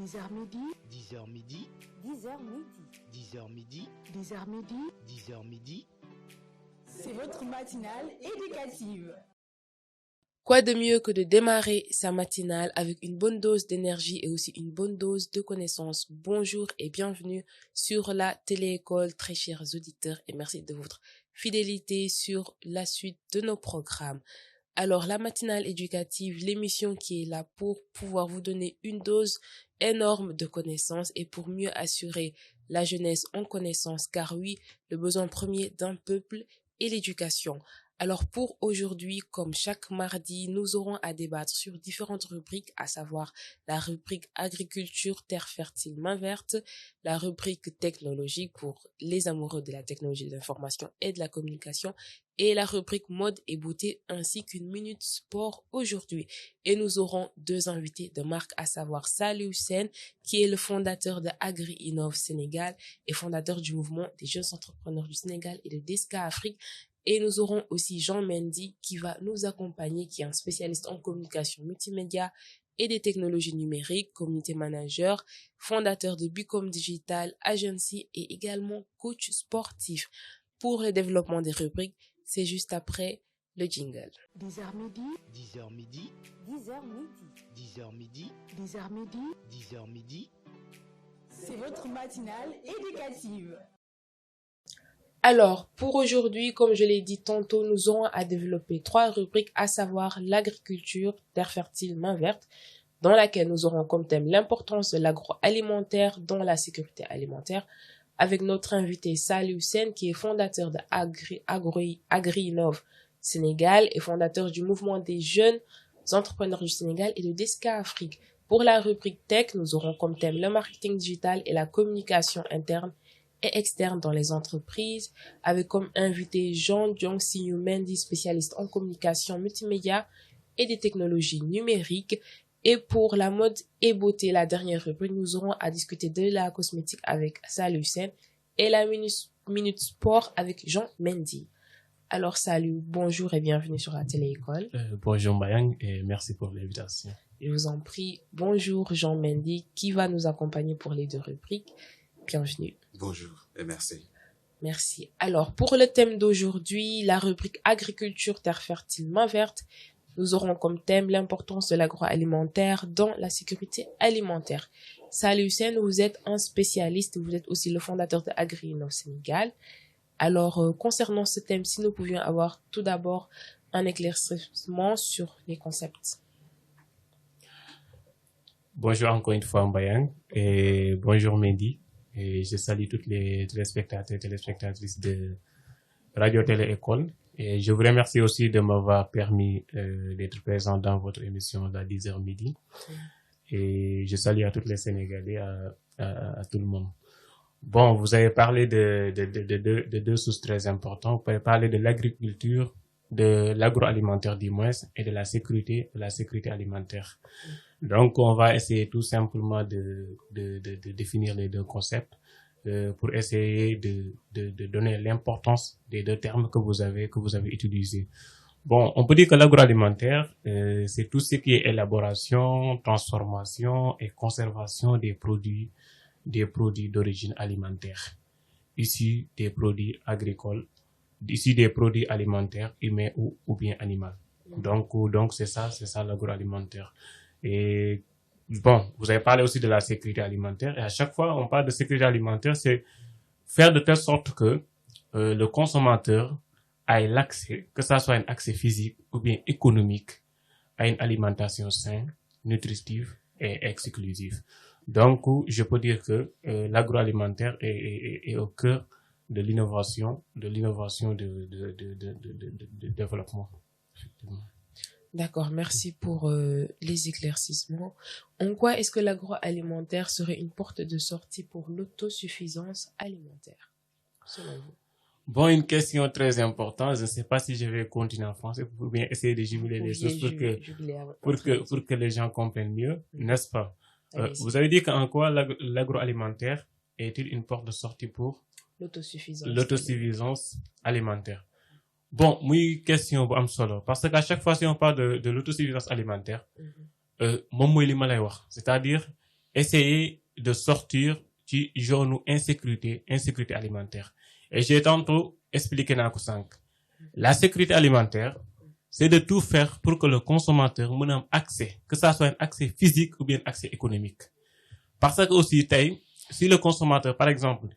10h midi, 10h midi, 10h midi, 10h midi, 10h midi, 10h midi. c'est votre matinale éducative. Quoi de mieux que de démarrer sa matinale avec une bonne dose d'énergie et aussi une bonne dose de connaissances. Bonjour et bienvenue sur la télé-école, très chers auditeurs, et merci de votre fidélité sur la suite de nos programmes. Alors, la matinale éducative, l'émission qui est là pour pouvoir vous donner une dose énorme de connaissances et pour mieux assurer la jeunesse en connaissances, car oui, le besoin premier d'un peuple est l'éducation. Alors pour aujourd'hui, comme chaque mardi, nous aurons à débattre sur différentes rubriques, à savoir la rubrique agriculture, terre fertile, main verte, la rubrique technologique pour les amoureux de la technologie de l'information et de la communication, et la rubrique mode et beauté, ainsi qu'une minute sport aujourd'hui. Et nous aurons deux invités de marque, à savoir Salih Hussein, qui est le fondateur de Agri-Innov Sénégal et fondateur du mouvement des jeunes entrepreneurs du Sénégal et de Desca Afrique. Et nous aurons aussi Jean Mendy qui va nous accompagner, qui est un spécialiste en communication multimédia et des technologies numériques, community manager, fondateur de Bicom Digital Agency et également coach sportif. Pour le développement des rubriques, c'est juste après le jingle. 10h midi, 10h midi, 10h midi, 10h midi, 10h midi, 10h midi. c'est votre matinale éducative. Alors, pour aujourd'hui, comme je l'ai dit tantôt, nous aurons à développer trois rubriques, à savoir l'agriculture, terre fertile, main verte, dans laquelle nous aurons comme thème l'importance de l'agroalimentaire dans la sécurité alimentaire, avec notre invité Salih Hussein, qui est fondateur de Agri-Innov Sénégal et fondateur du mouvement des jeunes entrepreneurs du Sénégal et de Desca Afrique. Pour la rubrique tech, nous aurons comme thème le marketing digital et la communication interne et externe dans les entreprises, avec comme invité Jean Jong-Siyu Mendy, spécialiste en communication multimédia et des technologies numériques. Et pour la mode et beauté, la dernière rubrique, nous aurons à discuter de la cosmétique avec Salih Hussein et la minute sport avec Jean Mendy. Alors salut, bonjour et bienvenue sur la télé-école. Bonjour Mbayang et merci pour l'invitation. Je vous en prie, bonjour Jean Mendy qui va nous accompagner pour les deux rubriques. Bienvenue. Bonjour et merci. Merci. Alors, pour le thème d'aujourd'hui, la rubrique agriculture, terre fertile, main verte, nous aurons comme thème l'importance de l'agroalimentaire dans la sécurité alimentaire. Salih Hussein, vous êtes un spécialiste, vous êtes aussi le fondateur de Agri-Innov Sénégal. Alors, concernant ce thème, si nous pouvions avoir tout d'abord un éclaircissement sur les concepts. Bonjour encore une fois Mbayang et bonjour Mendy. Et je salue toutes les téléspectateurs et téléspectatrices de Radio Télé École. Et je vous remercie aussi de m'avoir permis d'être présent dans votre émission de 10h midi. Et je salue à toutes les Sénégalais, à tout le monde. Bon, vous avez parlé de deux choses très importantes. Vous avez parlé de l'agriculture, de l'agroalimentaire du moins, et de la sécurité alimentaire. Donc, on va essayer tout simplement de définir les deux concepts pour essayer de donner l'importance des deux termes que vous avez utilisés. Bon, on peut dire que l'agroalimentaire, c'est tout ce qui est élaboration, transformation et conservation des produits d'origine alimentaire, issus des produits agricoles, issus des produits alimentaires humains ou bien animaux. Donc c'est ça l'agroalimentaire. Et bon, vous avez parlé aussi de la sécurité alimentaire. Et à chaque fois, on parle de sécurité alimentaire, c'est faire de telle sorte que le consommateur ait l'accès, que ça soit un accès physique ou bien économique, à une alimentation saine, nutritive et exclusive. Donc, je peux dire que l'agroalimentaire est au cœur de l'innovation, de développement. Effectivement. D'accord, merci pour les éclaircissements. En quoi est-ce que l'agroalimentaire serait une porte de sortie pour l'autosuffisance alimentaire, selon vous? Bon, une question très importante. Je ne sais pas si je vais continuer en français pour bien essayer de jumeler les choses pour que les gens comprennent mieux, n'est-ce pas? Vous avez dit qu'en quoi l'agroalimentaire est-il une porte de sortie pour l'autosuffisance alimentaire? Bon, muy question bu am solo parce qu'à chaque fois si on parle de l'autosuffisance alimentaire, moom mooy li ma lay wax, c'est-à-dire essayer de sortir ci zone insécurité alimentaire. Et j'ai tantôt expliqué naa ko sànq. La sécurité alimentaire, c'est de tout faire pour que le consommateur mën a am accès, que ça soit un accès physique ou bien accès économique. Parce que aussi tey si le consommateur par exemple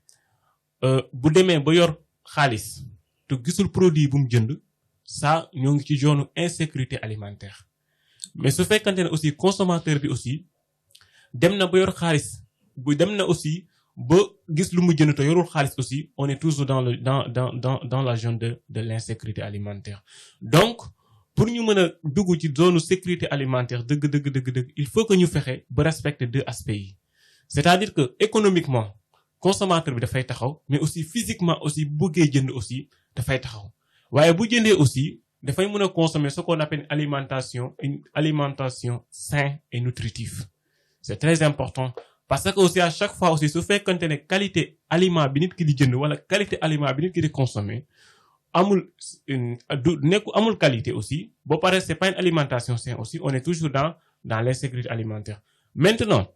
bu demee ba yor xaalis te gisul produit bu mu jënd ça ñoo ngi ci zone insécurité alimentaire. Mais su fekkante ne aussi consommateur bi aussi dem na ba yor xaalis bu dem na aussi ba gis lu mu jënd te yorul xaalis aussi on est toujours dans la zone de l'insécurité alimentaire. Donc pour ñu mën a dugg ci zone sécurité alimentaire dëgg il faut que ñu fexe ba respecter deux aspects yi. C'est-à-dire que économiquement consommateur bi dafay taxaw mais aussi physiquement aussi bu bëggee jënd aussi dafay taxaw waaye bu jëndee aussi dafay mën a consommer ce qu'on appelle une alimentation saine et nutritive. C'est très important parce que aussi à chaque fois aussi su fekkante ne qualité aliment bi nit ki di jënd wala qualité aliment bi nit ki di consommer amul qualité aussi ba pare c'est pas une alimentation saine aussi on est toujours dans l'insécurité alimentaire. Maintenant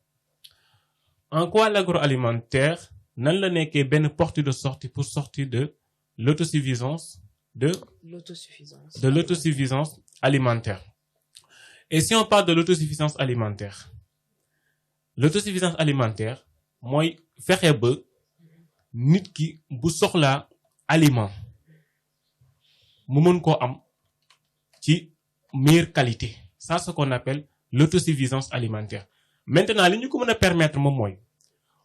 en quoi l'agroalimentaire nan la nekkee benn porte de sortie pour sortir de l'autosuffisance alimentaire. Et si on parle de l'autosuffisance alimentaire mooy fexe ba nit ki bu soxlaa aliment mu mën koo am ci meilleure qualité. Ça c'est ce qu'on appelle l'autosuffisance alimentaire. Maintenant li ñu ko mën a permettre moom mooy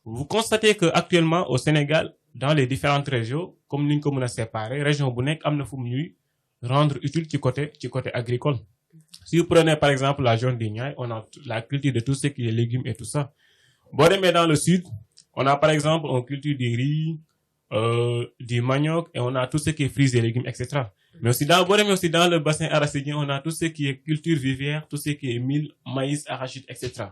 vous constatez que actuellement au Sénégal dans les différentes régions comme ni ñu ko mën a séparer région bu nekk am na fu mu ñuy rendre utile ci côté agricole. Si vous prenez par exemple la zone des Niayes, on a la culture de tout ce qui est légumes et tout ça. Boo demee dans le sud, on a par exemple on culture du riz, du manioc et on a tout ce qui est fruits et légumes, etc. Mais aussi boo demee aussi dans le bassin arachidier, on a tout ce qui est culture vivière, tout ce qui est mil, maïs, arachide, etc.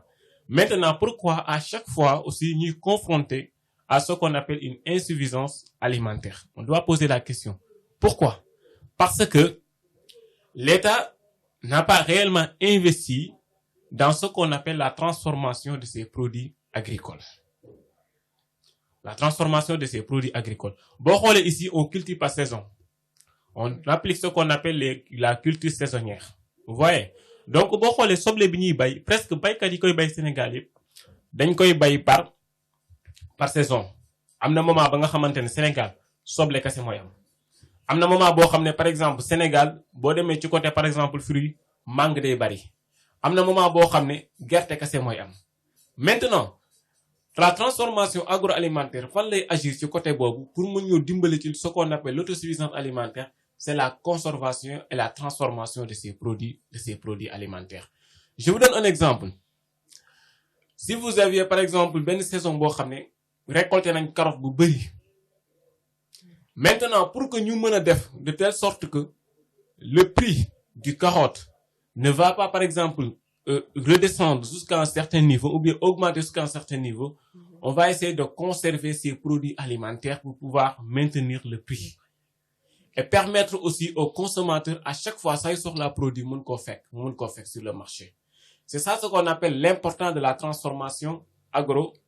Maintenant, pourquoi à chaque fois aussi ñuy confronter à ce qu'on appelle une insuffisance alimentaire? On doit poser la question. Pourquoi? Parce que l'État n'a pas réellement investi dans ce qu'on appelle la transformation de ces produits agricoles. La transformation de ces produits agricoles. Boo xoolee ici, on cultive par saison. On applique ce qu'on appelle la culture saisonnière. Vous voyez? Donc boo xoolee soble bi ñuy bay presque baykat yi koy bay Sénégal yëpp dañ koy bay par saison. Am na moment ba nga xamante ne Sénégal soble kese mooy am na moment boo xam ne par exemple Sénégal boo demee ci côté par exemple fruits mangue day bari. Am na moment boo xam ne gerte kese mooy am. Maintenant la transformation agroalimentaire fan lay agir ci côté boobu pour mën ñoo dimbali ci ce qu'on appelle l'autosuffisance alimentaire. C'est la conservation et la transformation de ces produits alimentaires. Je vous donne un exemple. Si vous aviez par exemple benn saison boo xam ne récolté nañ carotte bu bari. Maintenant pour que ñu mën a def de telle sorte que le prix du carotte ne va pas par exemple redescendre jusqu'à un certain niveau ou bien augmenter jusqu'à un certain niveau, on va essayer de conserver ces produits alimentaires pour pouvoir maintenir le prix. Et permettre aussi aux consommateurs à chaque fois ça y soxla produit mën koo fekk sur le marché. C'est ça ce qu'on appelle l'importance de la transformation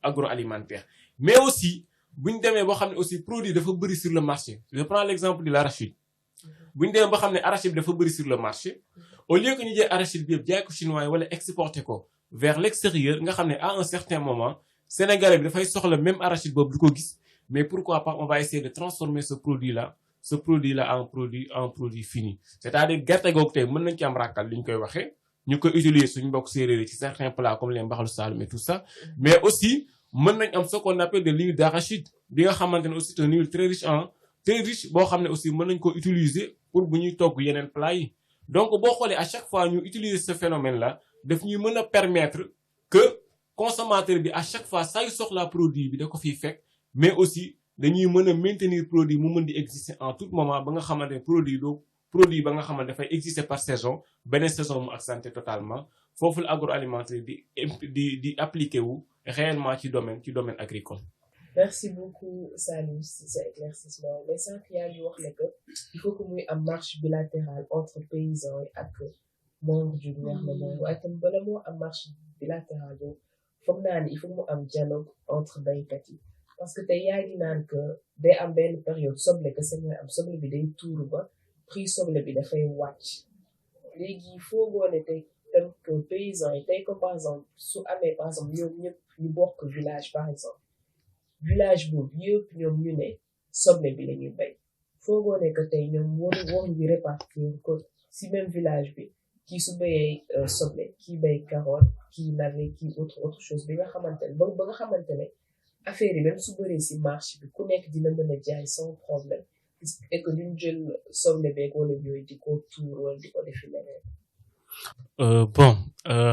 agroalimentaire. Mais aussi bu ñu demee boo xam ne aussi produit dafa bëri sur le marché. Je prends l'exemple de l'arachide. Bu ñu demee boo xam ne arachide bi dafa bëri sur le marché, au lieu que ñu jël arachide bi yëpp jaay ko chinois yi wala exporter ko vers l'extérieur nga xam ne à un certain moment Sénégalais bi dafay soxla même arachide boobu du ko gis, mais pourquoi pas on va essayer de transformer ce produit-là en produit fini. C'est-à-dire gerte googu tey mën nañ ci am ràkkal li ñu koy waxee ñu koy utiliser suñu mbokk séeréer ci certains plats comme les mbaxalu Saloum et tout ça, mais aussi mën nañ am ce qu'on appelle de l'huile d'arachide bi nga xamante ne aussi c'est une huile très riche boo xam ne aussi mën nañ ko utiliser pour bu ñuy togg yeneen plats yi. Donc boo xoolee à chaque fois ñu utiliser ce phénomène-là daf ñuy mën a permettre que consommateur bi à chaque fois saa yu soxla produit bi da ko fiy fekk, mais aussi dañuy mën a maintenir produit mu mën di exister en tout moment ba nga xamante ne produit ba nga xamante dafay exister par saison beneen saison mu accentué totalement foofu la agroalimentaire di appliquer wu réellement ci domaine agricole. Merci beaucoup Salou si sa éclaircissement mais sànq yaa ngi wax ne que il faut que muy am marche bilatérale entre paysans yi ak membres du gouvernement waaye tam bala moo am marche bilatérale boobu foog naa ni il faut mu am dialogue entre baykat yi parce que tey yaa ngi naan que day am benn période soble que c'est am soble bi day tuuru ba prix soble bi dafay wàcc léegi foogoo ne tey tam que paysans yi tey comme par exemple su amee par exemple ñoom ñëpp ñu bokk village par exemple village boobu yëpp ñoom ñu ne soble bi la ñuy bay foogoo ne que tey ñoom waruñu répartir ko si même village bi kii su bayee soble kii bay carotte kii navet kii autre chose bi nga xamante ne ba nga xamante ne affaire yi même su bëree si marché bi ku nekk dina mën a jaay sans problème et que duñ jël soble beeg wala yooyu di ko tuur wala di ko defi leneen. Bon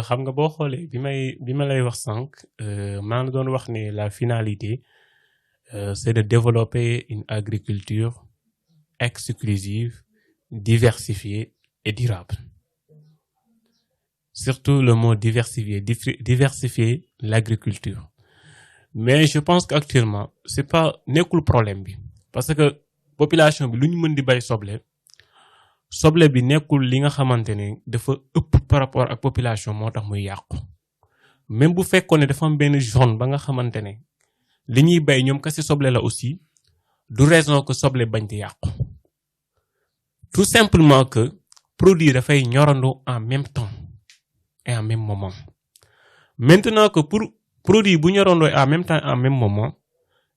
xam nga boo xoolee bi ma lay wax sànq maa ngi doon wax ne la finalité c'est de développer une agriculture exclusive, diversifiée et durable. Surtout le mot diversifier l'agriculture. Mais je pense qu'actuellement c'est pas nekkul problème bi parce que population bi lu ñu mën di bay soble bi nekkul li nga xamante ne dafa ëpp par rapport ak population moo tax muy yàqu même bu fekkoon ne dafa am benn zone ba nga xamante ne li ñuy bay ñoom kese soble la aussi du raison que soble bañ di yàqu tout simplement que produit dafay ñorandoo en même temps et en même moment maintenant que pour produit bu ñorandoo en même temps et en même moment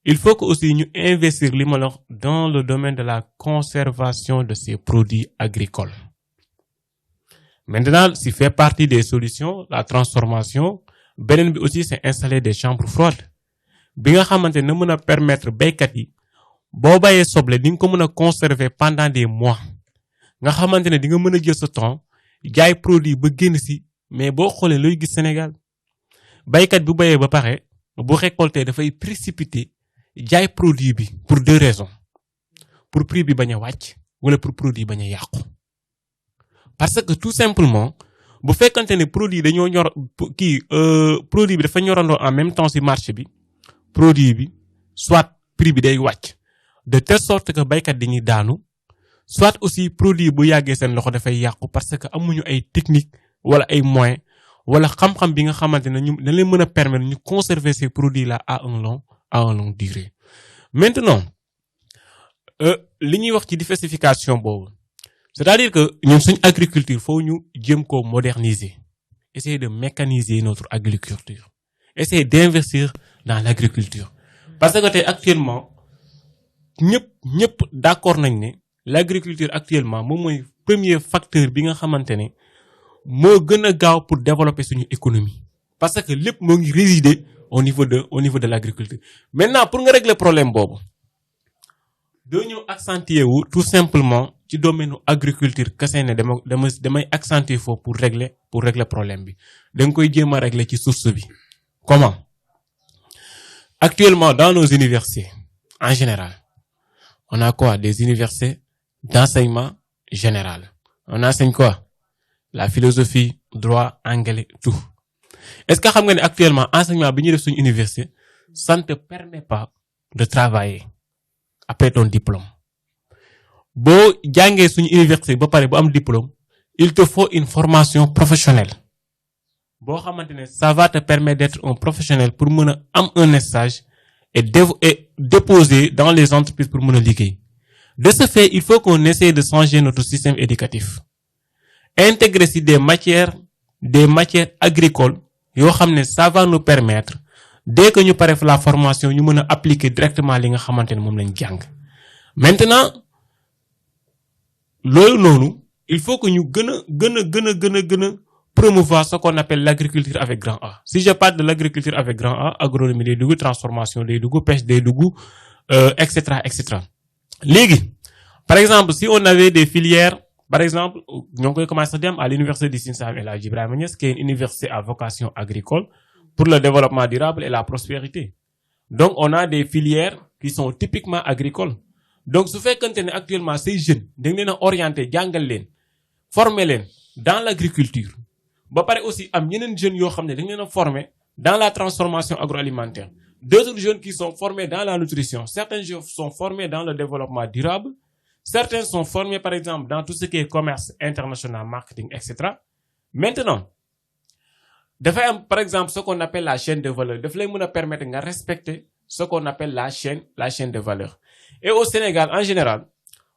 il faut que aussi ñu investir li ma la wax dans le domaine de la conservation de ces produits agricoles. Maintenant, s'il fait partie des solutions, la transformation, beneen bi aussi c'est installer des chambres froides. Bi nga xamante ne mën a permettre baykat yi boo bayee soble di nga ko mën a conserver pendant des mois. Nga xamante ne di nga mën a jël sa temps jaay produit ba génn si mais boo xoolee looy gis Sénégal baykat bu bayee ba pare bu récolter dafay précipiter jaay produit bi pour deux raisons pour prix bi bañ a wàcc wala pour produit bañ a yàqu parce que tout simplement bu fekkante ne produit dañoo ñor produit bi dafa ñorandoo en même temps ci marché bi produit bi soit prix bi day wàcc de telle sorte que baykat dañuy daanu soit aussi produit bu yàggee seen loxo dafay yàqu parce que amuñu ay technique wala ay moyens wala xam-xam bi nga xamante ne ñu dañ leen mën a permettre ñu conserver ces produits là à une longue durée. Maintenant li ñuy wax ci diversification boobu c'est-à-dire que ñun suñ agriculture faut ñu jéem ko moderniser essayer de mécaniser notre agriculture essayer d'investir dans l'agriculture parce que tey actuellement ñëpp d'accord nañ ne l'agriculture actuellement moom mooy premier facteur bi nga xamante ne moo gën a gaaw pour développer suñu économie parce que lépp moo ngi résider au niveau de l'agriculture. Maintenant pour nga régler problème boobu doo ñëw accentuer wu tout simplement ci domaine agriculture kese ne damay accentuer foofu pour régler problème bi da nga koy jéem a régler ci source bi. Comment? Actuellement dans nos universités en général on a quoi? Des universités d'enseignement général. On enseigne quoi? La philosophie, droit, anglais, tout. Est-ce que xam nga ne actuellement enseignement bi ñuy def suñu université ça ne te permet pas de travailler après ton diplôme boo jàngee suñu université ba pare bu am diplôme il te faut une formation professionnelle boo xamante ne ça va te permettre d'être un professionnel pour mën a am un stage et déposer dans les entreprises pour mën a liggéey. De ce fait il faut qu'on essaie de changer notre système éducatif intégrer ci des matières agricoles yoo xam ne ça va nous permettre dès que ñu pare la formation ñu mën a appliquer directement li nga xamante ne moom lañ jàng. Maintenant loolu noonu il faut que ñu gën a promouvoir ce qu'on appelle l'agriculture avec grand A. Si je parle de l'agriculture avec grand A, agronomie day dugg, transformation day dugg, pêche day dugg, etc. Léegi par exemple si on avait des filières par exemple ñoo ngi koy commencer dem à l'université du Sine Saloum El Hadji Ibrahima Niass qui est une université à vocation agricole pour le développement durable et la prospérité. Donc on a des filières qui sont typiquement agricoles. Donc su fekkante ne actuellement ces jeunes dañ leen a orienter jàngal leen former leen dans l'agriculture ba pare aussi am yeneen jeunes yoo xam ne dañ leen a former dans la transformation agroalimentaire. D'autres jeunes qui sont formés dans la nutrition. Certains jeunes sont formés dans le développement durable. Certains sont formés, par exemple, dans tout ce qui est commerce international, marketing, etc. Maintenant, dafay am par exemple ce qu'on appelle la chaîne de valeur daf lay mën a permettre nga respecter ce qu'on appelle la chaîne de valeur. Et au Sénégal en général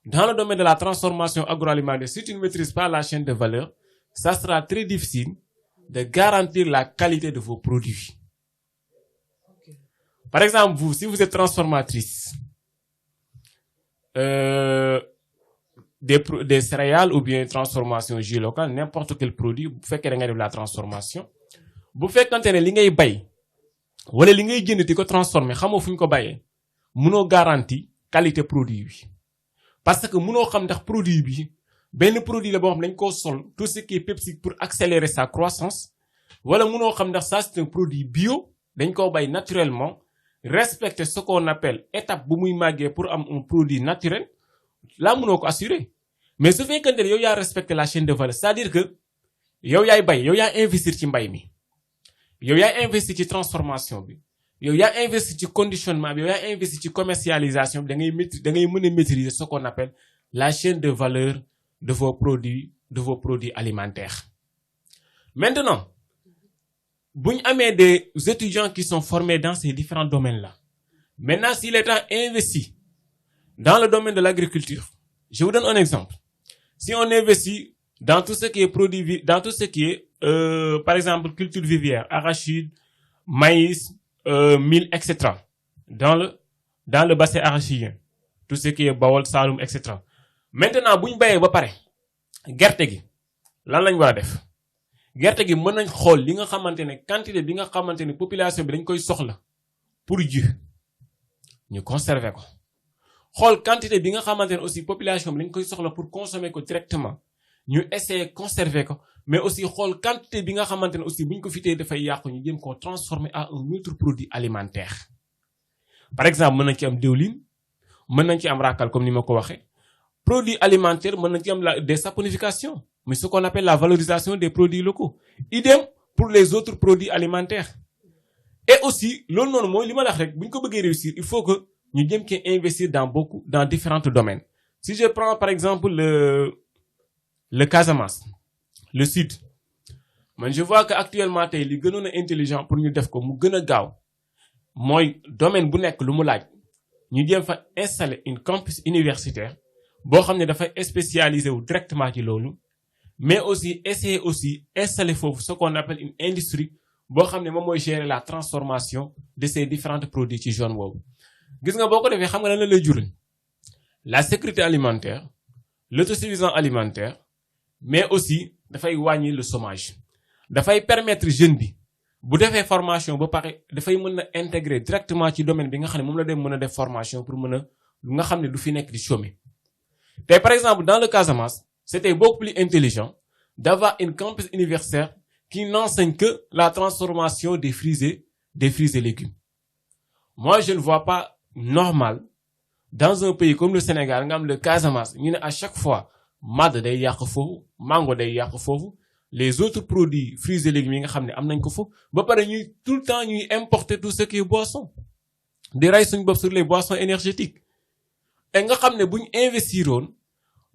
dans le domaine de la transformation agroalimentaire si tu ne maîtrises pas la chaîne de valeur ça sera très difficile de garantir la qualité de vos produits. Par exemple vous si vous êtes transformatrice des céréales ou bien transformation jus local n'importe quel produit bu fekkee da ngay def la transformation bu fekkante ne li ngay bay wala li ngay jënd di ko transformer xamoo fu ñu ko bayee mënoo garantie qualité produit bi parce que mënoo xam ndax produit bi benn produit la boo xam dañ koo sol tout ce qui est pepsique pour accélérer sa croissance wala mënoo xam ndax ça c'est un produit bio dañ koo bay naturellement respecter ce qu'on appelle étape bu muy màggee pour am un produit naturel là mënoo ko assurer mais su fekkante ne yow yaa respecter la chaîne de valeur c'est-à-dire que yow yaay bay yow yaa investir ci mbay mi yow yaa investir ci transformation bi yow yaa investir ci conditionnement bi yow yaa investir ci commercialisation bi da ngay mën a maîtriser ce qu'on appelle la chaîne de valeur de vos produits alimentaires. Maintenant bu ñu amee des étudiants qui sont formés dans ces différents domaines-là maintenant si l'État investit dans le domaine de l'agriculture je vous donne un exemple si on investit dans tout ce qui est par exemple culture vivrière arachide maïs mil etc. dans le bassin arachidien tout ce qui est Bawol Saloum etc. maintenant bu ñu bayee ba pare gerte gi lan lañ war a def gerte gi mën nañ xool li nga xamante ne quantité bi nga xamante ne population bi dañ koy soxla pour ji ñu conserver ko xool quantité bi nga xamante ne aussi population bi dañ koy soxla pour consommer ko directement ñu essayer conserver ko mais aussi xool quantité bi nga xamante ne aussi bu ñu ko fitee dafay yàqu ñu jëm koo transformer à un autre produit alimentaire. Par exemple mën nañ ci am diwlin mën nañ ci am ràkkal comme ni ma ko waxee produit alimentaire mën nañ ci am des saponifications mais ce qu'on appelle la valorisation des produits locaux idem pour les autres produits alimentaires. Et aussi loolu noonu mooy li ma la wax rek bu ñu ko bëggee réussir il faut que ñu jëm ci investir dans différents domaines. Si je prends par exemple le Casamance le sud man je vois que actuellement tey li gënoon a intelligent pour ñu def ko mu gën a gaaw mooy domaine bu nekk lu mu laaj ñu jéem fa installer une campus universitaire boo xam ne dafay spécialisé wu directement ci loolu mais aussi essayer aussi installer foofu ce qu'on appelle une industrie boo xam ne moom mooy gérer la transformation de ces différents produits ci zone boobu. gis nga boo ko defee xam nga lan la lay jural la sécurité alimentaire l'autosuffisance alimentaire mais aussi dafay wàññi le chômage dafay permettre jeune bi bu defee formation ba pare dafay mën a intégrer directement ci domaine bi nga xam ne moom la dem mën a def formation pour mën a lu nga xam ne du fi nekk di chômer. Tey par exemple dans le Casamance c'était beaucoup plus intelligent d'avoir une campus universitaire qui n'enseigne que la transformation des fruits et légumes. Moi je ne vois pas normal dans un pays comme le Sénégal nga am le Casamance ñu ne à chaque fois màdd day yàq foofu mango day yàq foofu les autres produits fruits et légumes yi nga xam ne am nañ ko foofu ba pare ñuy tout le temps ñuy importer tout ce qui est boisson di rey suñu bopp sur les boissons énergétiques et nga xam ne bu ñu investiroon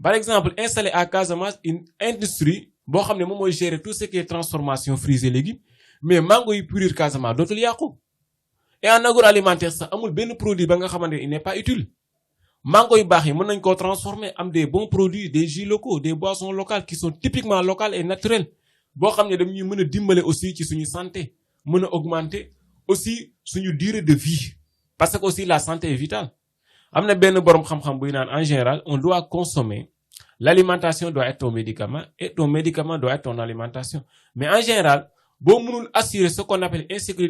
par exemple installer à Casamance une industrie boo xam ne moom mooy gérer tout ce qui est transformation fruits et légumes mais mango yi purir Casamance dootul yàqu et en agroalimentaire sax amul benn produit ba nga xamante ne il n'est pas utile mango yu baax yi mën nañ koo transformer am des bons produits des jus locaux des boissons locales qui sont typiquement locales et naturelles boo xam ne dañuy mën a dimbale aussi ci suñu santé mën a augmenter aussi suñu durée de vie parce que aussi la santé est vitale. am na benn borom xam-xam buy naan en général on doit consommer l'alimentation doit être ton médicament et ton médicament doit être ton alimentation mais en général boo mënul assurer ce qu'on appelle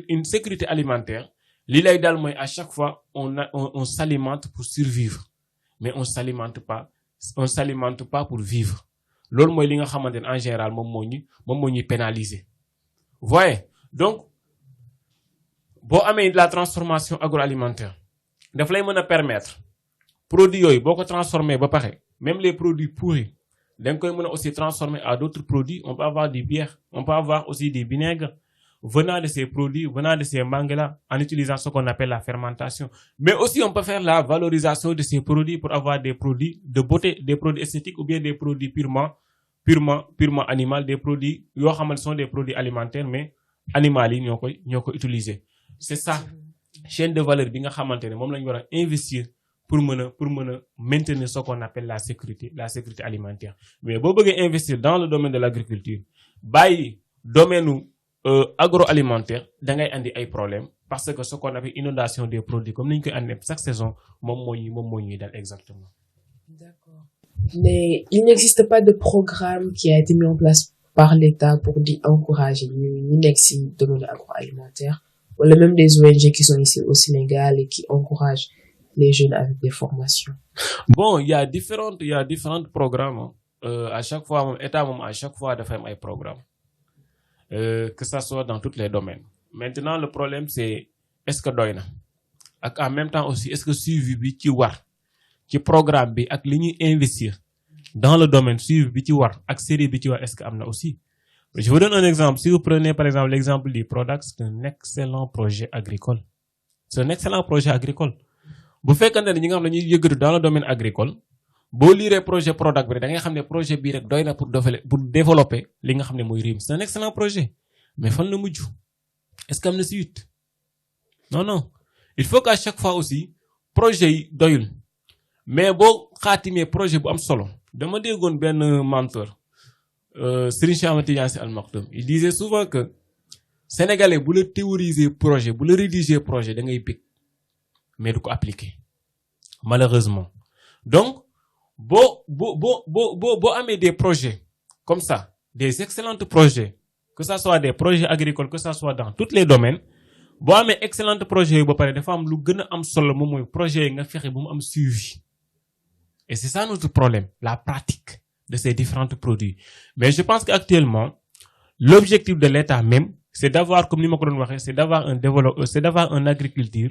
une sécurité alimentaire li lay dal mooy à chaque fois on s'alimente pour survivre mais on s'alimente pas pour vivre loolu mooy li nga xamante ne en général moom moo ñuy pénaliser. Voyez donc boo amee la transformation agroalimentaire daf lay mën a permettre produits yooyu boo ko transformer ba pare même les produits pourris da nga koy mën a aussi transformer à d'autres produits. On peut avoir du bière, on peut avoir aussi des vinaigres venant de ces produits, venant de ces mangues-là, en utilisant ce qu'on appelle la fermentation. Mais aussi on peut faire la valorisation de ces produits pour avoir des produits de beauté, des produits esthétiques ou bien des produits purement animaux, des produits yoo xamante sont des produits alimentaires mais animal yi ñoo koy utiliser. C'est ça chaîne de valeur bi nga xamantene mom lañ wara investir pour mën a maintenir ce qu'on appelle la sécurité alimentaire. Mais bo bëggee investir dans le domaine de l'agriculture bàyyi domaine agroalimentaire da ngay andi ay problèmes parce que ce qu'on appelle inondation des produits comme niñ koy andi chaque saison moom moo ñuy dal exactement. D'accord. Mais il n'existe pas de programme qui a été mis en place par l'État pour encourager ñu nekk ci domaine agroalimentaire ou même des ONG qui sont ici au Sénégal et qui encouragent les jeunes avec des formations. Bon, il y a différents programmes. À chaque fois, l'État à chaque fois de faire un programme. Que ça soit dans tous les domaines. Maintenant, le problème c'est est-ce que doyna? En même temps aussi, est-ce que suivi bi ci war ci programme bi ak li ñuy investir dans le domaine suivi bi ci war ak série bi ci war est-ce que amna aussi? Je vous donne un exemple. Si vous prenez par exemple l'exemple du Prodac, c'est un excellent projet agricole. C'est un excellent projet agricole. Bu fekkante ne ñi nga xam ne ñuy yëngatu dans le domaine agricole boo liiree projet Prodac bi da ngay xam ne projet bii rek doy na pour développer li nga xam ne mooy RIM. C'est un excellent projet. Mais fan la mujj? Est-ce que am na suite? Non. Il faut qu'à chaque fois aussi projet yi doyul. Mais boo xaatimee projet bu am solo dama déggoon benn mentor Serigne Cheikh Ahmed Tidiane Sy Al Maktoum il disait souvent que sénégalais bu la théoriser projet bu la rédiger projet da ngay bég mais du ko appliquer malheureusement. Donc bo amé des projets comme ça, des excellents projets, que ça soit des projets agricoles, que ça soit dans tous les domaines, bo amé excellents projets ba paré dafa am lu gëna am solo mom moy projet nga fexé bu mu am suivi. Et c'est ça notre problème, la pratique de ces différents produits. Mais je pense qu'actuellement l'objectif de l'État même, c'est d'avoir, comme ni ma ko doon waxé, c'est d'avoir un agriculture,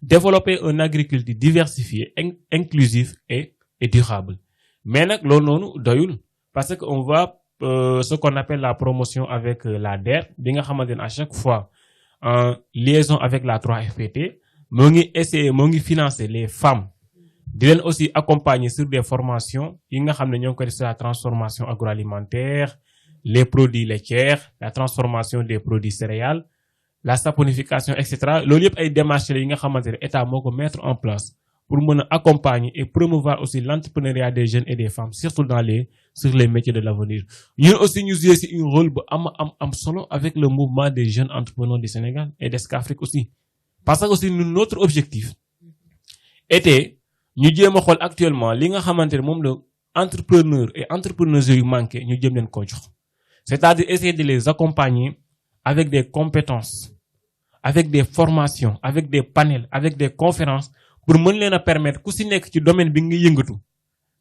développer une agriculture diversifiée, inclusive et durable. Mais nak loolu nonu doyul parce que on voit ce qu'on appelle la promotion avec la DER bi nga xamantene à chaque fois en liaison avec la 3FPT mo ngi financer les femmes di len aussi accompagner sur des formations yi nga xamné ñong ko def sur la transformation agroalimentaire, les produits laitiers, la transformation des produits céréales, la saponification, etc. Loolu yëpp ay démarches yi nga xamantene état moko mettre en place pour mën accompagner et promouvoir aussi l'entrepreneuriat des jeunes et des femmes, surtout sur les métiers de l'avenir. Nous aussi nous jouons un rôle am solo avec le mouvement des jeunes entrepreneurs du Sénégal et d'Afrique aussi. Parce que aussi notre objectif était ñu jéem a xool actuellement li nga xamante ne moom la entrepreneur et entrepreneurs yu manqué ñu jéem leen ko jox. C'est-à-dire essayer de les accompagner avec des compétences, avec des formations, avec des panels, avec des conférences pour mën leen a permettre ku si nekk ci domaine bi nga yëngatu,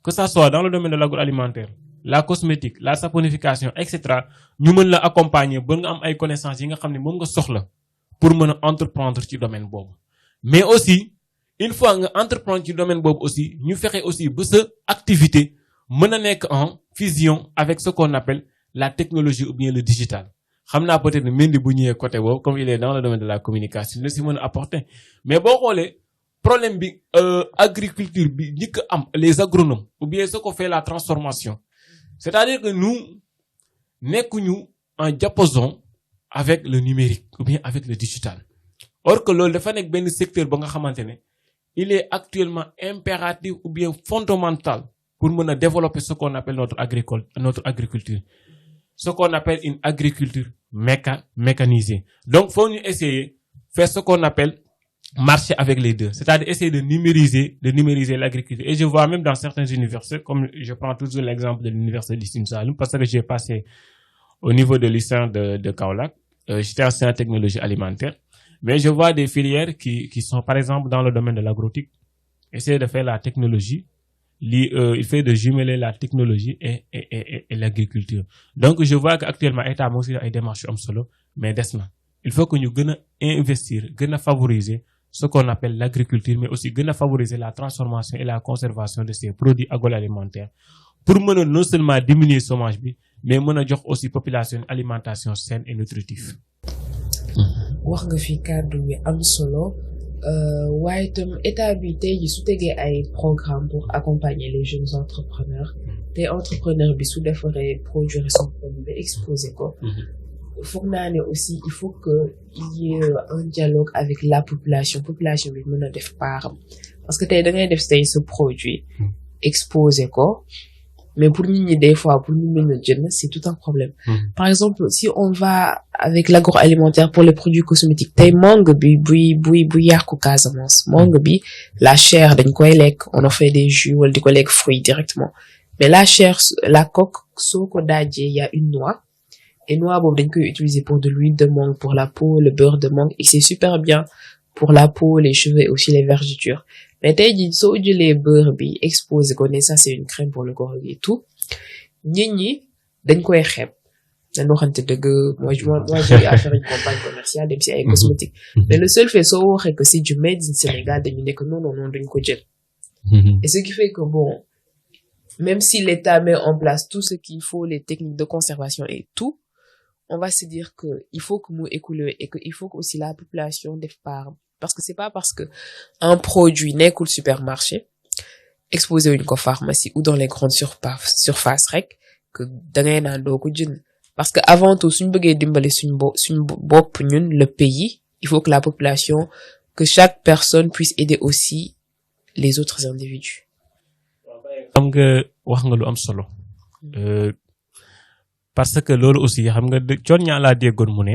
que ça soit dans le domaine de l'agroalimentaire, la cosmétique, la saponification, etc. ñu mën la accompagner ba nga am ay connaissances yi nga xam ne moom nga soxla pour mën a entreprendre ci domaine boobu. Mais aussi une fois nga entreprendre ci domaine boobu aussi ñu fexe aussi ba sa activité mën a nekk en fusion avec ce qu'on appelle la technologie ou bien le digital. xam naa peut-être Mendy bu ñëwee côté boobu comme il est dans le domaine de la communication la si mën a apporter. Mais boo xoolee problème bi agriculture bi ñi ko am les agronomes ou bien ce qu'on fait la transformation, c'est-à-dire que nous nekkuñu en diapason avec le numérique ou bien avec le digital. Or que loolu dafa nekk benn secteur ba nga xamante ne il est actuellement impératif ou bien fondamental pour mën a développer ce qu'on appelle notre agriculture, ce qu'on appelle une agriculture mécanisée. Donc faut ñu essayer faire ce qu'on appelle marcher avec les deux, c'est-à-dire essayer de numériser l'agriculture. Et je vois même dans certaines universités, comme je prends toujours l'exemple de l'université du Sine Saloum, parce que j'ai passé au niveau de l'ISAN de Kaolack, j'étais enseignant en technologie alimentaire, mais je vois des filières qui sont par exemple dans le domaine de l'agrotique, essayer de faire la technologie, il fait de jumeler la technologie et l'agriculture. Donc je vois qu'actuellement l'État aussi a des démarches comme solo, mais desna. Il faut que nous investir, favoriser ce qu'on appelle l'agriculture, mais aussi favoriser la transformation et la conservation de ces produits agroalimentaires pour non seulement diminuer le chômage, mais aussi population alimentation saine et nutritive. wax nga fi cadre bi am solo waaye tam état bi tey ji su tegee ay programme pour accompagner les jeunes entrepreneurs te entrepreneur bi su defaree produire son produit ba exposer ko foog naa ne aussi il faut que il y ait un dialogue avec la population bi mën a def paaram parce que tey da ngay def tey ce produit exposé ko mais pour nit ñi des fois pour ñu mën a jënd c'est tout un problème. Par exemple si on va avec l'agroalimentaire pour les produits cosmétiques tey mangue bi buy yàqu Casamance mangue bi la chair dañ koy lekk on en fait des jus wala di ko lekk fruit directement mais la chair la coque soo ko daajee il y a une noix et noix boobu dañ koy utiliser pour de l'huile de mangue pour la peau le beurre de mangue et c'est super bien pour la peau les cheveux et aussi les vergetures mais tey jii soo jëlee beurre bi exposé ko ne ça c'est une crème pour le corps et tout nit ñi dañ koy xeeb dañ waxante dëgg moi j'ai à faire une campagne commerciale dem si ay cosmétiques mais le seul fait soo waxee que c'est du made in Sénégal dañu nekk non dañ ko jël et ce qui fait que bon même si l'État met en place tout ce qu'il faut les techniques de conservation et tout on va se dire que il faut que mu écoule et que il faut que aussi la population def part parce que c'est pas parce que un produit nekkul supermarché exposé wuñ ko pharmacie ou dans les grandes surfaces rek que dangay naan doo ko jënd parce que avant tout suñu bëggee dimbali suñu bopp ñun le pays il faut que la population que chaque personne puisse aider aussi les autres individus. xam nga wax nga lu am solo parce que loolu aussi xam nga coon ñaa laa déggoon mu ne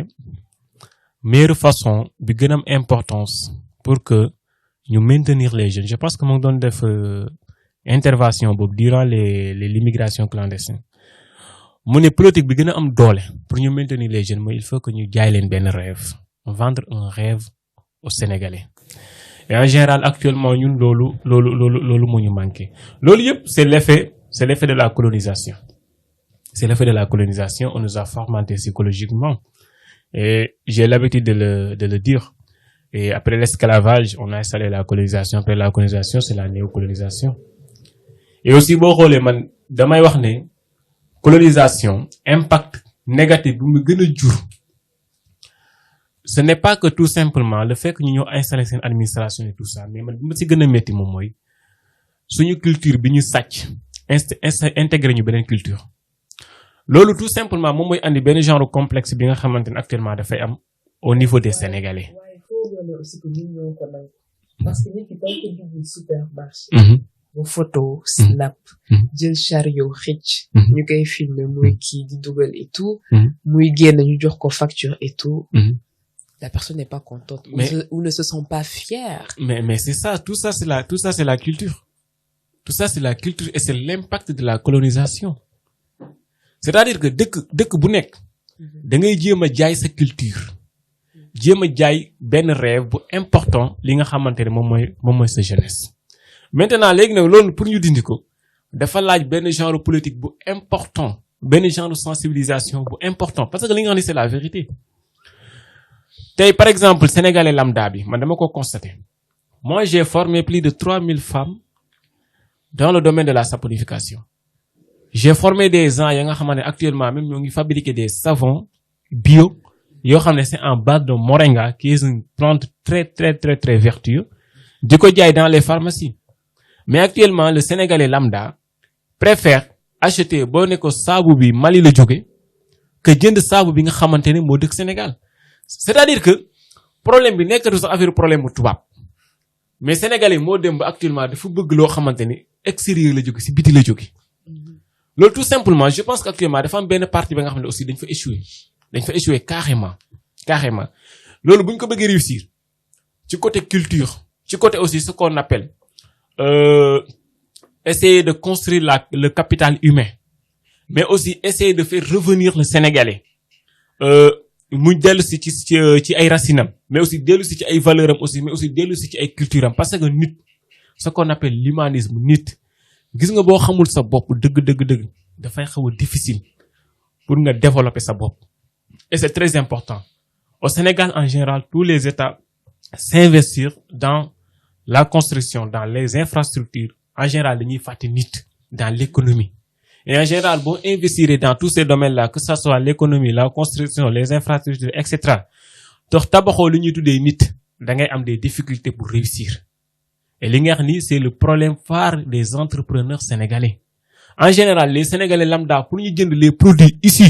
meilleure façon bi gën a am importance pour que ñu maintenir les jeunes je pense que mu ngi doon def intervention boobu durant l'immigration clandestine mu ne politique bi gën a am doole pour ñu maintenir les jeunes mooy il faut que ñu jaay leen benn rêve vendre un rêve aux Sénégalais et en général actuellement ñun loolu moo ñu manqué loolu yëpp c'est l'effet de la colonisation c'est l'effet de la colonisation on nous a formatés psychologiquement et j'ai l'habitude de le dire et après l'esclavage on a installé la colonisation après la colonisation c'est la néocolonisation et aussi boo xoolee man damay wax ne colonisation impact négatif bu mu gën a jur ce n'est pas que tout simplement le fait que ñu ñëw installer seen administration et tout ça mais man bi ma ci gën a métti moom mooy suñu culture bi ñu sàcc intégrer ñu beneen culture loolu tout simplement moom mooy andi benn genre complexe bi nga xamante ne actuellement dafay am au niveau des Sénégalais. waaye foo doone aussi que ñun ñoo ko nangu parce que nit ki tant que dugg supermarché bu photo snap jël chariot xëcc ñu koy filmer muy kii di dugal et tout muy génn ñu jox ko facture et tout la personne n'est pas contente ou ne se sent pas fière mais c'est ça tout ça c'est la culture tout ça c'est la culture et c'est l'impact de la colonisation c'est-à-dire que dëkk bu nekk da ngay jéem a jaay sa culture jéem a jaay benn rêve bu important li nga xamante ne moom mooy sa jeunesse maintenant léegi nag loolu pour ñu dindi ko dafa laaj benn genre politique bu important benn genre sensibilisation bu important parce que li nga xam ne c'est la vérité tey par exemple sénégalais lambda bi man dama ko constater moi j'ai formé plus de 3000 femmes dans le domaine de la saponification j'ai formé des gens ya nga xamante ne actuellement même ñoo ngi fabriquer des savons bio yoo xam ne c'est en base de moringa qui est une plante très très très très vertueuse di ko jaay dans les pharmacies mais actuellement le sénégalais lambda préfère acheter boo ne ko saabu bi Mali la jóge que jënd saabu bi nga xamante ne moo dëkk Sénégal c'est-à-dire que problème bi nekkatu sax affaire problème mu tubaab mais sénégalais moo dem ba actuellement dafa bëgg loo xamante ni extérieur la jóge ci biti la jóge loolu tout simplement je pense qu'actuellement dafa am benn partie ba nga xam ne aussi dañ fa échouer carrément loolu bu ñu ko bëggee réussir ci côté culture ci côté aussi ce qu'on appelle essayer de construire le capital humain mais aussi essayer de faire revenir le Sénégalais mu dellu si ci ay racinam mais aussi dellu si ci ay valeurs am aussi mais aussi dellu si ci ay culture am parce que nit ce qu'on appelle l'humanisme nit gis nga boo xamul sa bopp dëgg dafay xaw a difficile pour nga développer sa bopp et c'est très important au Sénégal en général tous les États s'investir dans la construction dans les infrastructures en général dañuy fàtte nit dans l'économie et en général boo investir dans tous ces domaines-là que ça soit l'économie la construction les infrastructures etc tax tabaxoo li ñuy tuddee nit da ngay am des difficultés pour réussir et li nga xam ni c'est le problème phare des entrepreneurs sénégalais en général les sénégalais lambda pour ñu jënd les produits ici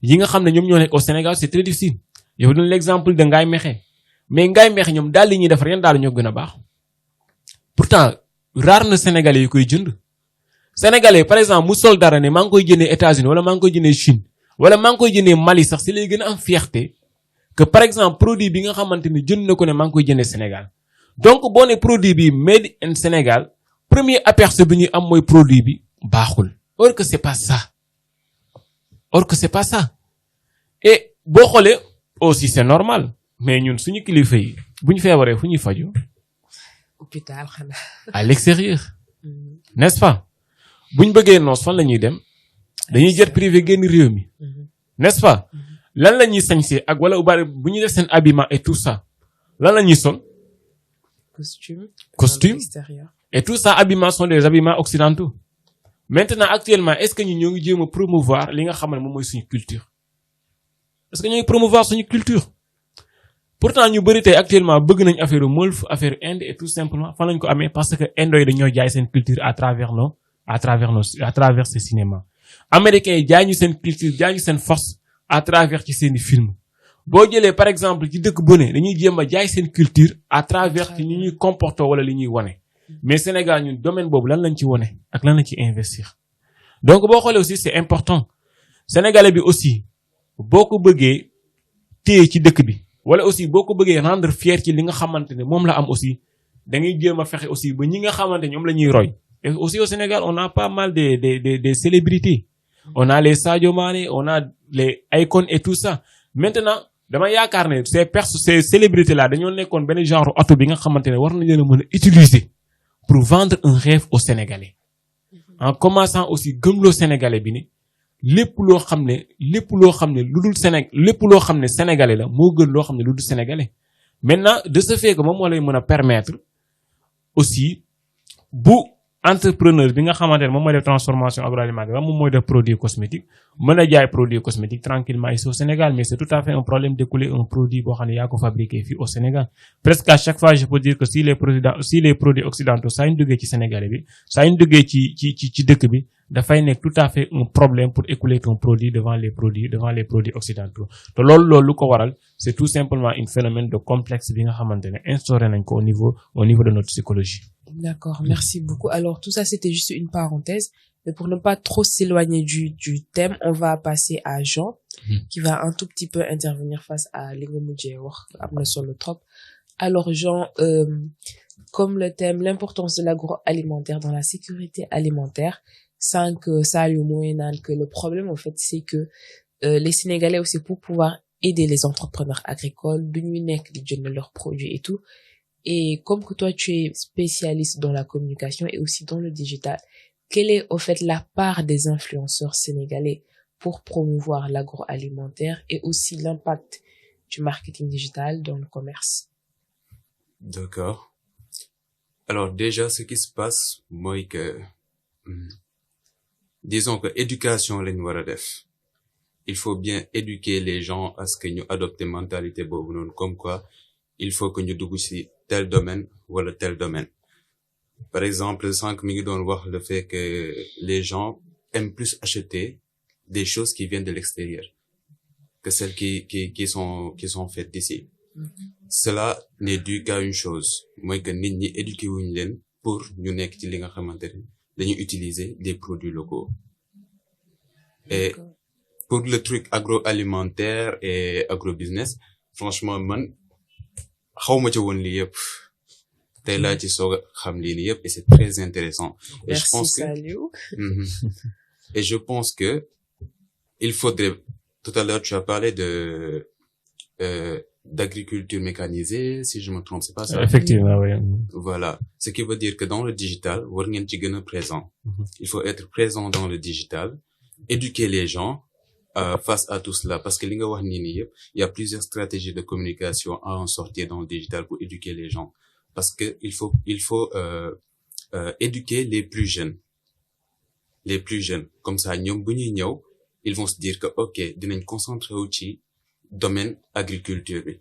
yi nga xam ne ñoom ñoo nekk au Sénégal c'est très difficile. Je vous donne l'exemple de Ngaye Mékhé mais Ngaye Mékhé ñoom daal li ñuy def rien daal ñoo gën a baax pourtant rare na Sénégalais yu koy jënd Sénégalais par exemple mu sol dara ne maa ngi koy jëndee États-Unis wala maa ngi koy jëndee Chine wala maa ngi koy jëndee Mali sax si lay gën a am fierté que par exemple produit bi nga xamante ni jënd na ko ne maa ngi koy jëndee Sénégal donc boo ne produit bi made in Sénégal premier aperçu bi ñuy am mooy produit bi baaxul or que c'est pas ça et boo xoolee aussi c'est normal mais ñun suñu kilifa yi bu ñu feebaree fu ñuy faju hôpital xanaa. à l'extérieur n'est-ce pas bu ñu bëggee noos fan la ñuy dem dañuy jet privé génn réew mi n'est-ce pas lan la ñuy sañsee ak wala bari bu ñuy def seen habillement et tout ça lan la ñuy sol costume et tout ça habillement sont des habillements occidentaux maintenant actuellement est-ce que ñoo ngi jéem a promouvoir li nga xam ne moom mooy suñu culture est-ce que ñoo ngi promouvoir suñu culture pourtant ñu bari tey actuellement bëgg nañ affaire molf affaire Inde et tout simplement fan lañ ko amee parce que Indo yi dañoo jaay seen culture à travers ces cinémas américains yi jaay ñu seen culture jaay ñu seen force à travers ci seeni film boo jëlee par exemple ci dëkk bu ne dañuy jéem a jaay seen culture à travers ci ñi ñuy comporter wala li ñuy wone mais Sénégal ñun domaine boobu lan lañ ci wone ak lan lañ ci investir donc boo xoolee aussi c'est important Sénégalais bi aussi boo ko bëggee téye ci dëkk bi wala aussi boo ko bëggee rendre fier ci li nga xamante ne moom la am aussi da ngay jéem a fexe aussi ba ñi nga xamante ñoom la ñuy roy et aussi au Sénégal on a pas mal des célébrités on a les Sadio Mané on a les Akon et tout ça maintenant dama yaakaar ne ces célébrités là dañoo nekkoon benn genre auto bi nga xamante ne war nañ leen a mën a utiliser pour vendre un rêve aux Sénégalais en commençant aussi gëmloo Sénégalais bi ne lépp loo xam ne lu dul lépp loo xam ne Sénégalais la moo gën loo xam ne lu dul Sénégalais maintenant de ce fait que moom moo lay mën a permettre aussi bu entrepreneur bi nga xamante ne moom mooy def transformation agroalimentaire moom mooy def produit cosmétique mën a jaay produit cosmétique tranquillement ici au Sénégal mais c'est tout à fait un problème d'écouler un produit boo xam ne yaa ko fabriqué fii au Sénégal presque à chaque fois je peux dire que si les produits occidentaux saa yu ñu duggee ci Sénégalais bi saa yu ñu duggee ci dëkk bi dafay nekk tout à fait un problème pour écouler ton produit devant les produits occidentaux te loolu lu ko waral c'est tout simplement un phénomène de complexe bi nga xamante ne instauré nañ ko au niveau de notre psychologie. D'accord, merci beaucoup. Alors tout ça c'était juste une parenthèse, mais pour ne pas trop s'éloigner du thème, on va passer à Jean qui va un tout petit peu intervenir face à li nga mujjee wax am na solo trop. Alors Jean, comme le thème l'importance de l'agroalimentaire dans la sécurité alimentaire, sans que ça lui moyenne que le problème en fait c'est que les Sénégalais aussi pour pouvoir aider les entrepreneurs agricoles duñuy nekk di jënd leurs produits et tout. Et comme que toi, tu es spécialiste dans la communication et aussi dans le digital, quelle est au fait la part des influenceurs sénégalais pour promouvoir l'agroalimentaire et aussi l'impact du marketing digital dans le commerce? D'accord. Alors déjà, ce qui se passe, moi, que disons que éducation lañ war a def. Il faut bien éduquer les gens à ce que ñu adopter mentalité boobu noonu comme quoi il faut que ñu dugg ci tel domaine wala tel domaine. Par exemple, sànq mi ngi doon wax le fait que les gens aiment plus acheter des choses qui viennent de l'extérieur que celles qui sont faites d'ici. Cela n'est dû qu'à une chose, mooy que nit ñi éduquer wuñ leen pour ñu nekk ci li nga xamante ne dañuy utiliser des produits locaux. Et pour le truc agroalimentaire et agrobusiness, franchement man xawma ci woon lii yëpp tey laa ci soog a xam lii nii yëpp et c'est très intéressant. Et merci, je pense que et je pense que il faudrait, tout à l'heure tu as parlé d'agriculture mécanisée, si je me trompe, c'est pas ça? Effectivement, oui. Voilà. Ce qui veut dire que dans le digital, war ngeen ci gën a présent. Il faut être présent dans le digital, éduquer les gens face à tout cela, parce que li nga wax nii yëpp, il y a plusieurs stratégies de communication à en sortir dans le digital pour éduquer les gens, parce que il faut éduquer les plus jeunes, comme ça ñoom bu ñuy ñëw, ils vont se dire que ok dinañ concentrer wu ci domaine agriculture bi.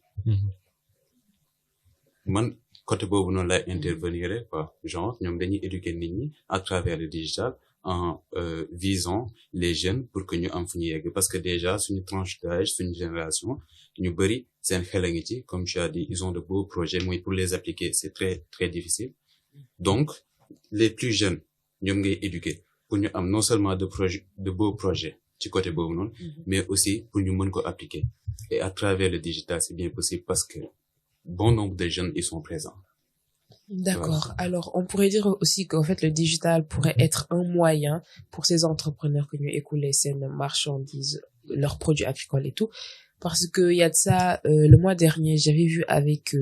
Man côté boobu noonu lay intervenir quoi, genre ñoom dañuy éduquer nit ñi à travers le digital en visant les jeunes pour que ñu am fu ñu yegg parce que déjà suñu tranche d'âge suñu génération ñu bëri seen xel a ngi ci comme tu as dit ils ont de beaux projets mais pour les appliquer c'est très très difficile donc les plus jeunes ñoom ngay éduquer pour ñu am non seulement de beaux projets ci côté boobu noonu mais aussi pour ñu mën ko appliquer et à travers le digital c'est bien possible parce que bon nombre de jeunes ils sont présents. D'accord. Alors, on pourrait dire aussi qu'en fait, le digital pourrait être un moyen pour ces entrepreneurs que nous écouler ces marchandises, leurs produits agricoles et tout. Parce que il y a de ça, le mois dernier, j'avais vu avec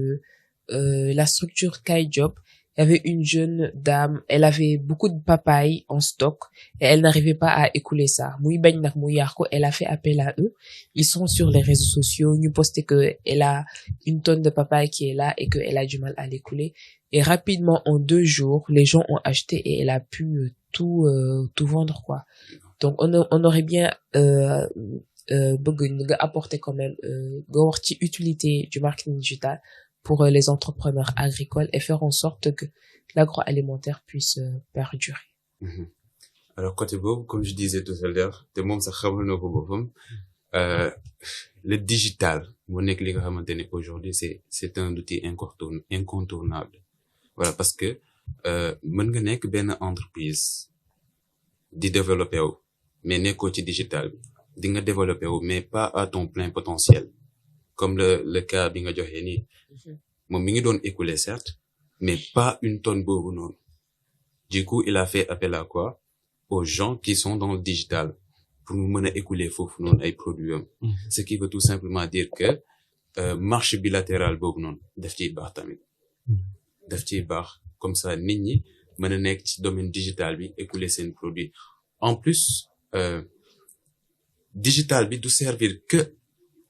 la structure Kaijob, il y avait une jeune dame, elle avait beaucoup de papayes en stock et elle n'arrivait pas à écouler ça. Elle a fait appel à eux. Ils sont sur les réseaux sociaux. Nous posté que elle a une tonne de papayes qui est là et qu'elle a du mal à l'écouler. Et rapidement, en 2 jours, les gens ont acheté et elle a pu tout vendre, quoi. Donc, on aurait bien, apporter quand même, utilité du marketing digital pour les entrepreneurs agricoles et faire en sorte que l'agroalimentaire puisse perdurer. Alors, côté boobu, comme je disais tout à l'heure, te moom sax xamal na ko boppam, le digital, moo nekk li nga xamante ne aujourd'hui c'est un outil incontournable. Voilà, parce que mën nga nekk benn entreprise di développer wu, mais nekkoo ci digital bi, di nga développer wu, mais pas à ton plein potentiel. Comme le cas bi nga joxe nii. Moom mi ngi doon écouler certes, mais pas une tonne boobu noonu. Du coup, il a fait appel à quoi? Aux gens qui sont dans le digital pour mu mën a écouler foofu noonu ay produits am. Ce qui veut tout simplement dire que marché bilatéral boobu noonu daf ciy baax tamit. Daf ciy baax comme ça nit ñi mën a nekk ci domaine digital bi écouler seen produit. En plus, digital bi du servir que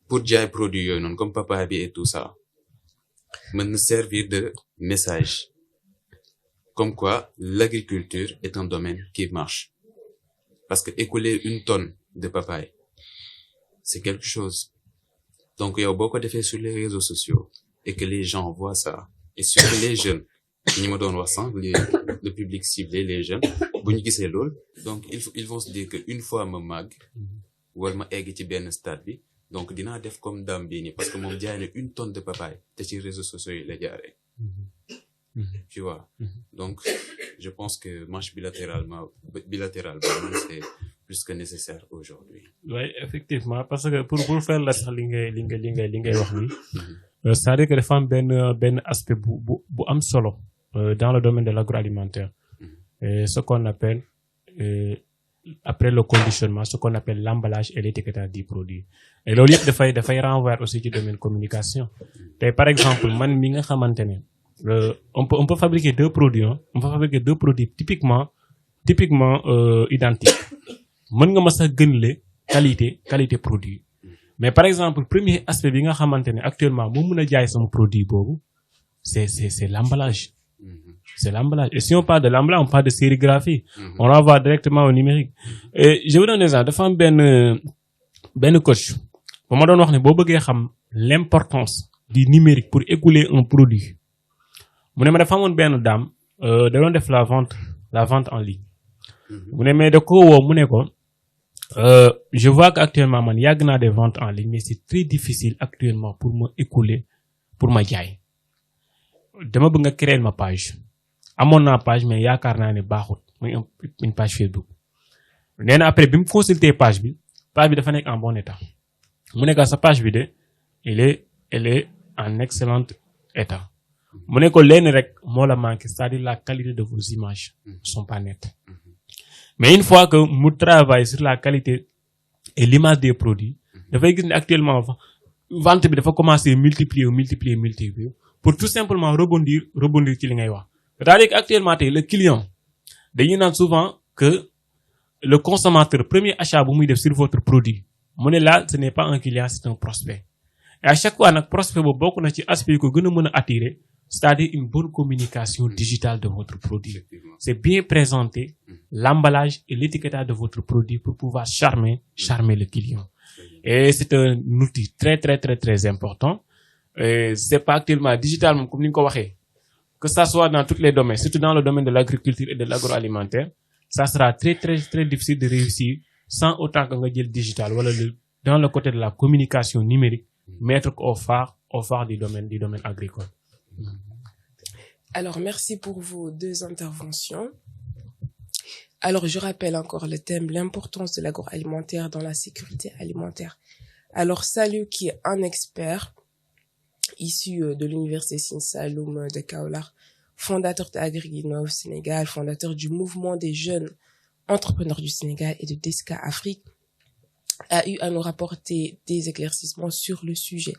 pour jaay produit yooyu noonu comme papa bi et tout ça. Mën na servir de message. Comme quoi, l'agriculture est un domaine qui marche. Parce que écouler une tonne de papaye, c'est quelque chose. Donc, il y a beaucoup d'effets sur les réseaux sociaux et que les gens voient ça. Et surtout les jeunes, le public ciblé, les jeunes, donc ils vont se dire qu'une fois ma mag, ou ma egg ci ben stade bi, donc dina def comme dame bi ni parce que mom jaay na une tonne de papaye te ci réseaux sociaux yi la jaaré. Tu vois. Donc, je pense que marche bilatéralement, c'est plus que nécessaire aujourd'hui. Oui, effectivement, parce que pour faire la sax li ngay wax ni, c'est-à-dire que dafa am ben aspect bu am solo dans le domaine de l'agroalimentaire. Ce qu'on appelle après le conditionnement, ce qu'on appelle l'emballage et l'étiquetage du produit. Et loolu yëpp dafay renvoyer aussi ci domaine communication. Tey par exemple, man mi nga xamantene on peut fabriquer 2 produits, hein. On peut fabriquer 2 produits typiquement identiques. Mën nga ma sax gënle qualité produit. Mais par exemple, premier aspect bi nga xamantene actuellement mo mëna jaay sama produit bobu, c'est l'emballage. C'est l'emballage. Et si on parle de l'emballage, on parle de sérigraphie. On renvoie directement au numérique. Et je vous donne un exemple. Dafa am ben coach. Ba ma doon wax ne bo bëggee xam l'importance du numérique pour écouler un produit. Mu ne ma dafa amoon benn dame da doon def la vente en ligne. Mu ne mais da ko woo mu ne ko je vois qu'actuellement man yàgg naa des ventes en ligne mais c'est très difficile actuellement pour me écouler pour ma jaay. Dama bëgg nga créer ma page. Amoon naa page mais yaakaar naa ne baaxut muy une page Facebook. Nee na après bi mu consulter page bi dafa nekk en bon état. Mu nekk sa page bi de elle est en excellent état. Mu ne ko lenn rek moo la manqué, c'est-à-dire la qualité de vos images sont pas nettes. Mais une fois que mu travaille sur la qualité et l'image des produits, dafay gis ne actuellement vente bi dafa commencer multiplier pour tout simplement rebondir ci li ngay wax. C'est-à-dire qu'actuellement le client dañuy naan souvent que le consommateur premier achat bu muy def sur votre produit mu ne là ce n'est pas un client, c'est un prospect. Et à chaque fois nag prospect boobu bokk na ci aspect ko gën a mën a attirer, c'est-à-dire une bonne communication digitale de votre produit. C'est bien présenter l'emballage et l'étiquetage de votre produit pour pouvoir charmer le client. Et c'est un outil très très très très important. C'est pas actuellement digital comme ni nga ko waxee, que ça soit dans tous les domaines, surtout dans le domaine de l'agriculture et de l'agroalimentaire, ça sera très très très difficile de réussir sans autant que nga jël digital wala dans le côté de la communication numérique mettre au phare du domaine agricole. Alors, merci pour vos deux interventions. Alors, je rappelle encore le thème, l'importance de l'agroalimentaire dans la sécurité alimentaire. Alors, Saliou, qui est un expert issu de l'université Sine Saloum de Kaolack, fondateur d'AgriInnov Sénégal, fondateur du mouvement des jeunes entrepreneurs du Sénégal et de DESCA Afrique, a eu à nous rapporter des éclaircissements sur le sujet,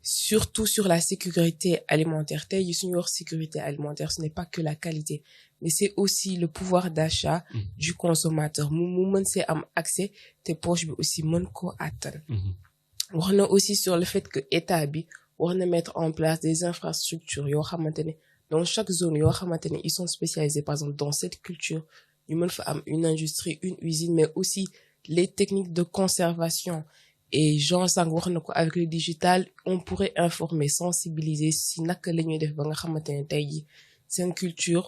surtout sur la sécurité alimentaire. Tey suñu wax sécurité alimentaire, ce n'est pas que la qualité, mais c'est aussi le pouvoir d'achat du consommateur. mu mën see am accès te poche bi aussi mën ko attan. Wax na aussi sur le fait que état bi war na mettre en place des infrastructures yoo xamante ne dans chaque zone yoo xamante ne ils sont spécialisés. Par exemple, dans cette culture ñu mën fa am une industrie, une usine, mais aussi les techniques de conservation. Et Jean Sang wax na ko, avec le digital on pourrait informer, sensibiliser si naka la ñuy def ba nga xamante ne tey ji seen culture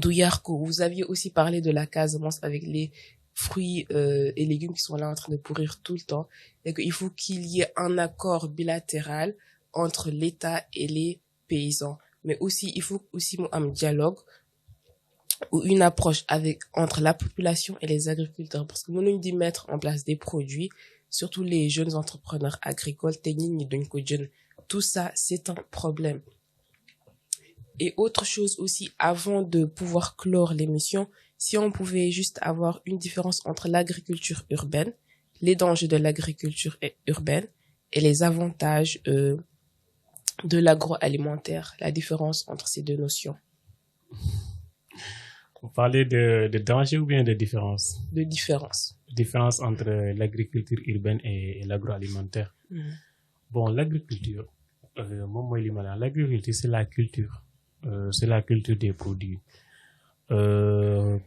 du yàqu. Vous aviez aussi parlé de la Casamance avec les fruits et légumes qui sont là en train de pourrir tout le temps, et qu'il faut qu'il y ait un accord bilatéral entre l'État et les paysans. Mais aussi il faut aussi mu am dialogue ou une approche entre la population et les agriculteurs, parce que mënuñ di mettre en place des produits, surtout les jeunes entrepreneurs agricoles, te nit ñi duñ ko jënd. Tout ça, c'est un problème. Et autre chose aussi, avant de pouvoir clore l'émission, si on pouvait juste avoir une différence entre l'agriculture urbaine, les dangers de l'agriculture urbaine et les avantages de l'agroalimentaire, la différence entre ces deux notions. Vous parlez de danger ou bien de différence? De différence. Différence entre l'agriculture urbaine et l'agroalimentaire. Bon, l'agriculture, l'agriculture, c'est la culture. C'est la culture des produits. Dans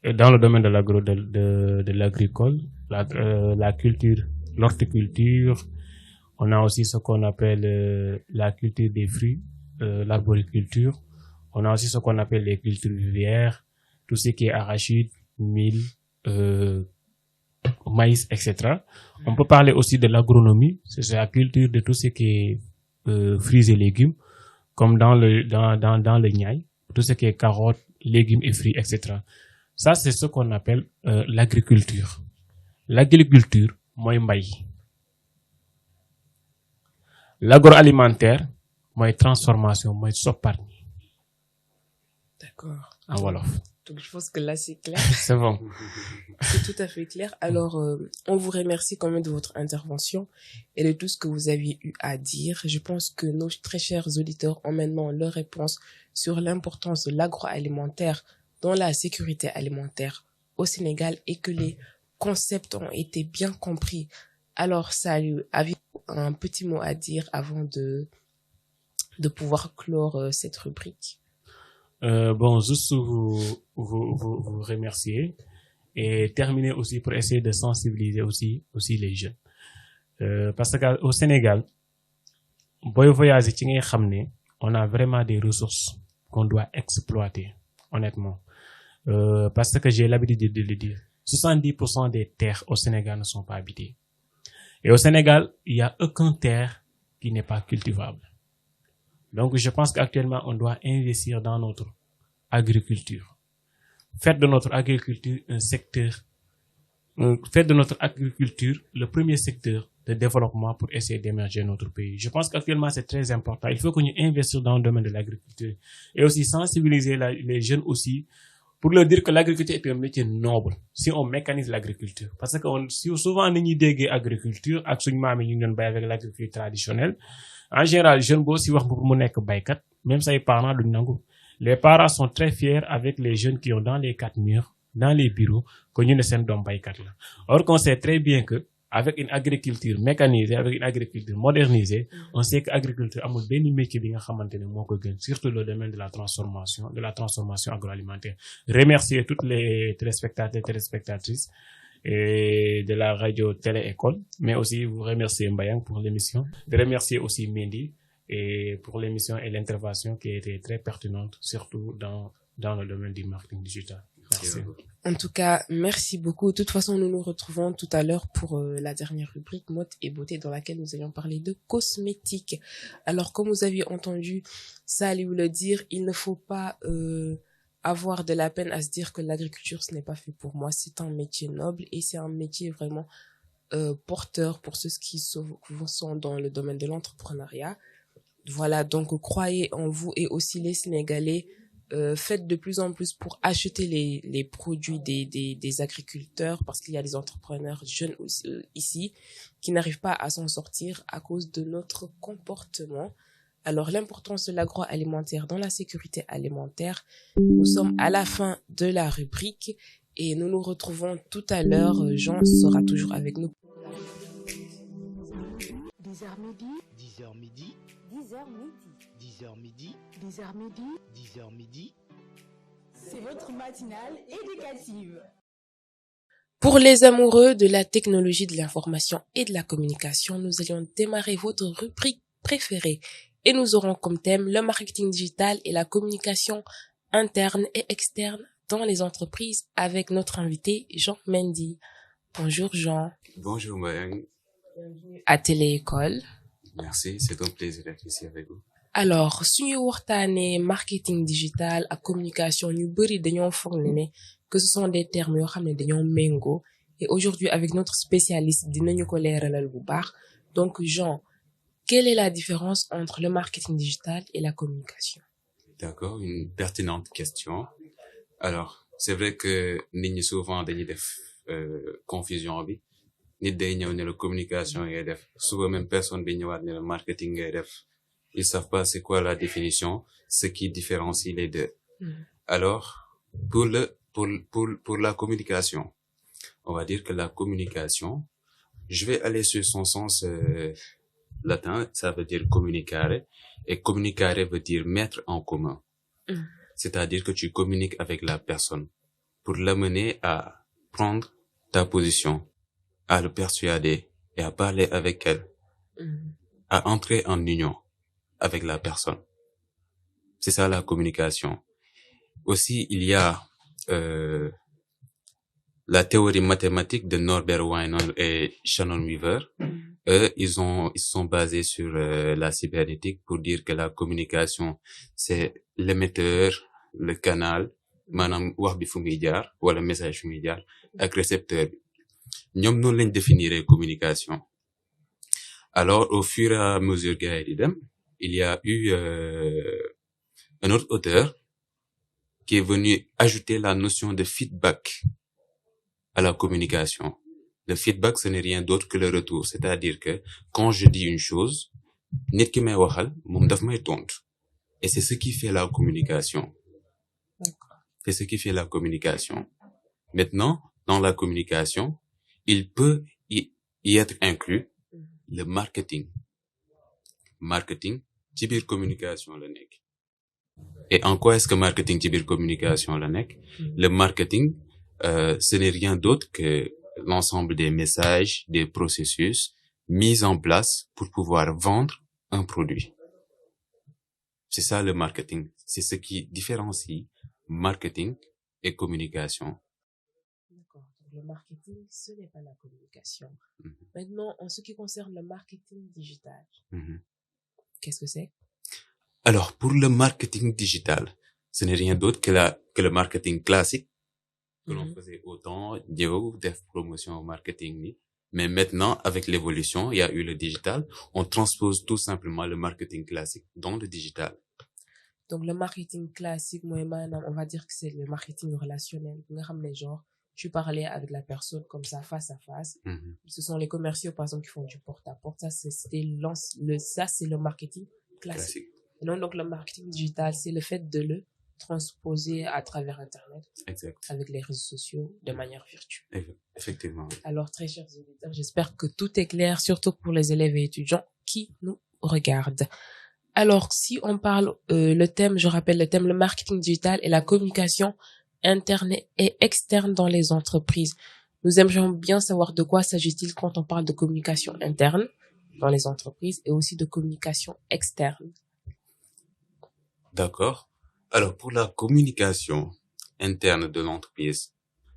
le domaine de l'agricole, la culture, l'horticulture, on a aussi ce qu'on appelle la culture des fruits, l'arboriculture. On a aussi ce qu'on appelle les cultures vivrières, tout ce qui est arachide, mil, maïs, etc. On peut parler aussi de l'agronomie, c'est la culture de tout ce qui est fruits et légumes, comme dans le Niayes, tout ce qui est carottes, légumes et fruits, etc. Ça, c'est ce qu'on appelle l'agriculture. L'agriculture, mooy mbay. L'agroalimentaire, mooy transformation, mooy sopparñi. D'accord. En wolof. Donc je pense que là c'est clair. C'est bon. C'est tout à fait clair. Alors on vous remercie quand même de votre intervention et de tout ce que vous aviez eu à dire. Je pense que nos très chers auditeurs ont maintenant leur réponse sur l'importance de l'agroalimentaire dans la sécurité alimentaire au Sénégal et que les concepts ont été bien compris. Alors Saliou, avez-vous un petit mot à dire avant de pouvoir clore cette rubrique? Bon, juste vous remercier et terminer aussi pour essayer de sensibiliser aussi les jeunes. Parce qu'au Sénégal, boy voyager ci ngay xamné, on a vraiment des ressources qu'on doit exploiter, honnêtement. Parce que j'ai l'habitude de le dire. 70% des terres au Sénégal ne sont pas habitées. Et au Sénégal, il y a aucune terre qui n'est pas cultivable. Donc, je pense qu'actuellement, on doit investir dans notre agriculture. Faire de notre agriculture le premier secteur de développement pour essayer d'émerger notre pays. Je pense qu'actuellement, c'est très important. Il faut que nous investissions dans le domaine de l'agriculture. Et aussi sensibiliser les jeunes aussi pour leur dire que l'agriculture est un métier noble si on mécanise l'agriculture. Parce que souvent, nous dégué agriculture, avec l'agriculture traditionnelle. En général, jeune bo si wax pour mu nek baykat, même say parents duñ nangu. Les parents sont très fiers avec les jeunes qui ont dans les 4 murs, dans les bureaux, que ñu ne sen dom baykat la. Or qu'on sait très bien que avec une agriculture mécanisée, avec une agriculture modernisée, on sait que l'agriculture amul benn métier bi nga xamantene moko gën, surtout le domaine de la transformation agroalimentaire. Remercier toutes les téléspectateurs et téléspectatrices et de la radio Télé École, mais aussi vous remercier Mbayang pour l'émission, de remercier aussi Mendy et pour l'émission et l'intervention qui a été très pertinente, surtout dans dans le domaine du marketing digital. Merci. En tout cas, merci beaucoup. De toute façon, nous nous retrouvons tout à l'heure pour la dernière rubrique mode et beauté dans laquelle nous allons parler de cosmétiques. Alors, comme vous aviez entendu Sally vous le dire, il ne faut pas avoir de la peine à se dire que l'agriculture, ce n'est pas fait pour moi. C'est un métier noble et c'est un métier vraiment porteur pour ceux qui sont dans le domaine de l'entrepreneuriat. Voilà, donc croyez en vous et aussi les Sénégalais. Faites de plus en plus pour acheter les produits des agriculteurs parce qu'il y a des entrepreneurs jeunes ici qui n'arrivent pas à s'en sortir à cause de notre comportement. Alors, l'importance de l'agroalimentaire dans la sécurité alimentaire. Nous sommes à la fin de la rubrique et nous nous retrouvons tout à l'heure. Jean sera toujours avec nous. 10h midi, 10h midi, 10h midi. 10h midi, 10h midi, 10h midi. C'est votre matinale éducative. Pour les amoureux de la technologie, de l'information et de la communication, nous allons démarrer votre rubrique préférée. Et nous aurons comme thème le marketing digital et la communication interne et externe dans les entreprises avec notre invité Jean Mendy. Bonjour Jean. Bonjour Mayang. Bienvenue. À Télé-École. Merci, c'est un plaisir d'être ici avec vous. Alors suñu waxtaanee marketing digital ak communication ñu bari dañoo foog ne que ce sont des termes yoo xam ne dañoo méngoo et aujourd'hui avec notre spécialiste dinañu ko leeralal bu baax. Donc Jean, quelle est la différence entre le marketing digital et la communication? D'accord, une pertinente question. Alors, c'est vrai que nit ñi souvent dañuy def confusion bi. Nit day ñëw ne la communication ngay def, souvent même personne bi ñëwaat ne la marketing ngay def. Ils savent pas c'est quoi la définition, ce qui différencie les deux. Alors, pour la communication, on va dire que la communication, je vais aller sur son sens latin, ça veut dire communicare, et communicare veut dire mettre en commun. C'est-à-dire que tu communiques avec la personne pour l'amener à prendre ta position, à le persuader et à parler avec elle, à entrer en union avec la personne. C'est ça la communication. Aussi, il y a la théorie mathématique de Norbert Weinhold et Shannon Weaver. Eux, ils sont basés sur la cybernétique pour dire que la communication, c'est l'émetteur, le canal, maanaam wax bi fu muy jaar wala message fu muy jaar ak récepteur bi. Ñoom noonu lañ définir communication. Alors, au fur et à mesure gars yi di dem, il y a eu un autre auteur qui est venu ajouter la notion de feedback à la communication. Le feedback, ce n'est rien d'autre que le retour. C'est-à-dire que quand je dis une chose, nit ki may waxal, moom daf may tontu. Et c'est ce qui fait la communication. D'accord. C'est ce qui fait la communication. Maintenant, dans la communication, il peut y être inclus le marketing. Marketing, ci biir communication la nekk. Et en quoi est-ce que marketing ci biir communication la nekk? Le marketing, ce n'est rien d'autre que l'ensemble des messages, des processus mis en place pour pouvoir vendre un produit. C'est ça le marketing. C'est ce qui différencie marketing et communication. D'accord. Donc, le marketing, ce n'est pas la communication. Maintenant, en ce qui concerne le marketing digital, qu'est-ce que c'est? Alors, pour le marketing digital, ce n'est rien d'autre que le marketing classique que l'on faisait autant, ñëw def promotion au marketing. Mais maintenant, avec l'évolution, il y a eu le digital. On transpose tout simplement le marketing classique dans le digital. Donc, le marketing classique, moi, on va dire que c'est le marketing relationnel. Genre, tu parlais avec la personne comme ça, face à face. Ce sont les commerciaux, par exemple, qui font du porte-à-porte. Ça, c'est le marketing classique. Et non, donc, le marketing digital, c'est le fait de le transposer à travers Internet. Exact. Avec les réseaux sociaux de manière virtuelle. Effectivement. Alors, très chers auditeurs, j'espère que tout est clair, surtout pour les élèves et étudiants qui nous regardent. Alors, si on parle, je rappelle le thème, le marketing digital et la communication interne et externe dans les entreprises. Nous aimerions bien savoir de quoi s'agit-il quand on parle de communication interne dans les entreprises et aussi de communication externe. D'accord. Alors, pour la communication interne de l'entreprise,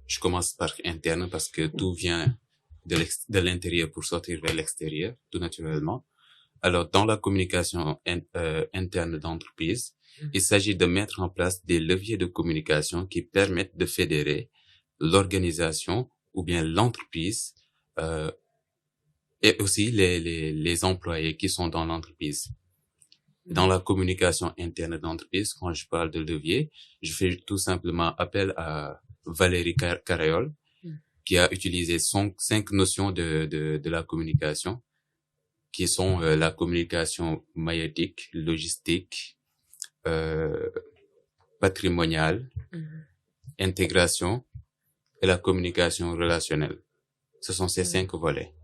je commence par interne parce que tout vient de l'intérieur pour sortir vers l'extérieur, tout naturellement. Alors, dans la communication interne d'entreprise, il s'agit de mettre en place des leviers de communication qui permettent de fédérer l'organisation ou bien l'entreprise et aussi les employés qui sont dans l'entreprise. Dans la communication interne d'entreprise, quand je parle de levier, je fais tout simplement appel à Valérie Carayol, qui a utilisé 5 notions de la communication, qui sont la communication maïeutique, logistique, patrimoniale, intégration et la communication relationnelle. Ce sont ces 5 volets.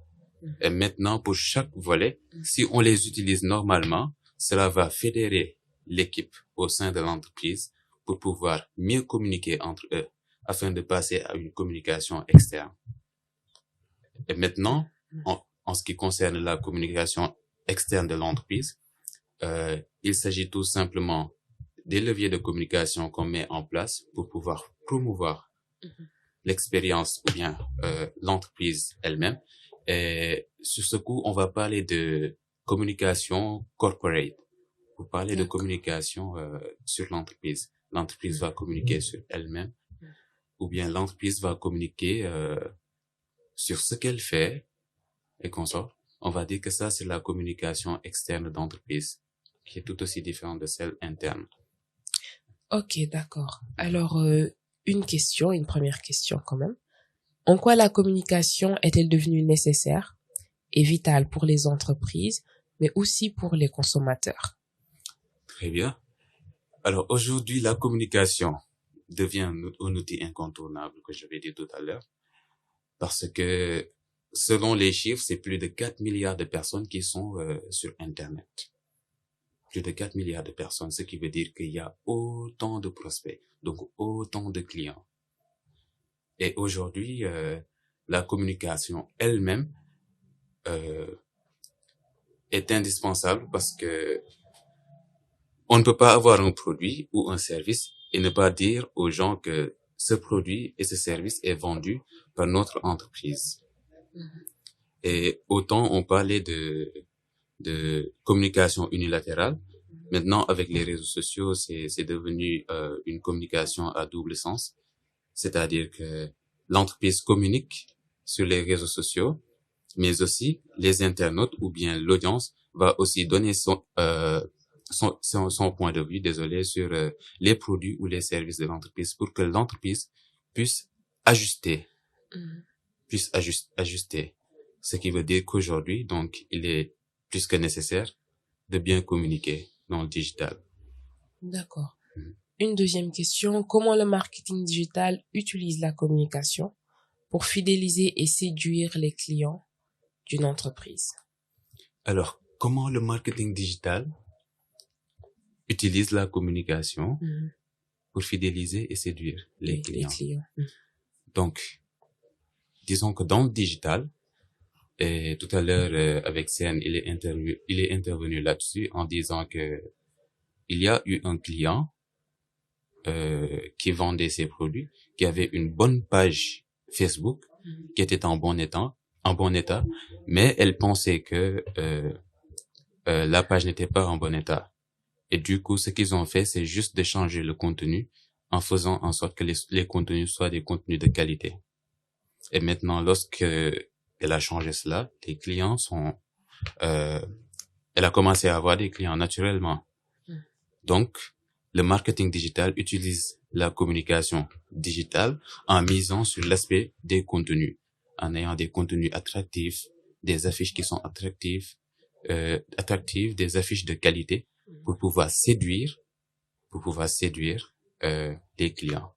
Et maintenant, pour chaque volet, si on les utilise normalement, cela va fédérer l'équipe au sein de l'entreprise pour pouvoir mieux communiquer entre eux afin de passer à une communication externe. Et maintenant, en ce qui concerne la communication externe de l'entreprise, il s'agit tout simplement des leviers de communication qu'on met en place pour pouvoir promouvoir l'expérience ou bien l'entreprise elle-même. Et sur ce coup, on va parler de communication corporate. Pour parler de communication sur l'entreprise. L'entreprise va communiquer sur elle-même ou bien l'entreprise va communiquer sur ce qu'elle fait et qu'on sort. On va dire que ça, c'est la communication externe d'entreprise qui est tout aussi différente de celle interne. Ok, d'accord. Alors, une première question quand même. En quoi la communication est-elle devenue nécessaire et vitale pour les entreprises, mais aussi pour les consommateurs? Très bien. Alors aujourd'hui, la communication devient un outil incontournable que je vais dire tout à l'heure, parce que selon les chiffres, c'est plus de 4 milliards de personnes qui sont sur Internet. Plus de 4 milliards de personnes, ce qui veut dire qu'il y a autant de prospects, donc autant de clients. Et aujourd'hui, la communication elle-même est indispensable parce que on ne peut pas avoir un produit ou un service et ne pas dire aux gens que ce produit et ce service est vendu par notre entreprise. Et autant on parlait de communication unilatérale, maintenant avec les réseaux sociaux, c'est devenu une communication à double sens. C'est-à-dire que l'entreprise communique sur les réseaux sociaux, mais aussi les internautes ou bien l'audience va aussi donner son point de vue, sur les produits ou les services de l'entreprise pour que l'entreprise puisse ajuster. Ce qui veut dire qu'aujourd'hui, donc, il est plus que nécessaire de bien communiquer dans le digital. D'accord. Une deuxième question, comment le marketing digital utilise la communication pour fidéliser et séduire les clients d'une entreprise? Alors, comment le marketing digital utilise la communication pour fidéliser et séduire les clients? Donc, disons que dans le digital, et tout à l'heure avec Sen, il est intervenu là-dessus en disant que il y a eu un client qui vendait ses produits, qui avait une bonne page Facebook, qui était en bon état, mais elle pensait que la page n'était pas en bon état. Et du coup, ce qu'ils ont fait, c'est juste de changer le contenu en faisant en sorte que les contenus soient des contenus de qualité. Et maintenant, lorsque elle a changé cela, les clients elle a commencé à avoir des clients naturellement. Donc, le marketing digital utilise la communication digitale en misant sur l'aspect des contenus, en ayant des contenus attractifs, des affiches qui sont attractives, des affiches de qualité pour pouvoir séduire les clients.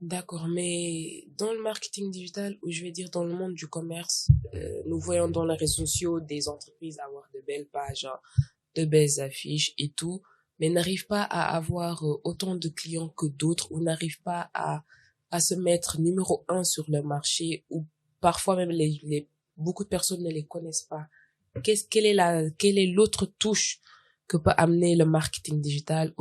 D'accord, mais dans le marketing digital, ou je vais dire dans le monde du commerce, nous voyons dans les réseaux sociaux des entreprises avoir de belles pages, de belles affiches et tout, mais n'arrivent pas à avoir autant de clients que d'autres, ou n'arrivent pas à se mettre numéro 1 sur le marché, ou parfois même beaucoup de personnes ne les connaissent pas. Quelle est l'autre touche que peut amener le marketing digital,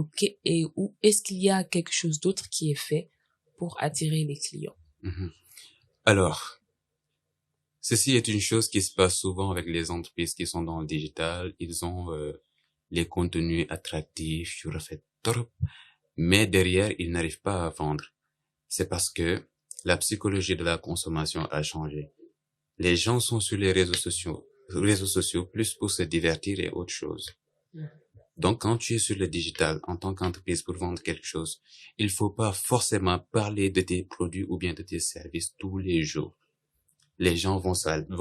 et ou est-ce qu'il y a quelque chose d'autre qui est fait pour attirer les clients? Alors, ceci est une chose qui se passe souvent avec les entreprises qui sont dans le digital. Ils ont les contenus attractifs, je refais trop, mais derrière, ils n'arrivent pas à vendre. C'est parce que la psychologie de la consommation a changé. Les gens sont sur les réseaux sociaux plus pour se divertir et autre chose. Donc, quand tu es sur le digital en tant qu'entreprise pour vendre quelque chose, il faut pas forcément parler de tes produits ou bien de tes services tous les jours. Les gens vont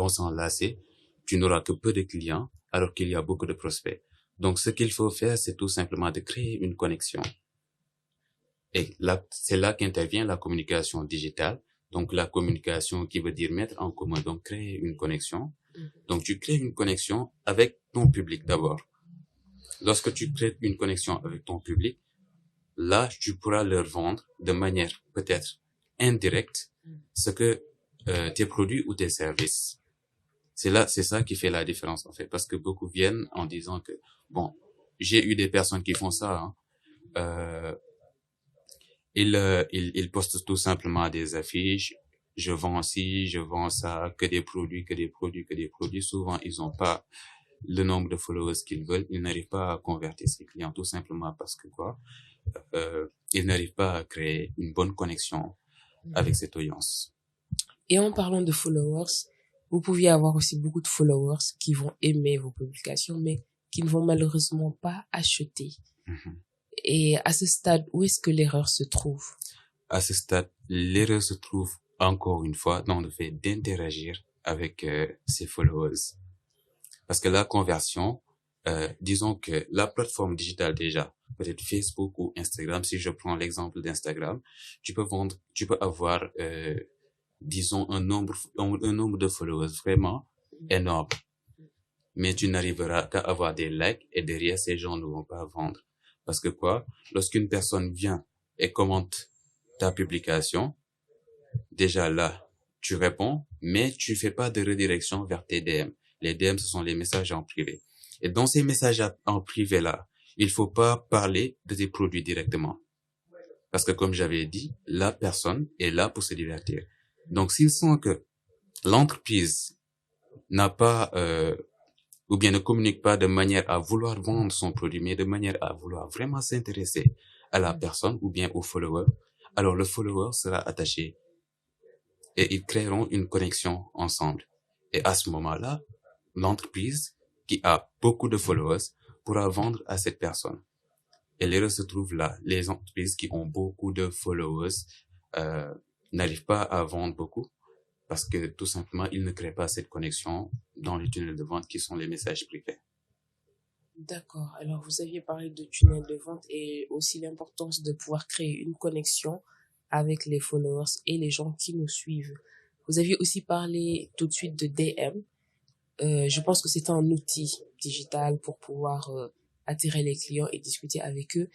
s'en lasser. Tu n'auras que peu de clients alors qu'il y a beaucoup de prospects. Donc, ce qu'il faut faire, c'est tout simplement de créer une connexion. Et là, c'est là qu'intervient la communication digitale. Donc, la communication qui veut dire mettre en commun, donc créer une connexion. Donc, tu crées une connexion avec ton public d'abord. Lorsque tu crées une connexion avec ton public, là, tu pourras leur vendre de manière peut-être indirecte ce que tes produits ou tes services. C'est ça qui fait la différence en fait, parce que beaucoup viennent en disant que bon, j'ai eu des personnes qui font ça. Ils postent tout simplement des affiches. Je vends ci, je vends ça, que des produits. Souvent, ils n'ont pas le nombre de followers qu'ils veulent. Ils n'arrivent pas à convertir ces clients tout simplement parce que ils n'arrivent pas à créer une bonne connexion avec cette audience. Et en parlant de followers, vous pouviez avoir aussi beaucoup de followers qui vont aimer vos publications, mais qui ne vont malheureusement pas acheter. Et à ce stade, où est-ce que l'erreur se trouve? À ce stade, l'erreur se trouve encore une fois dans le fait d'interagir avec ses followers. Parce que la conversion, disons que la plateforme digitale déjà, peut-être Facebook ou Instagram, si je prends l'exemple d'Instagram, tu peux avoir, disons, un nombre de followers vraiment énorme. Mais tu n'arriveras qu'à avoir des likes et derrière, ces gens ne vont pas vendre. Parce que lorsqu'une personne vient et commente ta publication, déjà là, tu réponds, mais tu fais pas de redirection vers tes DM. Les DM, ce sont les messages en privé. Et dans ces messages en privé là, il faut pas parler de tes produits directement. Parce que comme j'avais dit, la personne est là pour se divertir. Donc, s'ils sentent que l'entreprise n'a pas, ou bien ne communique pas de manière à vouloir vendre son produit, mais de manière à vouloir vraiment s'intéresser à la personne ou bien au follower, alors le follower sera attaché et ils créeront une connexion ensemble. Et à ce moment-là, l'entreprise qui a beaucoup de followers pourra vendre à cette personne. Et l'erreur se trouve là. Les entreprises qui ont beaucoup de followers n'arrivent pas à vendre beaucoup parce que tout simplement, ils ne créent pas cette connexion dans les tunnels de vente qui sont les messages privés. D'accord. Alors, vous aviez parlé de tunnels de vente et aussi l'importance de pouvoir créer une connexion avec les followers et les gens qui nous suivent. Vous aviez aussi parlé tout de suite de DM. Je pense que c'est un outil digital pour pouvoir attirer les clients et discuter avec eux.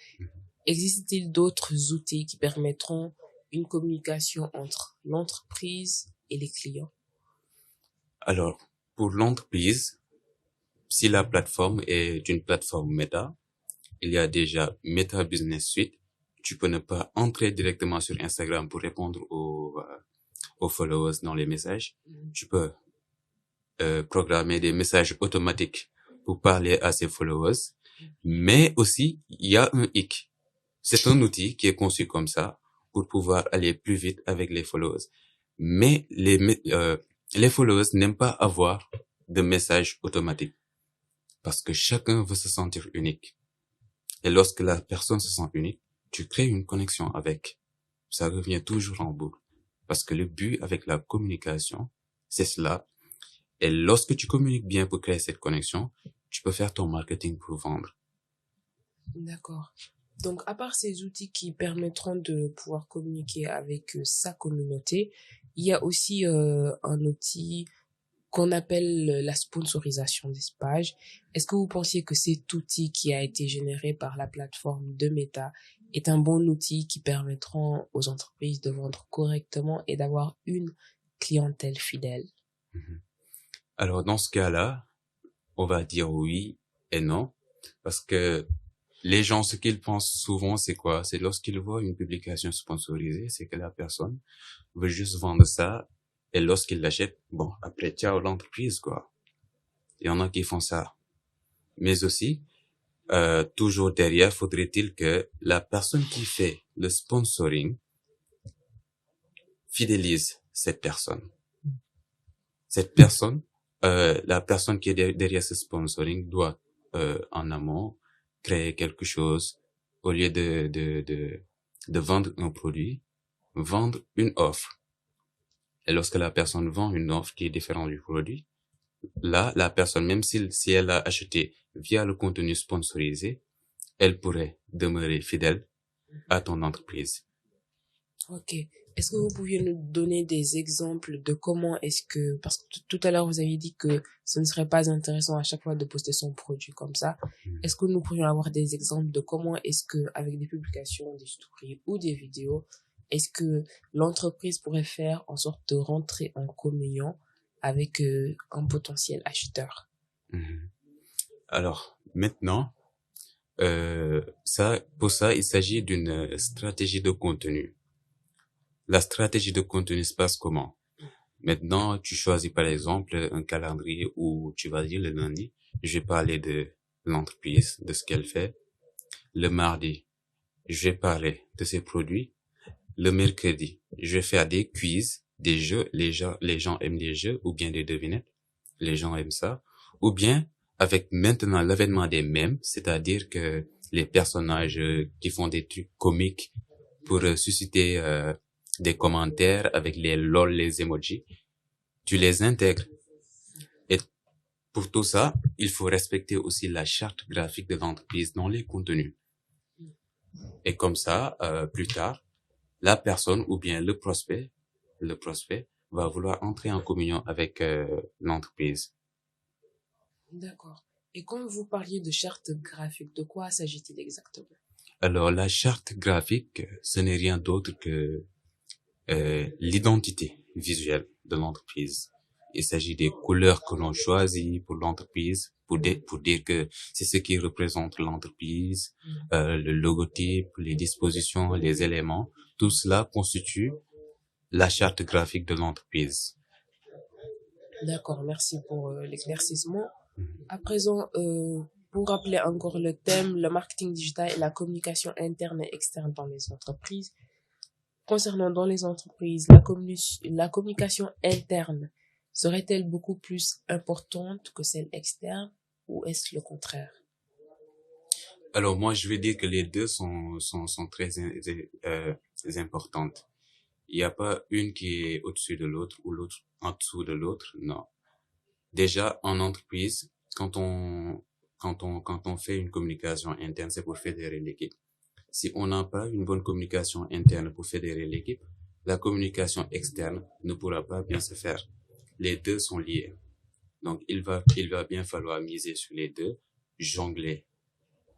Existe-t-il d'autres outils qui permettront une communication entre l'entreprise et les clients? Alors, pour l'entreprise, si la plateforme est une plateforme Meta, il y a déjà Meta Business Suite. Tu peux ne pas entrer directement sur Instagram pour répondre aux followers dans les messages. Tu peux programmer des messages automatiques pour parler à ses followers. Mais aussi, il y a un hic. C'est un outil qui est conçu comme ça pour pouvoir aller plus vite avec les followers. Mais les followers n'aiment pas avoir de messages automatiques parce que chacun veut se sentir unique. Et lorsque la personne se sent unique, tu crées une connexion avec. Ça revient toujours en boucle. Parce que le but avec la communication, c'est cela. Et lorsque tu communiques bien pour créer cette connexion, tu peux faire ton marketing pour vendre. D'accord. Donc, à part ces outils qui permettront de pouvoir communiquer avec sa communauté, il y a aussi un outil qu'on appelle la sponsorisation des pages. Est-ce que vous pensiez que cet outil qui a été généré par la plateforme de Meta est un bon outil qui permettra aux entreprises de vendre correctement et d'avoir une clientèle fidèle? Alors, dans ce cas-là, on va dire oui et non. Parce que les gens, ce qu'ils pensent souvent, c'est quoi? C'est lorsqu'ils voient une publication sponsorisée, c'est que la personne veut juste vendre ça. Et lorsqu'ils l'achètent, bon, après, ciao l'entreprise, quoi. Il y en a qui font ça. Mais aussi, toujours derrière, faudrait-il que la personne qui fait le sponsoring fidélise cette personne. Cette personne, la personne qui est derrière ce sponsoring doit, en amont, créer quelque chose au lieu de vendre un produit, vendre une offre. Et lorsque la personne vend une offre qui est différente du produit, là, la personne, même si elle a acheté via le contenu sponsorisé, elle pourrait demeurer fidèle à ton entreprise. Ok. Est-ce que vous pouviez nous donner des exemples de comment est-ce que, parce que tout à l'heure vous avez dit que ce ne serait pas intéressant à chaque fois de poster son produit comme ça. Est-ce que nous pourrions avoir des exemples de comment est-ce que, avec des publications, des stories ou des vidéos, est-ce que l'entreprise pourrait faire en sorte de rentrer en communion avec un potentiel acheteur? Alors, maintenant, pour ça, il s'agit d'une stratégie de contenu. La stratégie de contenu se passe comment? Maintenant, tu choisis par exemple un calendrier où tu vas dire le lundi, je vais parler de l'entreprise, de ce qu'elle fait. Le mardi, je vais parler de ses produits. Le mercredi, je vais faire des quiz, des jeux. Les gens aiment les jeux ou bien des devinettes. Les gens aiment ça. Ou bien, avec maintenant l'avènement des mèmes, c'est-à-dire que les personnages qui font des trucs comiques pour susciter des commentaires avec les lol, les emojis, tu les intègres. Et pour tout ça, il faut respecter aussi la charte graphique de l'entreprise dans les contenus. Et comme ça, plus tard, la personne ou bien le prospect va vouloir entrer en communion avec l'entreprise. D'accord. Et quand vous parliez de charte graphique, de quoi s'agit-il exactement? Alors, la charte graphique, ce n'est rien d'autre que l'identité visuelle de l'entreprise. Il s'agit des couleurs que l'on choisit pour l'entreprise, pour dire que c'est ce qui représente l'entreprise, le logotype, les dispositions, les éléments, tout cela constitue la charte graphique de l'entreprise. D'accord, merci pour l'éclaircissement. À présent, pour rappeler encore le thème, le marketing digital et la communication interne et externe dans les entreprises. Concernant dans les entreprises, la communication interne serait-elle beaucoup plus importante que celle externe ou est-ce le contraire? Alors moi, je vais dire que les deux sont très importantes. Il n'y a pas une qui est au-dessus de l'autre ou l'autre en dessous de l'autre, non. Déjà, en entreprise, quand on fait une communication interne, c'est pour fédérer l'équipe. Si on n'a pas une bonne communication interne pour fédérer l'équipe, la communication externe ne pourra pas bien se faire. Les deux sont liés. Donc, il va bien falloir miser sur les deux, jongler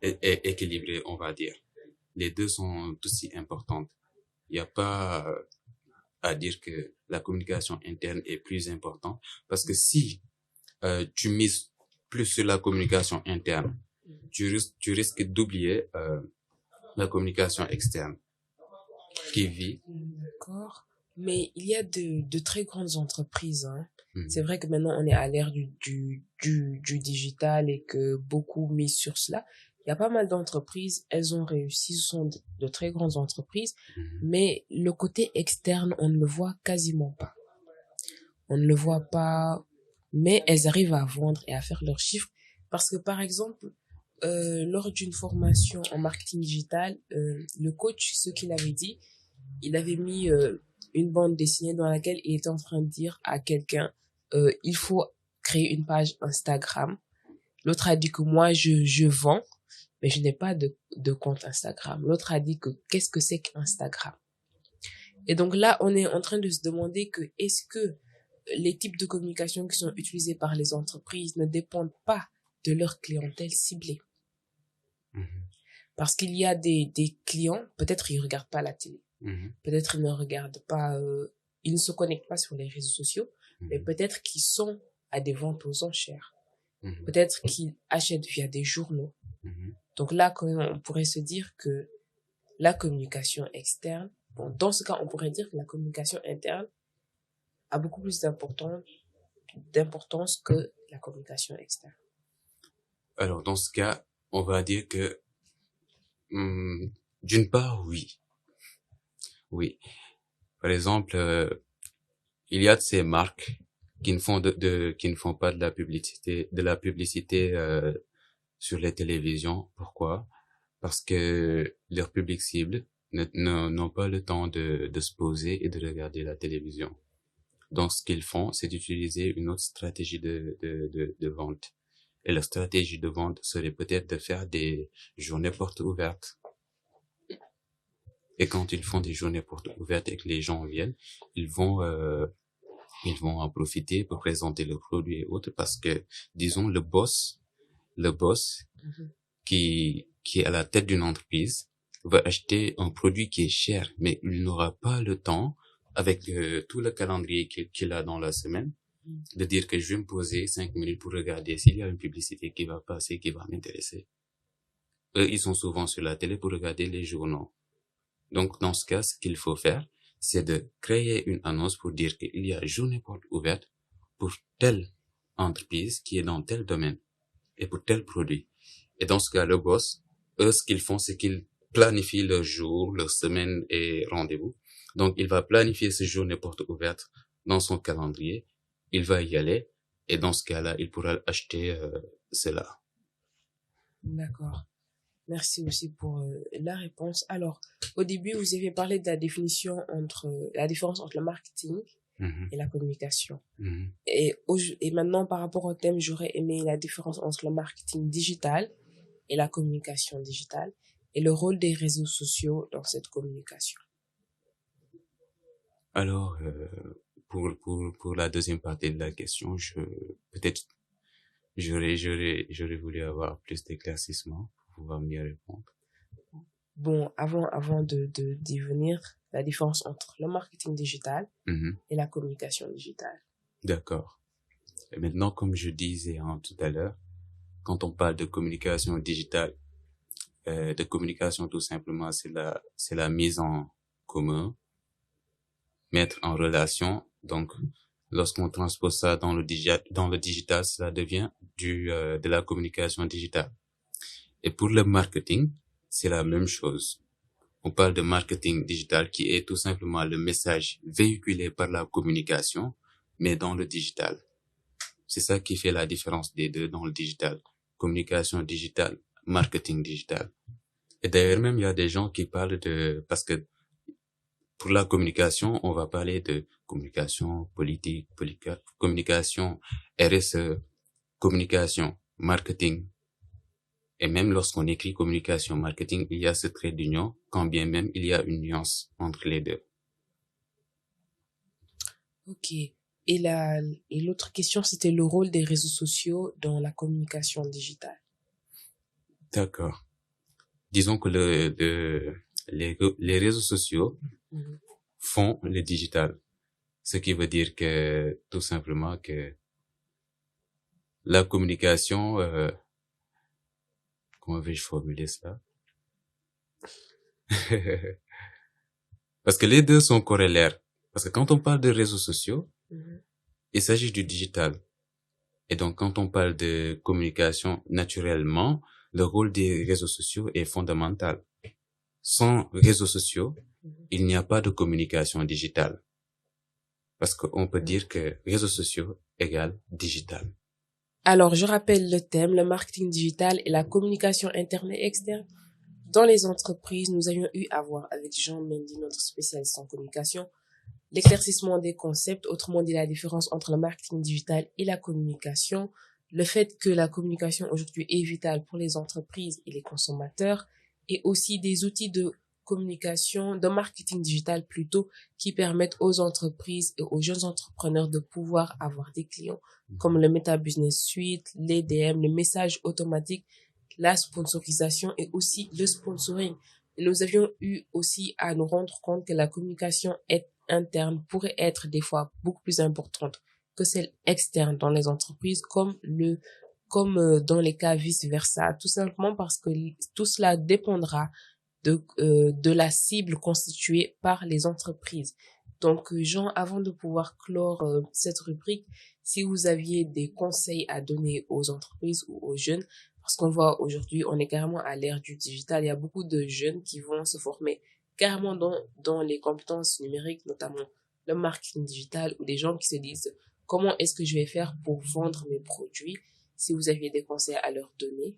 et équilibrer, on va dire. Les deux sont aussi importantes. Il n'y a pas à dire que la communication interne est plus importante parce que si tu mises plus sur la communication interne, tu risques d'oublier la communication externe qui vit. D'accord. Mais il y a de très grandes entreprises, hein. C'est vrai que maintenant on est à l'ère du digital et que beaucoup misent sur cela. Il y a pas mal d'entreprises, elles ont réussi, ce sont de très grandes entreprises, mais le côté externe, on ne le voit quasiment pas. On ne le voit pas, mais elles arrivent à vendre et à faire leurs chiffres parce que par exemple, lors d'une formation en marketing digital, le coach, ce qu'il avait dit, il avait mis une bande dessinée dans laquelle il était en train de dire à quelqu'un, il faut créer une page Instagram. L'autre a dit que moi, je vends, mais je n'ai pas de compte Instagram. L'autre a dit que qu'est-ce que c'est qu'Instagram? Et donc là, on est en train de se demander que est-ce que les types de communication qui sont utilisés par les entreprises ne dépendent pas de leur clientèle ciblée. Parce qu'il y a des clients, peut-être ils regardent pas la télé, peut-être ils ne regardent pas, ils ne se connectent pas sur les réseaux sociaux, mais peut-être qu'ils sont à des ventes aux enchères, peut-être qu'ils achètent via des journaux, Donc là, quand même, on pourrait se dire que la communication externe, bon, dans ce cas, on pourrait dire que la communication interne a beaucoup plus d'importance que la communication externe. Alors, dans ce cas, on va dire que, d'une part, oui. Oui. Par exemple, il y a de ces marques qui ne font qui ne font pas de la publicité sur les télévisions. Pourquoi? Parce que leur public cible n'ont pas le temps de se poser et de regarder la télévision. Donc, ce qu'ils font, c'est d'utiliser une autre stratégie de vente. Et leur stratégie de vente serait peut-être de faire des journées portes ouvertes. Et quand ils font des journées portes ouvertes et que les gens viennent, ils vont en profiter pour présenter leurs produits et autres, parce que, disons, le boss qui est à la tête d'une entreprise va acheter un produit qui est cher, mais il n'aura pas le temps, avec tout le calendrier qu'il a dans la semaine, de dire que je vais me poser 5 minutes pour regarder s'il y a une publicité qui va passer, qui va m'intéresser. Eux, ils sont souvent sur la télé pour regarder les journaux. Donc, dans ce cas, ce qu'il faut faire, c'est de créer une annonce pour dire qu'il y a journée porte ouverte pour telle entreprise qui est dans tel domaine et pour tel produit. Et dans ce cas, le boss, eux, ce qu'ils font, c'est qu'ils planifient leur jour, leur semaine et rendez-vous. Donc, il va planifier ce journée porte ouverte dans son calendrier. Il va y aller. Et dans ce cas-là, il pourra acheter cela. D'accord. Merci aussi pour la réponse. Alors, au début, vous avez parlé de la différence entre le marketing et la communication. Et maintenant, par rapport au thème, j'aurais aimé la différence entre le marketing digital et la communication digitale et le rôle des réseaux sociaux dans cette communication. Alors, pour la deuxième partie de la question, j'aurais voulu avoir plus d'éclaircissement pour pouvoir mieux répondre. Bon, avant d'y venir, la différence entre le marketing digital et la communication digitale. D'accord. Et maintenant, comme je disais tout à l'heure, quand on parle de communication digitale, de communication tout simplement, c'est la mise en commun, mettre en relation. Donc, lorsqu'on transpose ça dans le digital, cela devient de la communication digitale. Et pour le marketing, c'est la même chose. On parle de marketing digital qui est tout simplement le message véhiculé par la communication, mais dans le digital. C'est ça qui fait la différence des deux dans le digital. Communication digitale, marketing digital. Et d'ailleurs même, il y a des gens qui parlent parce que pour la communication, on va parler de communication politique, communication RSE, communication, marketing. Et même lorsqu'on écrit communication, marketing, il y a ce trait d'union, quand bien même il y a une nuance entre les deux. Ok. Et l'autre question, c'était le rôle des réseaux sociaux dans la communication digitale. D'accord. Disons que les réseaux sociaux font le digital. Ce qui veut dire que, tout simplement, que la communication, comment vais-je formuler ça? Parce que les deux sont corrélaires. Parce que quand on parle de réseaux sociaux, il s'agit du digital. Et donc, quand on parle de communication, naturellement, le rôle des réseaux sociaux est fondamental. Sans réseaux sociaux, il n'y a pas de communication digitale. Parce qu'on peut dire que réseaux sociaux égale digital. Alors, je rappelle le thème, le marketing digital et la communication interne et externe. Dans les entreprises, nous avions eu à voir avec Jean Mendy, notre spécialiste en communication, l'éclaircissement des concepts, autrement dit la différence entre le marketing digital et la communication, le fait que la communication aujourd'hui est vitale pour les entreprises et les consommateurs, et aussi des outils de communication, de marketing digital plutôt, qui permettent aux entreprises et aux jeunes entrepreneurs de pouvoir avoir des clients, comme le Meta Business Suite, les DM, le message automatique, la sponsorisation et aussi le sponsoring. Et nous avions eu aussi à nous rendre compte que la communication interne pourrait être des fois beaucoup plus importante que celle externe dans les entreprises, comme comme dans les cas vice-versa, tout simplement parce que tout cela dépendra de la cible constituée par les entreprises. Donc, Jean, avant de pouvoir clore cette rubrique, si vous aviez des conseils à donner aux entreprises ou aux jeunes, parce qu'on voit aujourd'hui, on est carrément à l'ère du digital, il y a beaucoup de jeunes qui vont se former carrément dans les compétences numériques, notamment le marketing digital, ou des gens qui se disent comment est-ce que je vais faire pour vendre mes produits, si vous aviez des conseils à leur donner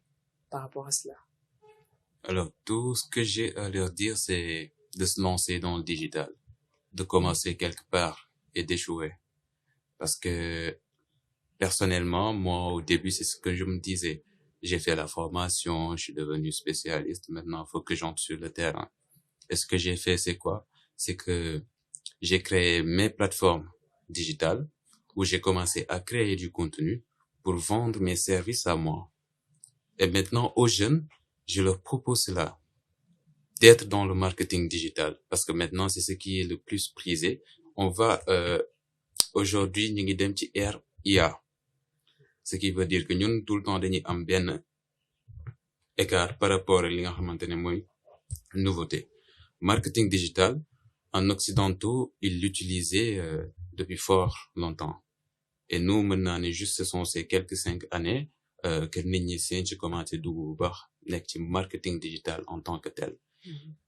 par rapport à cela. Alors, tout ce que j'ai à leur dire, c'est de se lancer dans le digital, de commencer quelque part et d'échouer. Parce que, personnellement, moi, au début, c'est ce que je me disais. J'ai fait la formation, je suis devenu spécialiste, maintenant, il faut que j'entre sur le terrain. Et ce que j'ai fait, c'est quoi? C'est que j'ai créé mes plateformes digitales où j'ai commencé à créer du contenu pour vendre mes services à moi. Et maintenant, aux jeunes, je leur propose cela, d'être dans le marketing digital, parce que maintenant, c'est ce qui est le plus prisé. On va, aujourd'hui, ñu ngi dem ci ère IA. Ce qui veut dire que ñun, tout le temps, dañuy am benn écart par rapport à li nga xamante ne mooy nouveauté. Marketing digital, en occidentaux, ils l'utilisaient depuis fort longtemps. Et nous, maintenant, juste ce sont ces quelques 5 années que nit ñi seen ci commencé dugg bu baax nekk ci marketing digital en tant que tel.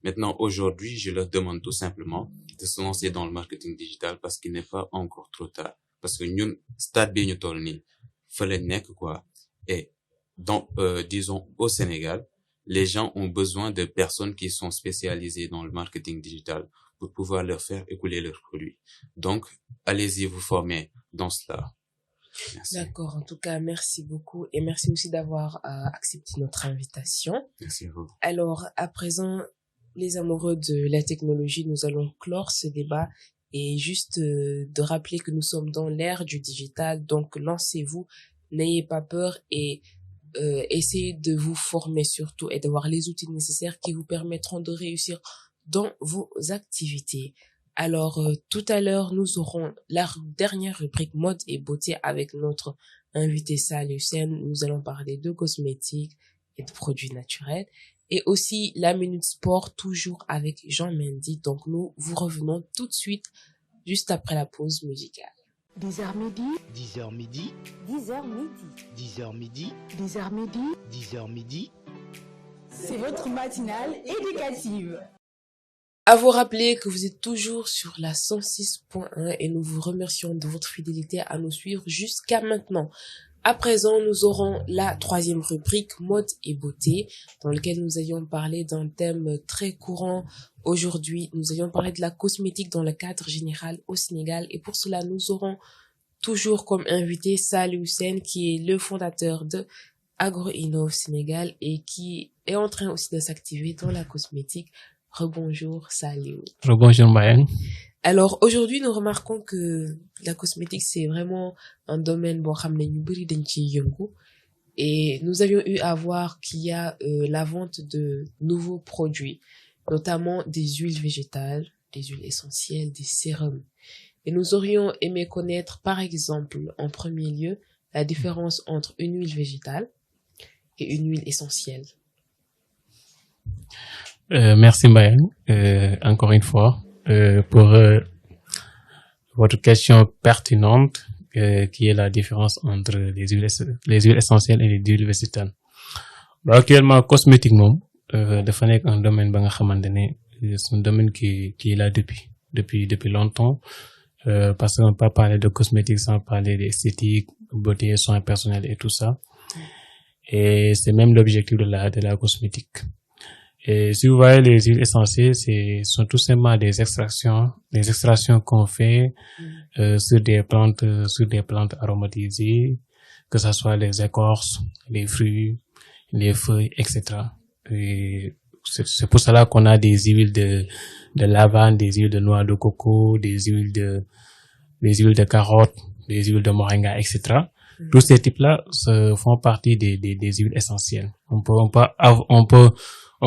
Maintenant, aujourd'hui, je leur demande tout simplement de se lancer dans le marketing digital parce qu'il n'est pas encore trop tard. Parce que ñun, stade bi ñu toll nii, fa lañ nekk quoi. Et donc, disons, au Sénégal, les gens ont besoin de personnes qui sont spécialisées dans le marketing digital pour pouvoir leur faire écouler leurs produits. Donc, allez-y vous former dans cela. Merci. D'accord, en tout cas, merci beaucoup et merci aussi d'avoir accepté notre invitation. Merci à vous. Alors, à présent, les amoureux de la technologie, nous allons clore ce débat et juste de rappeler que nous sommes dans l'ère du digital, donc lancez-vous, n'ayez pas peur et essayez de vous former surtout et d'avoir les outils nécessaires qui vous permettront de réussir dans vos activités. Alors, tout à l'heure, nous aurons la dernière rubrique mode et beauté avec notre invité Sali Hussein. Nous allons parler de cosmétiques et de produits naturels. Et aussi la minute sport, toujours avec Jean Mendy. Donc, nous vous revenons tout de suite, juste après la pause musicale. 10h midi, 10h midi, 10h midi. 10h midi, 10h midi, 10h midi. C'est votre matinale éducative. À vous rappeler que vous êtes toujours sur la 106.1 et nous vous remercions de votre fidélité à nous suivre jusqu'à maintenant. À présent, nous aurons la troisième rubrique mode et beauté dans laquelle nous allions parler d'un thème très courant. Aujourd'hui, nous allions parler de la cosmétique dans le cadre général au Sénégal et pour cela, nous aurons toujours comme invité Sali Hussein qui est le fondateur de Agro-Innov Sénégal et qui est en train aussi de s'activer dans la cosmétique. Rebonjour Sali. Rebonjour Mbayang. Alors aujourd'hui, nous remarquons que la cosmétique, c'est vraiment un domaine bon xamné ñu bari dañ ci yëngu et nous avions eu à voir qu'il y a la vente de nouveaux produits, notamment des huiles végétales, des huiles essentielles, des sérums. Et nous aurions aimé connaître par exemple en premier lieu la différence entre une huile végétale et une huile essentielle. Merci Mbayang, encore une fois, pour votre question pertinente, qui est la différence entre les huiles essentielles et les huiles végétales. Actuellement, cosmétique moom, dafa nekk un domaine ba nga xamante ne c'est un domaine qui est là depuis longtemps, parce qu'on peut pas parler de cosmétique sans parler d'esthétique, beauté, soins personnels et tout ça. Et c'est même l'objectif de la cosmétique. Et si vous voyez les huiles essentielles, sont tout simplement des extractions qu'on fait sur des plantes aromatisées, que ça soit les écorces, les fruits, les feuilles, etc. Et c'est pour cela qu'on a des huiles de lavande, des huiles de noix de coco, des huiles de carotte, des huiles de moringa, etc. Tous ces types-là font partie des huiles essentielles. On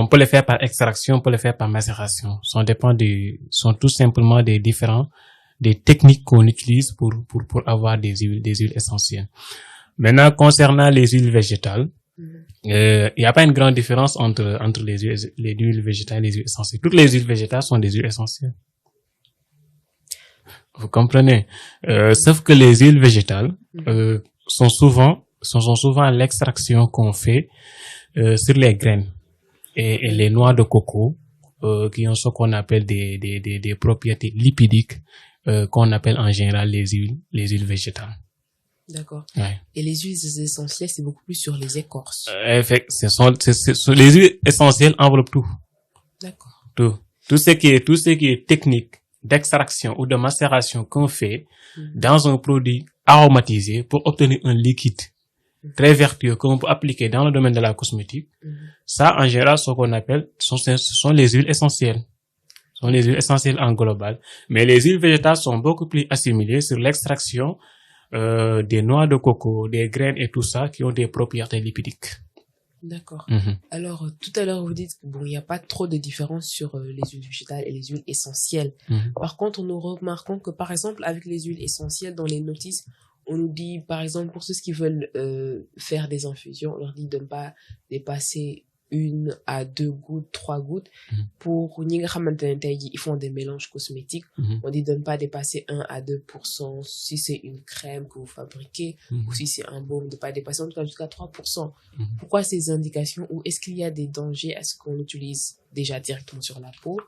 peut les faire par extraction, on peut les faire par macération. Sont tout simplement des techniques qu'on utilise pour avoir des huiles essentielles. Maintenant, concernant les huiles végétales, il n'y a pas une grande différence entre les huiles végétales et les huiles essentielles. Toutes les huiles végétales sont des huiles essentielles. Vous comprenez? Sauf que les huiles végétales sont souvent l'extraction qu'on fait sur les graines et les noix de coco qui ont ce qu'on appelle des propriétés lipidiques qu'on appelle en général les huiles végétales. D'accord. Ouais. Et les huiles essentielles, c'est beaucoup plus sur les écorces. Les huiles essentielles enveloppent tout. D'accord. Tout ce qui est technique d'extraction ou de macération qu'on fait dans un produit aromatisé pour obtenir un liquide très vertueux qu'on peut appliquer dans le domaine de la cosmétique. Ça, en général, ce qu'on appelle, ce sont les huiles essentielles. Ce sont les huiles essentielles en global. Mais les huiles végétales sont beaucoup plus assimilées sur l'extraction des noix de coco, des graines et tout ça qui ont des propriétés lipidiques. D'accord. Alors, tout à l'heure, vous dites que bon, il n'y a pas trop de différence sur les huiles végétales et les huiles essentielles. Par contre, nous remarquons que, par exemple, avec les huiles essentielles, dans les notices, on nous dit, par exemple, pour ceux qui veulent faire des infusions, on leur dit de ne pas dépasser 1 à 2 gouttes, 3 gouttes. Pour ñi nga xamantene tay ji ils font des mélanges cosmétiques, on dit de ne pas dépasser 1 à 2% si c'est une crème que vous fabriquez ou si c'est un baume, de ne pas dépasser en tout cas jusqu'à 3%. Pourquoi ces indications, ou est-ce qu'il y a des dangers à ce qu'on utilise déjà directement sur la peau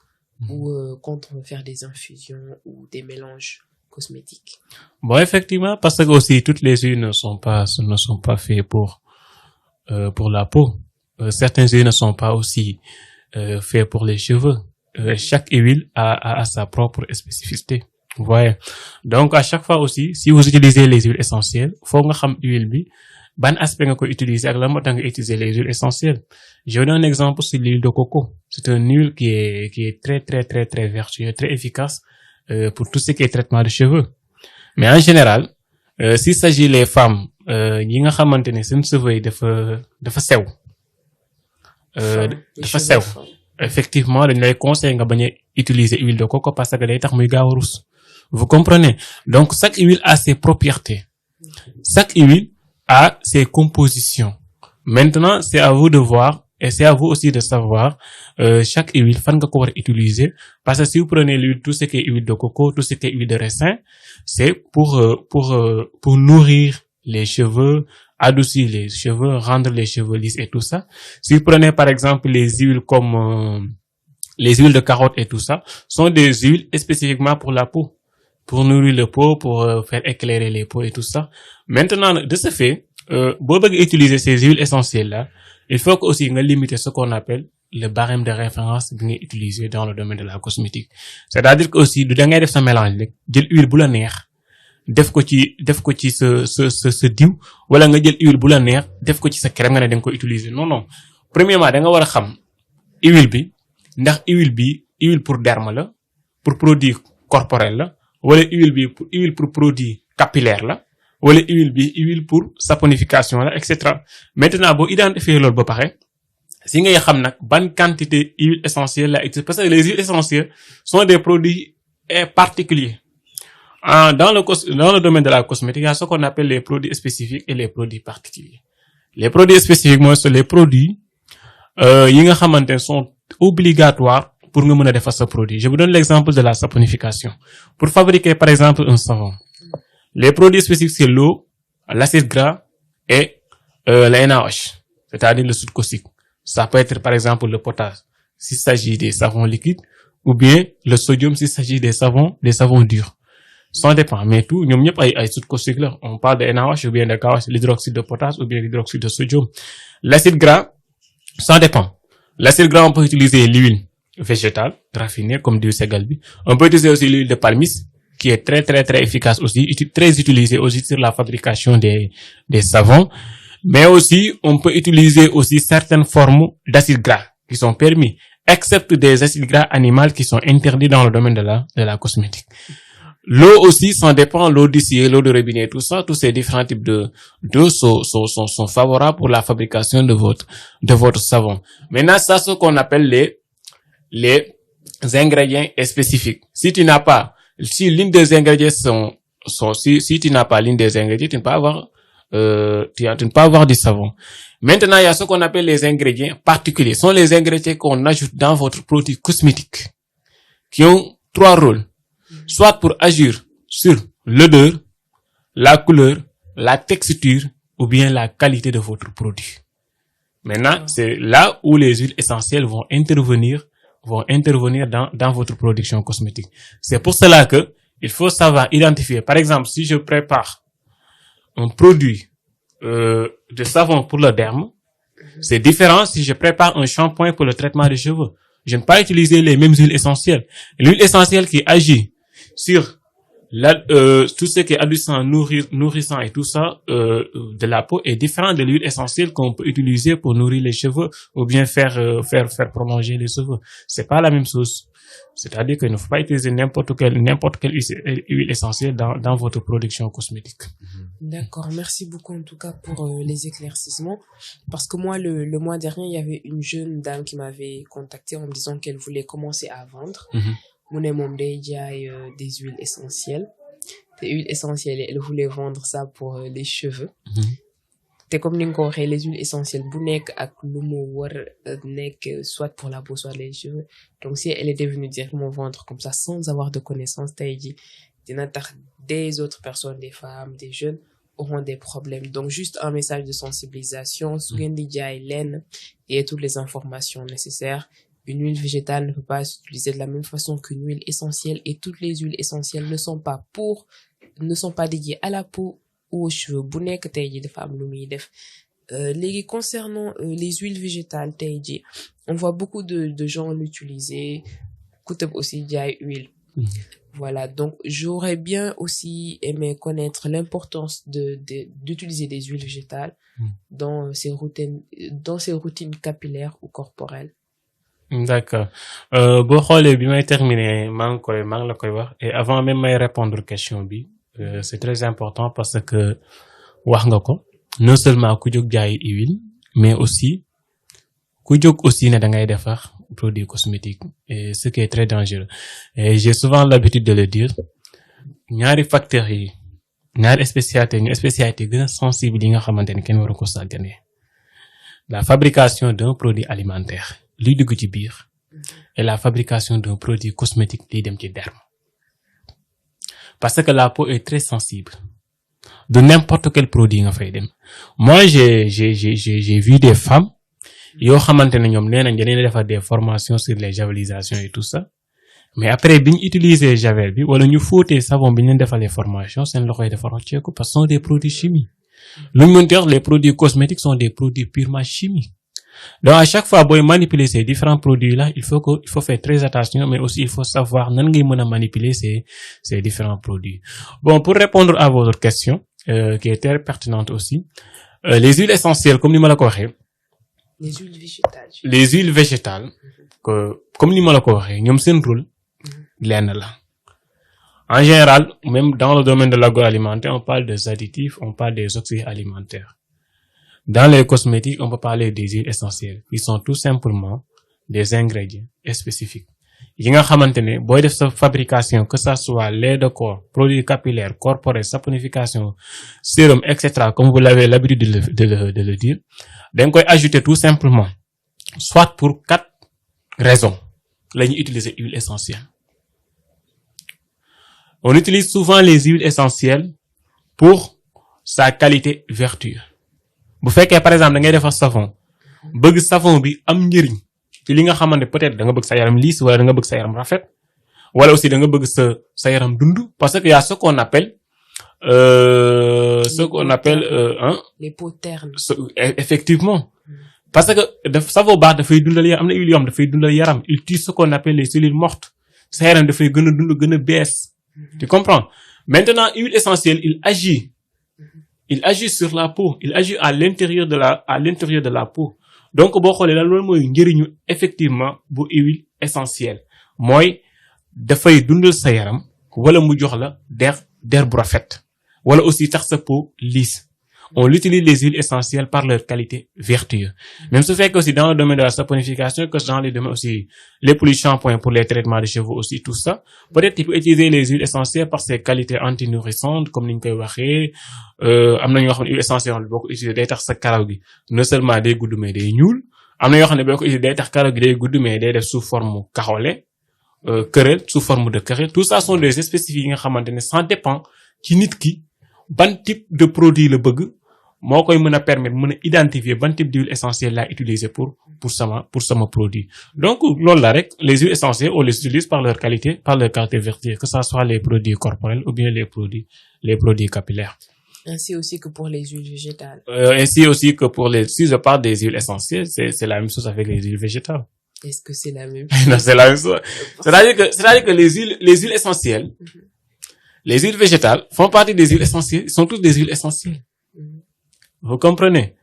ou quand on veut faire des infusions ou des mélanges cosmétiques? Bon, effectivement, parce que aussi toutes les huiles ne sont pas faites pour la peau. Certaines huiles ne sont pas aussi faites pour les cheveux. Chaque huile a sa propre spécificité. Vous voyez. Donc à chaque fois aussi, si vous utilisez les huiles essentielles, faut nga xam huile bi ban aspect nga koy utiliser ak la moo tax nga utiliser les huiles essentielles. Je vous donne un exemple sur l'huile de coco. C'est une huile qui est très très très très vertueuse, très efficace pour tout ce qui est traitement de cheveux. Mais en général, s'il s'agit les femmes yi nga xamantene seen cheveux yi dafa sew. Dafa sew. Effectivement, dañ lay conseiller nga bañ a utiliser huile de coco parce que day tax muy gaaw a rus. Vous comprenez? Donc chaque huile a ses propriétés. Chaque huile a ses compositions. Maintenant, c'est à vous de voir et c'est à vous aussi de savoir chaque huile fan nga ko war a utiliser, parce que si vous prenez l'huile, tout ce qui est huile de coco, tout ce qui est huile de raisin, c'est pour nourrir les cheveux, adoucir les cheveux, rendre les cheveux lisses et tout ça. Si vous prenez par exemple les huiles comme les huiles de carotte et tout ça, sont des huiles spécifiquement pour la peau, pour nourrir la peau, pour faire éclairer les peaux et tout ça. Maintenant, de ce fait, boo bëgg utiliser ces huiles essentielles là, il faut que aussi nga limiter ce qu'on appelle le barème de référence bi ngay utiliser dans le domaine de la cosmétique. C'est-à-dire que aussi du da ngay def sa mélange rek jël huile bu la neex def ko ci sa diw, wala nga jël huile bu la neex def ko ci sa crème nga ne da nga ko utiliser. Non. Premièrement, da nga war a xam huile bi ndax huile pour derme la, pour produit corporel la, wala huile pour produit capillaire la, wala huile pour saponification la, etc. Maintenant, boo identifier loolu ba pare, si ngay xam nag ban quantité huile essentielle la utiliser, parce que les huiles essentielles sont des produits particuliers. Dans le domaine de la cosmétique, il y a ce qu'on appelle les produits spécifiques et les produits particuliers. Les produits spécifiques, moi, sont les produits yi nga xamante sont obligatoires pour nga mën a defar ce produit. Je vous donne l'exemple de la saponification. Pour fabriquer par exemple un savon, les produits spécifiques c'est l'eau, l'acide gras et la NaOH, c'est-à-dire le soude caustique. Ça peut être par exemple le potasse s'il s'agit des savons liquides, ou bien le sodium s'il s'agit des savons durs. Ça dépend, mais tout ñoom ñëpp ay soude caustique la. On parle de NaOH ou bien de KOH, l'hydroxyde de potasse ou bien l'hydroxyde de sodium. L'acide gras, ça dépend. L'acide gras, on peut utiliser l'huile végétale raffinée comme du ségalbi. On peut utiliser aussi l'huile de palmiste qui est très très très efficace aussi, très utilisée aussi sur la fabrication des savons. Mais aussi, on peut utiliser aussi certaines formes d'acides gras qui sont permis, excepté des acides gras animaux qui sont interdits dans le domaine de la cosmétique. L'eau aussi, ça dépend, l'eau distillée, l'eau de robinet, tout ça, tous ces différents types d'eau sont favorables pour la fabrication de votre savon. Maintenant, ça, ce qu'on appelle les ingrédients spécifiques. Si l'une des ingrédients si tu n'as pas l'une des ingrédients, tu ne peux pas avoir tu ne peux pas avoir du savon. Maintenant, il y a ce qu'on appelle les ingrédients particuliers. Ce sont les ingrédients qu'on ajoute dans votre produit cosmétique, qui ont 3 rôles. Soit pour agir sur l'odeur, la couleur, la texture, ou bien la qualité de votre produit. Maintenant, c'est là où les huiles essentielles vont intervenir dans votre production cosmétique. C'est pour cela que il faut savoir identifier. Par exemple, si je prépare un produit de savon pour le derme, c'est différent si je prépare un shampoing pour le traitement des cheveux. Je ne peux pas utiliser les mêmes huiles essentielles. L'huile essentielle qui agit sur tout ce qui est adoucissant, nourrissant et tout ça de la peau est différent de l'huile essentielle qu'on peut utiliser pour nourrir les cheveux ou bien faire prolonger les cheveux. C'est pas la même chose. C'est-à-dire qu'il ne faut pas utiliser n'importe quelle huile essentielle dans votre production cosmétique. D'accord, merci beaucoup en tout cas pour les éclaircissements. Parce que moi, le mois dernier, il y avait une jeune dame qui m'avait contacté en me disant qu'elle voulait commencer à vendre. Mu ne moom day jaay des huiles essentielles. Des huiles essentielles, elle voulait vendre ça pour les cheveux. te comme ni nga ko waxee les huiles essentielles bu nekk ak lu mu war nekk soit pour la peau soit les cheveux. Donc si elle était venue directement vendre comme ça sans avoir de connaissances tey ji dina tax des autres personnes, des femmes, des jeunes auront des problèmes. Donc juste un message de sensibilisation, su ngeen di jaay lenn et toutes les informations nécessaires. Une huile végétale ne peut pas s'utiliser de la même façon qu'une huile essentielle, et toutes les huiles essentielles ne sont pas dédiées à la peau ou aux cheveux. Bu nekk tey ji dafa am lu muy def. Léegi concernant les huiles végétales tey ji, on voit beaucoup de gens l'utiliser. Kutub aussi jaay huile. Voilà, donc j'aurais bien aussi aimé connaître l'importance d'utiliser des huiles végétales dans ces routines capillaires ou corporelles. D'accord. Boo xoolee bi may terminer maa ngi la koy wax, et avant même may répondre question bi, c'est très important parce que wax nga ko, non seulement ku jóg jaay huile, mais aussi ku jóg aussi ne da ngay defar produits cosmétiques, et ce qui est très dangereux. Et j'ai souvent l'habitude de le dire, ñaari facteurs yi, ñaari spécialité gën a sensible yi nga xamante ne kenn waru ko sàggane. La fabrication d'un produit alimentaire liy dugg ci biir et la fabrication d'un produit cosmétique liy dem ci derme. Parce que la peau est très sensible. De n'importe quel produit nga fay dem. Moi, j'ai vu des femmes yoo xamante ne ñoom nee nañ dañuy defar des formations sur les javelisations et tout ça. Mais après bi ñu utiliser javel bi wala ñu fóotee savon bi ñu leen defalee formation seen loxo yi dafa rocceeku parce que ce sont des produits chimiques. Lu ñu mën dire les produits cosmétiques sont des produits purement chimiques. Donc à chaque fois booy manipuler ces différents produits là, il faut faire très attention, mais aussi il faut savoir nan ngay mën a manipuler ces différents produits. Bon, pour répondre à votre question qui est très pertinente aussi, les huiles essentielles comme ni ma la ko waxee, les huiles végétales comme ni ma la ko waxee, ñoom seen rôle lenn la. En général, même dans le domaine de l'agroalimentaire, on parle des additifs, on parle des oxydes alimentaires. Dans les cosmétiques, on peut parler des huiles essentielles, qui sont tout simplement des ingrédients spécifiques. Yi nga xamante ne booy def sa fabrication, que ça soit lait de corps, produits capillaires, corporels, saponification, sérum, etc., comme vous l'avez l'habitude de le dire, dañ koy ajouter tout simplement, soit pour 4 raisons la ñuy utiliser huile essentielle. On utilise souvent les huiles essentielles pour sa qualité vertu. Bu fekkee par exemple da ngay defar savon, bëgg savon bi am njëriñ ci li nga xamante peut-être da nga bëgg sa yaram liis wala da nga bëgg sa yaram rafet, wala aussi da nga bëgg sa yaram dund, parce que y a ce qu'on appelle les peaux ternes. Effectivement. Parce que savon baax dafay dundal yaram, am na huile yoo xam dafay dundal yaram, il tue ce qu'on appelle les cellules mortes. Sa yaram dafay gën a dund, gën a bees. Tu comprends? Maintenant, huile essentielle, il agit sur la peau, il agit à l'intérieur de la peau. Donc boo xoolee la loolu mooy njëriñu effectivement bu huile essentielle, mooy dafay dundal sa yaram wala mu jox la der bu rafet, wala aussi tax sa peau lisse, on utilise les huiles essentielles par leur qualité vertueuse. Même ce fait que aussi dans le domaine de la saponification, que dans les domaines aussi, les produits shampoings pour les traitements de cheveux aussi, tout ça, peut-être il peut utiliser les huiles essentielles par ses qualités anti-nourrissantes, comme ni ñu koy waxee, am na ñoo xam ne huile essentielle boo ko utiliser day tax sa karaw gi non seulement day gudd mais day ñuul, am na yoo xam ne boo ko utiliser day tax karaw gi day gudd mais day def sous forme kaxole, querelle, sous forme de querelle. Tout ça sont des spécifiques yi nga xamante ne ça dépend ci nit ki ban type de produit la bëgg moo koy mën a permettre mën a identifier ban type d'huile essentielle laa utiliser pour sama produit. Donc loolu la rek, les huiles essentielles on les utilise par leur qualité vertueuse, que ça soit les produits corporels ou bien les produits capillaires. Ainsi aussi que pour les huiles végétales. Ainsi aussi que si je parle des huiles essentielles, c'est la même chose avec les huiles végétales. Est-ce que c'est la même chose? Non, c'est la même chose. C'est-à-dire que les huiles essentielles, les huiles végétales font partie des huiles essentielles, ils sont tous des huiles essentielles. Vous comprenez?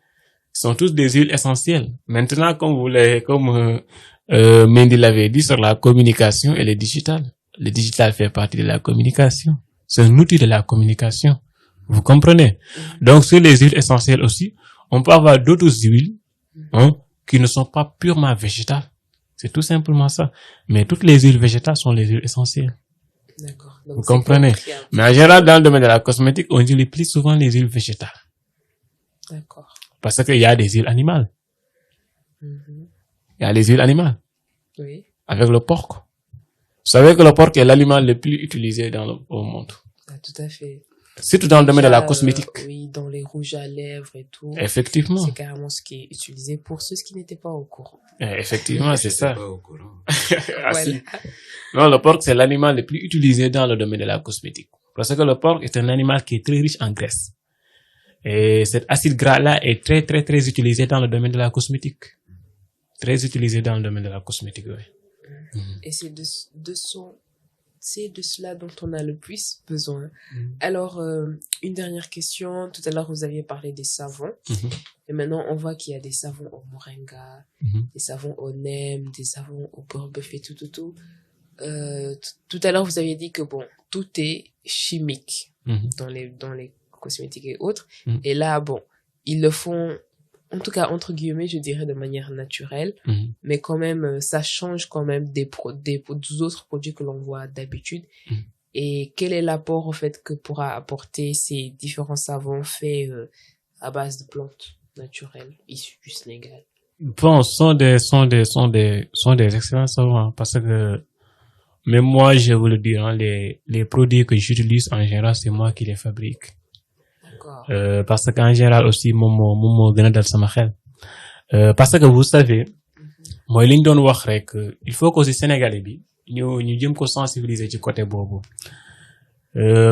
Ils sont tous des huiles essentielles. Maintenant, comme Mendy l'avait dit sur la communication et le digital fait partie de la communication. C'est un outil de la communication. Vous comprenez? Donc, sur les huiles essentielles aussi, on peut avoir d'autres huiles, qui ne sont pas purement végétales. C'est tout simplement ça. Mais toutes les huiles végétales sont les huiles essentielles. D'accord. Donc, vous comprenez? Mais en général, dans le domaine de la cosmétique, on utilise plus souvent les huiles végétales. D'accord. Parce qu'il y a des huiles animales. Il y a les huiles animales. Oui. Avec le porc. Vous savez que le porc est l'aliment le plus utilisé au monde. Ah, tout à fait. Surtout dans le domaine de la cosmétique. Oui, dans les rouges à lèvres et tout. Effectivement. C'est carrément ce qui est utilisé pour ceux qui n'étaient pas au courant. Effectivement, c'est ça. Pas au courant. Voilà. Non, le porc, c'est l'animal le plus utilisé dans le domaine de la cosmétique. Parce que le porc est un animal qui est très riche en graisse. Et cet acide gras-là est très, très, très utilisé dans le domaine de la cosmétique. Très utilisé dans le domaine de la cosmétique, oui. Et c'est de cela dont on a le plus besoin. Alors, une dernière question. Tout à l'heure, vous aviez parlé des savons. Et maintenant, on voit qu'il y a des savons au moringa, des savons au neem, des savons au beurre bœuf et tout. Tout à l'heure, vous aviez dit que bon, tout est chimique dans les cosmétiques et autres. Et là, bon, ils le font, en tout cas, entre guillemets, je dirais de manière naturelle. Mais quand même, ça change quand même des autres produits que l'on voit d'habitude. Et quel est l'apport, en fait, que pourra apporter ces différents savons faits à base de plantes naturelles issues du Sénégal? Bon, sont des excellents savons, parce que même moi, je vous le dis, les produits que j'utilise en général, c'est moi qui les fabrique. Parce qu'en général aussi moom gën a dal sama xel parce que vous savez mooy li ñu doon wax rek il faut que aussi Sénégalais bi ñu jëm ko sensibiliser ci côté boobu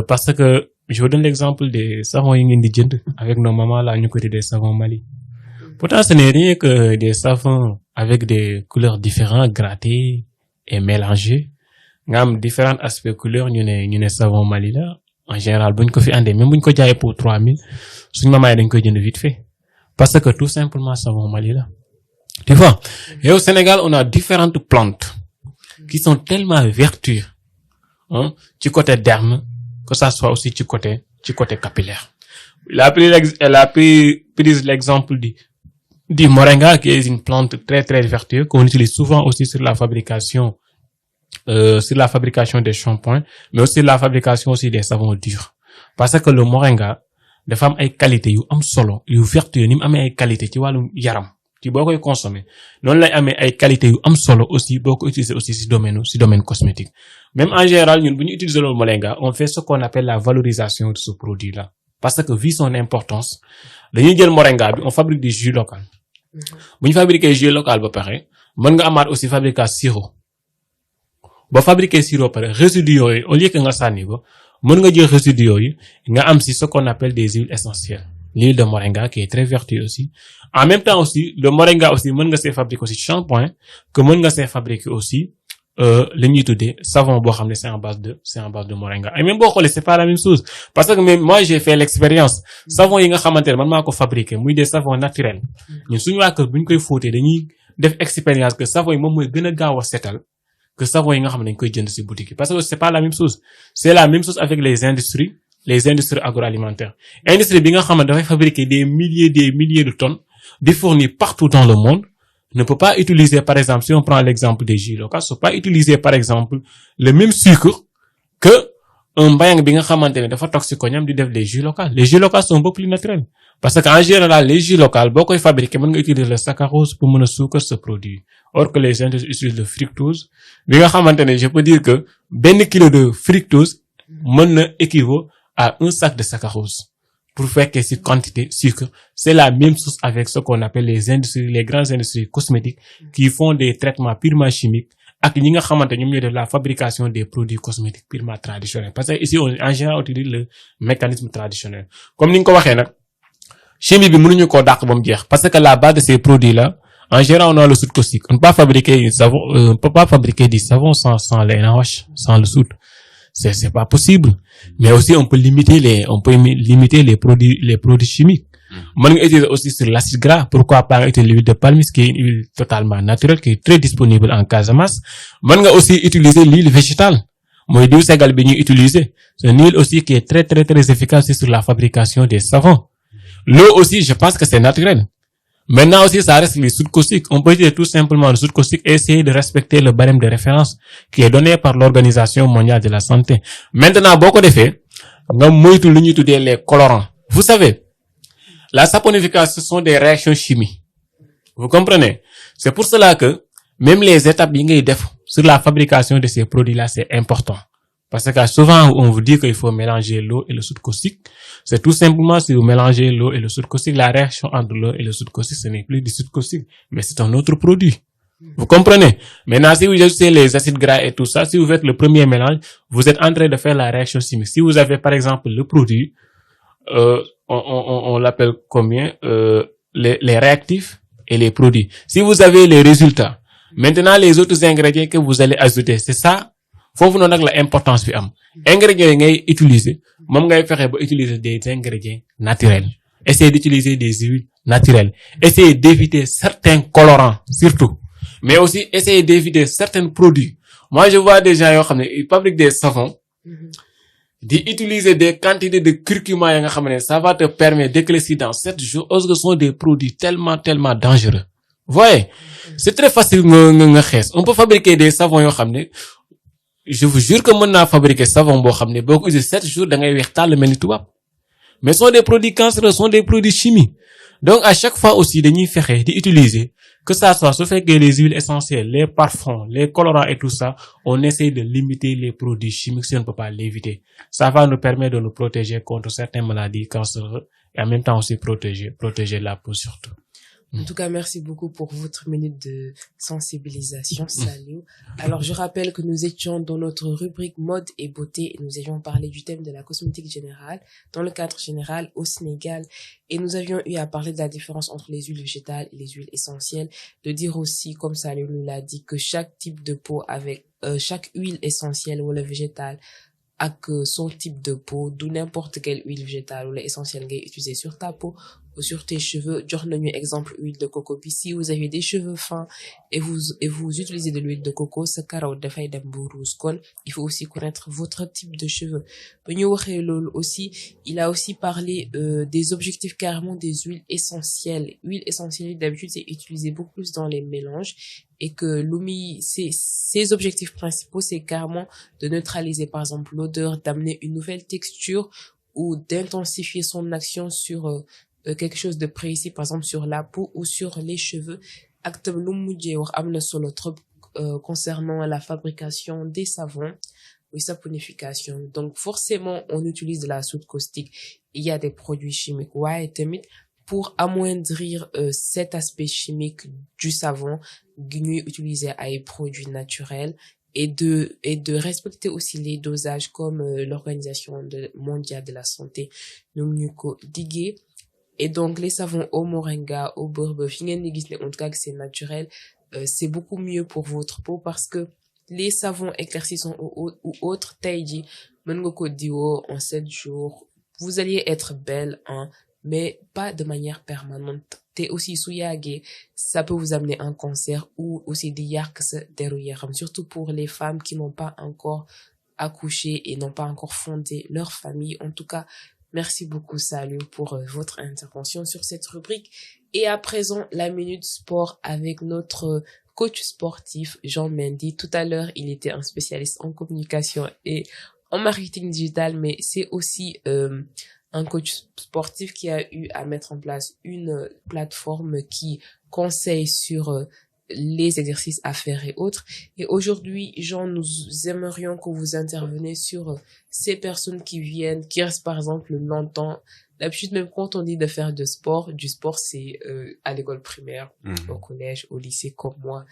parce que je vous donne l'exemple des savons yi ngeen di jënd avec nos mamans là ñu ko tuddee savon Mali. Pourtant ce n'est rien que des savons avec des couleurs différentes grattés et mélangés nga am différents aspects couleurs ñu ne savon Mali la. En général, buñ ko fi andé, même buñ ko jaayé pour 3000, suñu maman dañ koy jënd vite fait. Parce que tout simplement, savon Mali là. Tu vois? Et au Sénégal, on a différentes plantes qui sont tellement vertueuses, du côté derme, que ça soit aussi du côté capillaire. Elle a pris l'exemple du moringa, qui est une plante très, très vertueuse, qu'on utilise souvent aussi sur la fabrication des shampoings, mais aussi la fabrication aussi des savons durs. Parce que le moringa, dafa am ay qualité yu am solo, yu vertueux, ni mu amee ay qualité ci wàllu yaram, ci boo koy consommer. Noonu lay amee ay qualité yu am solo aussi, boo ko utiliser aussi ci domaine cosmétique. Même en général, ñun bu ñu utiliser le moringa, on fait ce qu'on appelle la valorisation de ce produit-là. Parce que vu son importance, dañuy jël moringa bi, on fabrique du jus local. Bu ñu fabriquer jus local ba pare, mën nga amaat aussi fabriquer sirop. Ba fabriquer sirop pare résidus yooyu au lieu que nga sànni ko mën nga jël résidus yooyu nga am ci ce qu'on appelle des huiles essentielles, l'huile de moringa qui est très vertueuse aussi. En même temps aussi le moringa aussi mën nga see fabriquer aussi shampoing, que mën nga see fabriquer aussi li ñuy tuddee savon boo xam ne c'est en base de moringa. Et même boo xoolee c'est pas la même chose, parce que même moi j'ai fait l'expérience savon yi nga xamante ne man maa ko fabriquer muy des savons naturels. Ñun suñu waa kër bu ñu koy fóotee dañuy def expérience que savon yi moom mooy gën a gaaw a setal que savon yi nga xam ne dañ koy jënd ci boutique yi, parce que c'est pas la même chose. C'est la même chose avec les industries les industries agroalimentaires. Industrie bi nga xam ne dafay fabriquer des milliers de tonnes di fournir partout dans le monde ne peut pas utiliser, par exemple, si on prend l'exemple des jus locaux, ne peut pas utiliser, par exemple, le même sucre que un mbayang bi nga xamante ne dafa toxique ko ñam di def des jus locaux. Les jus locaux sont beaucoup plus naturels. Parce qu'en général, les jus locaux, boo koy fabriquer, mën nga utiliser le saccharose pour mën a suukar ce produit. Or que les industries utilisent le fructose. Bi nga xamante ne, je peux dire que benn kilo de fructose mën na équivaut à un sac de saccharose. Pour faire que cette quantité sucre, c'est la même chose avec ce qu'on appelle les grandes industries cosmétiques qui font des traitements purement chimiques ak ñi nga xamante ñoom ñooy def la fabrication des produits cosmétiques purement traditionnels. Parce que ici, en général, on utilise le mécanisme traditionnel. Comme ni nga ko waxee nag, chimie bi mënuñu koo dàq ba mu jeex. Parce que la base de ces produits-là, en général, on a le soude caustique. On ne peut pas fabriquer du savon sans les NaOH, sans le soude. C'est pas possible. Mais aussi, on peut limiter les produits chimiques. Mën nga utiliser aussi sur l'acide gras. Pourquoi pas utiliser l'huile de palme, qui est une huile totalement naturelle, qui est très disponible en Casamance. Mën nga aussi utiliser l'huile végétale. Mooy diw segal bi ñuy utiliser. C'est une huile aussi qui est très efficace sur la fabrication des savons. L'eau aussi, je pense que c'est naturel. Maintenant aussi, ça reste les soudes caustiques. On peut utiliser tout simplement le soude caustique et essayer de respecter le barème de référence qui est donné par l'Organisation mondiale de la santé. Maintenant, beaucoup de faits, nga moytu lu ñuy tuddee les colorants. Vous savez, la saponification, ce sont des réactions chimiques. Vous comprenez? C'est pour cela que même les étapes yi ngay def sur la fabrication de ces produits-là, c'est important. Parce que souvent, on vous dit qu'il faut mélanger l'eau et le soude caustique. C'est tout simplement si vous mélangez l'eau et le soude caustique, la réaction entre l'eau et le soude caustique, ce n'est plus du soude caustique, mais c'est un autre produit. Vous comprenez? Maintenant, si vous ajoutez les acides gras et tout ça, si vous faites le premier mélange, vous êtes en train de faire la réaction chimique. Si vous avez, par exemple, le produit, on l'appelle combien? Les réactifs et les produits. Si vous avez les résultats, maintenant, les autres ingrédients que vous allez ajouter, c'est ça. Foofu noonu nag la importance bi am. Ingrédients yi ngay utiliser, moom ngay fexe ba utiliser des ingrédients naturels. Essayez d'utiliser des huiles naturelles. Essayez d'éviter certains colorants, surtout. Mais aussi, essayez d'éviter certains produits. Moi, je vois des gens yoo xam ne, ils fabriquent des savons, d'utiliser des quantités de curcuma yi nga xam ne, ça va te permettre d'éclaircir dans 7 jours, parce que ce sont des produits tellement dangereux. Vous voyez? C'est très facile nga xees. On peut fabriquer des savons yoo xam ne, je vous jure que mën naa fabriquer savon boo xam ne boo ko usé 7 jours da ngay weex tàll mel ni tubaab. Mais ce sont des produits cancéreux, ce sont des produits chimiques. Donc à chaque fois aussi dañuy fexe di utiliser que ça soit su fekkee les huiles essentielles, les parfums, les colorants et tout ça, on essaie de limiter les produits chimiques si on ne peut pas l'éviter. Ça va nous permettre de nous protéger contre certaines maladies cancéreuses et en même temps aussi protéger la peau surtout. En tout cas, merci beaucoup pour votre minute de sensibilisation. Salut. Alors, je rappelle que nous étions dans notre rubrique mode et beauté et nous avions parlé du thème de la cosmétique générale dans le cadre général au Sénégal et nous avions eu à parler de la différence entre les huiles végétales et les huiles essentielles. De dire aussi, comme Salut nous l'a dit, que chaque type de peau avec chaque huile essentielle ou le végétal ak son type de peau, d'où n'importe quelle huile végétale ou l'essentiel ngay utiliser sur ta peau ou sur tes cheveux. Jox nañu exemple huile de coco bi. Si vous avez des cheveux fins et vous utilisez de l'huile de coco, sa karaw dafay dem bu rouge. Kon il faut aussi connaître votre type de cheveux. Ba ñu waxee loolu aussi, il a aussi parlé des objectifs carrément des huiles essentielles. Huile essentielle d'habitude c'est utilisé beaucoup plus dans les mélanges et que ses objectifs principaux c'est carrément de neutraliser par exemple l'odeur, d'amener une nouvelle texture ou d'intensifier son action sur quelque chose de précis, par exemple sur la peau ou sur les cheveux. Ak tam lu mujjee wax am na solo trop concernant la fabrication des savons ou saponification. Donc forcément on utilise de la soude caustique. Il y a des produits chimiques waaye tamit pour amoindrir cet aspect chimique du savon gi ñuy utiliser ay produits naturels et de respecter aussi les dosages comme l'Organisation mondiale de la santé ñoom ñu ko diggee. Et donc les savons au moringa, au beurre fi ngeen di gis ne en tout cas que c'est naturel, c'est beaucoup mieux pour votre peau parce que les savons éclaircissants ou autres tey ji mën nga ko diwoo en 7 jours. Vous alliez être belle, hein, mais pas de manière permanente. Te aussi su yàggee ça peut vous amener un cancer ou aussi di yàq sa deru yaram, surtout pour les femmes qui n'ont pas encore accouché et n'ont pas encore fondé leur famille. En tout cas, merci beaucoup Salou pour votre intervention sur cette rubrique. Et à présent, la minute sport avec notre coach sportif Jean Mendy. Tout à l'heure, il était un spécialiste en communication et en marketing digital, mais c'est aussi un coach sportif qui a eu à mettre en place une plateforme qui conseille sur les exercices à faire et autres. Et aujourd'hui, Jean, nous aimerions que vous interveniez sur ces personnes qui viennent, qui restent par exemple longtemps. D'habitude, même quand on dit de faire du sport, c'est à l'école primaire, au collège, au lycée, comme moi.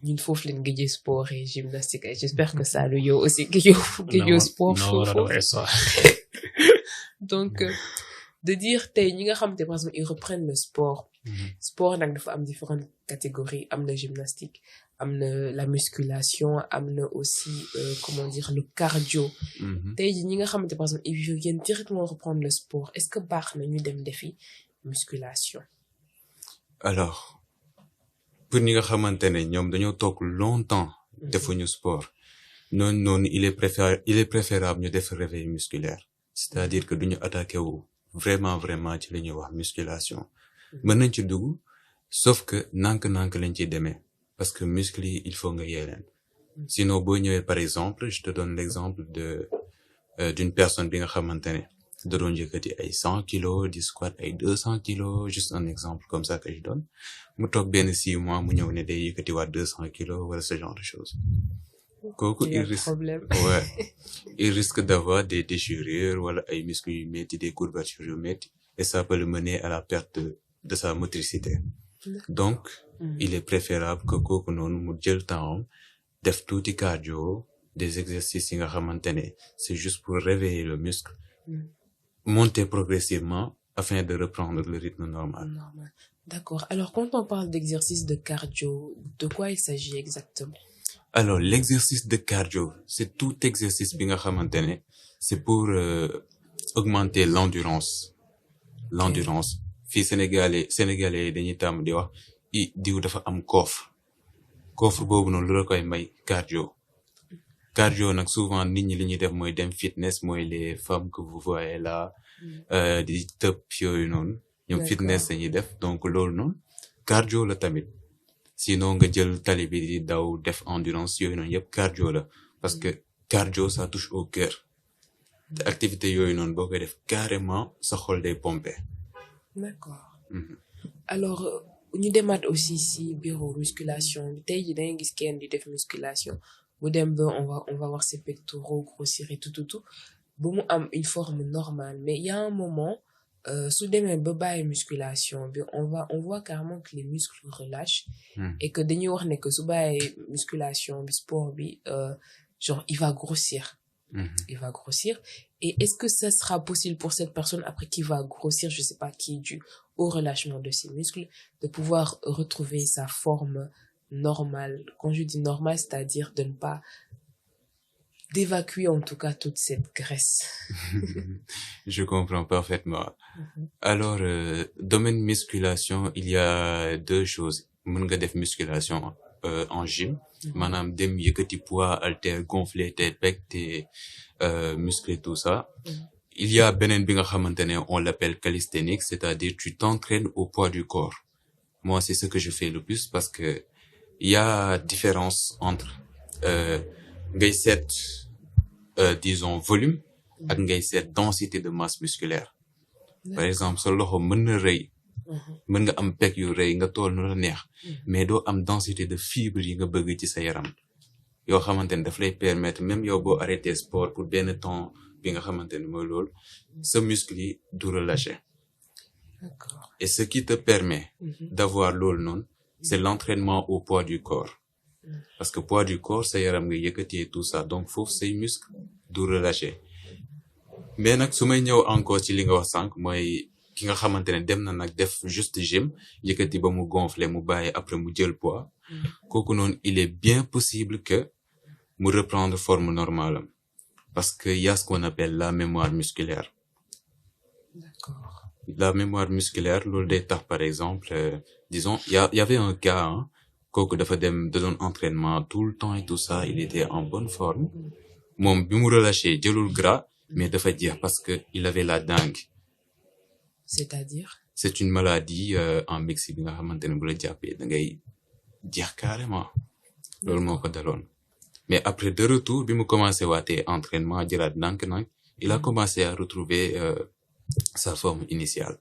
Une fois, je sport et gymnastique. Et j'espère que ça, le yo aussi, que yo sport. Non, ça. Donc, de dire, par exemple, ils reprennent le sport. Sport, nak dafa am différentes catégories. Am na gymnastique, am na la musculation, am na aussi, le cardio. Tey ji ñi nga xamante par exemple, ils viennent directement reprendre le sport. Est-ce que baax na ñu dem defi musculation? Alors, pour ñi nga xamante ne ñoom dañoo toog longtemps defuñu sport, non, il est préférable ñu def réveil musculaire. C'est-à-dire que duñu attaqué wu vraiment ci li ñuy wax musculation. Mën nañ ci dugg, sauf que nank lañ ci demee, parce que muscle yi il faut nga yeeleen. Sinon boo ñëwee par exemple, je te donne l'exemple d'une personne bi nga xamante ne da doon yëkkati ay 100 kilos, di squat ay 200 kilos, juste un exemple comme ça que je donne. Mu toog benn 6 mois mu ñëw ne day yëkkati waat 200 kilos wala ce genre de choses. Kooku il risque d'avoir des déchirures wala ay muscles yu metti, des courbatures yu metti, et ça peut le mener à la perte de sa motricité. Donc, il est préférable que kooku noonu mu jël temps def tuuti cardio, des exercices yi nga xamante ne c'est juste pour réveiller le muscle, monter progressivement afin de reprendre le rythme normal. D'accord. Alors, quand on parle d'exercice de cardio, de quoi il s'agit exactement? Alors, l'exercice de cardio, c'est tout exercice bi nga xamante ne c'est pour augmenter l'endurance. Fii sénégalais dañuy tàmm di wax diw dafa am coffre boobu noonu lu la koy may cardio nag souvent nit ñi li ñuy def mooy dem fitness, mooy les femmes que vous voyez là di tëb yooyu noonu ñoom fitness dañuy def, donc loolu noonu cardio la tamit. Sinon nga jël tali bi di daw def endurance yooyu noonu yëpp cardio la, parce que cardio ça touche au cœur. te activité yooyu noonu boo koy def carrément sa xol day pomper. D'accord. Alors ñu demaat aussi si bureau musculation bi tey ji dangay gis kenn di def musculation bu dem ba on va voir ses pectoraux grossir et tout ba mu am une forme normale, mais il y a un moment su demee ba bàyyi musculation bi on voit carrément que les muscles relâchent et que dañuy wax ne que su bàyyi musculation bi sport bi genre il va grossir. Il va grossir. Et est-ce que ça sera possible pour cette personne après qui va grossir, je sais pas, qui est dû au relâchement de ses muscles, de pouvoir retrouver sa forme normale? Quand je dis normale, c'est-à-dire de ne pas d'évacuer en tout cas toute cette graisse. Je comprends parfaitement. Alors, domaine musculation, il y a deux choses. Mën nga def musculation en gym, maanaam dem yëkkati poids, haltère, gonfler tes pecs, tes muscles, tout ça. Il y a beneen bi nga xamante ne on l'appelle calisthénique, c'est-à-dire tu t'entraînes au poids du corps. Moi, c'est ce que je fais le plus parce que il y a différence entre ngay seet disons volume ak ngay seet densité de masse musculaire. Par exemple, sa loxo mën na rëy, mën nga am pec yu rëy nga tool nu la neex, mais doo am densité de fibres yi nga bëgg ci sa yaram yoo xamante ne daf lay permettre même yow boo arrêté sport pour benn temps bi nga xamante ne mooy loolu sa muscle yi du relâcher. D'accord. Et ce qui te permet d'avoir loolu noonu, c'est l'entraînement au poids du corps. Parce que poids du corps sa yaram nga yëkkati et tout ça, donc foofu say muscle du relâcher. Mais nag su may ñëw encore ci li nga wax sànq mooy ki nga xamante ne dem na nag def juste gym yëkkati ba mu gonfler mu bàyyi après mu jël poids, kooku noonu il est bien possible que mu reprendre forme normale parce que y a ce qu'on appelle la mémoire musculaire. D'accord. La mémoire musculaire, loolu day tax par exemple disons y avait un cas kooku dafa dem da doon entraînement tout le temps et tout ça, il était en bonne forme, moom bi mu relâché jëlul gras mais dafa jeex parce que il avait la dengue. C'est-à-dire? C'est une maladie en Mexique bi nga xamante ne bu la jàppee da ngay jeex carrément loolu moo ko daloon mais après de retour bi mu commencé waatee entraînement jëlaat ndànk-ndànk il a commencé à retrouver sa forme initiale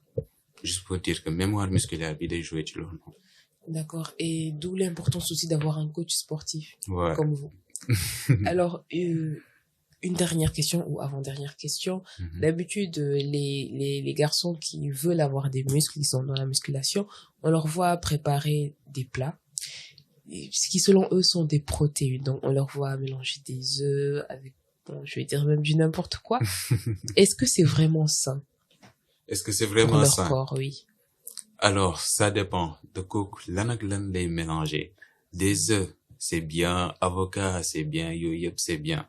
juste pour dire que mémoire musculaire bi day jouer ci loolu. D'accord. Et d'où l'importance aussi d'avoir un coach sportif Ouais. comme vous. Alors, une dernière question ou avant-dernière question. D'habitude, les garçons qui veulent avoir des muscles, ils sont dans la musculation, on leur voit préparer des plats, ce qui selon eux sont des protéines. Donc, on leur voit mélanger des œufs avec, bon, je vais dire même du n'importe quoi. Est-ce que c'est vraiment sain Est-ce que c'est pour vraiment leur ça? corps? Oui. Alors, ça dépend de kooku lan ak lan lay mélanger. Des œufs, c'est bien. Avocat, c'est bien. Yooyu yëpp, c'est bien.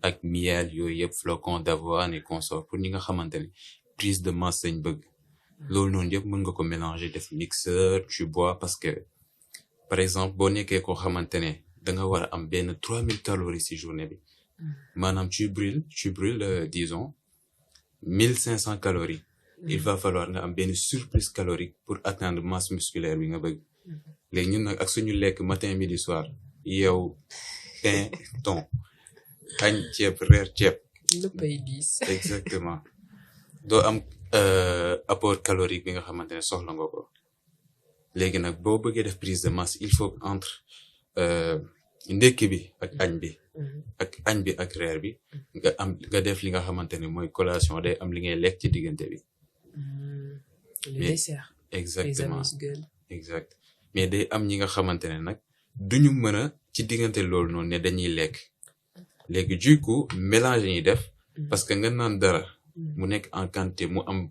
Ak miel, yooyu yëpp, flocons d'avoine et consorts. Pour ñi nga xamante ne prise de masse lañ bëgg. Loolu noonu yëpp mën nga ko mélanger def mixeur, tu bois parce que, par exemple, boo nekkee koo xamante ne da nga war a am benn 3000 calories ci journée bi. Maanaam tu brûles, disons, 1500 calories. Il va falloir nga am benn surplus calorique pour atteindre masse musculaire bi nga bëgg. Léegi ñun nag ak suñu lekk matin midi soir yow pain thon añ ceeb reer ceeb. Le pays diis. Exactement. doo am apport calorique bi nga xamante ne soxla nga ko. Léegi nag boo bëggee def prise de masse il faut entre ndekki bi ak añ bi ak reer bi nga def li nga xamante ne mooy collation day am li ngay lekk ci diggante bi. Le Mais- dessert. Exactement. Les amuse-gueules. Exact mais day am ñi nga xamante ne nag duñu mën a ci diggante loolu noonu ne dañuy lekk. Léegi du coup mélange ñuy def parce que nga naan dara mu nekk en quantité mu am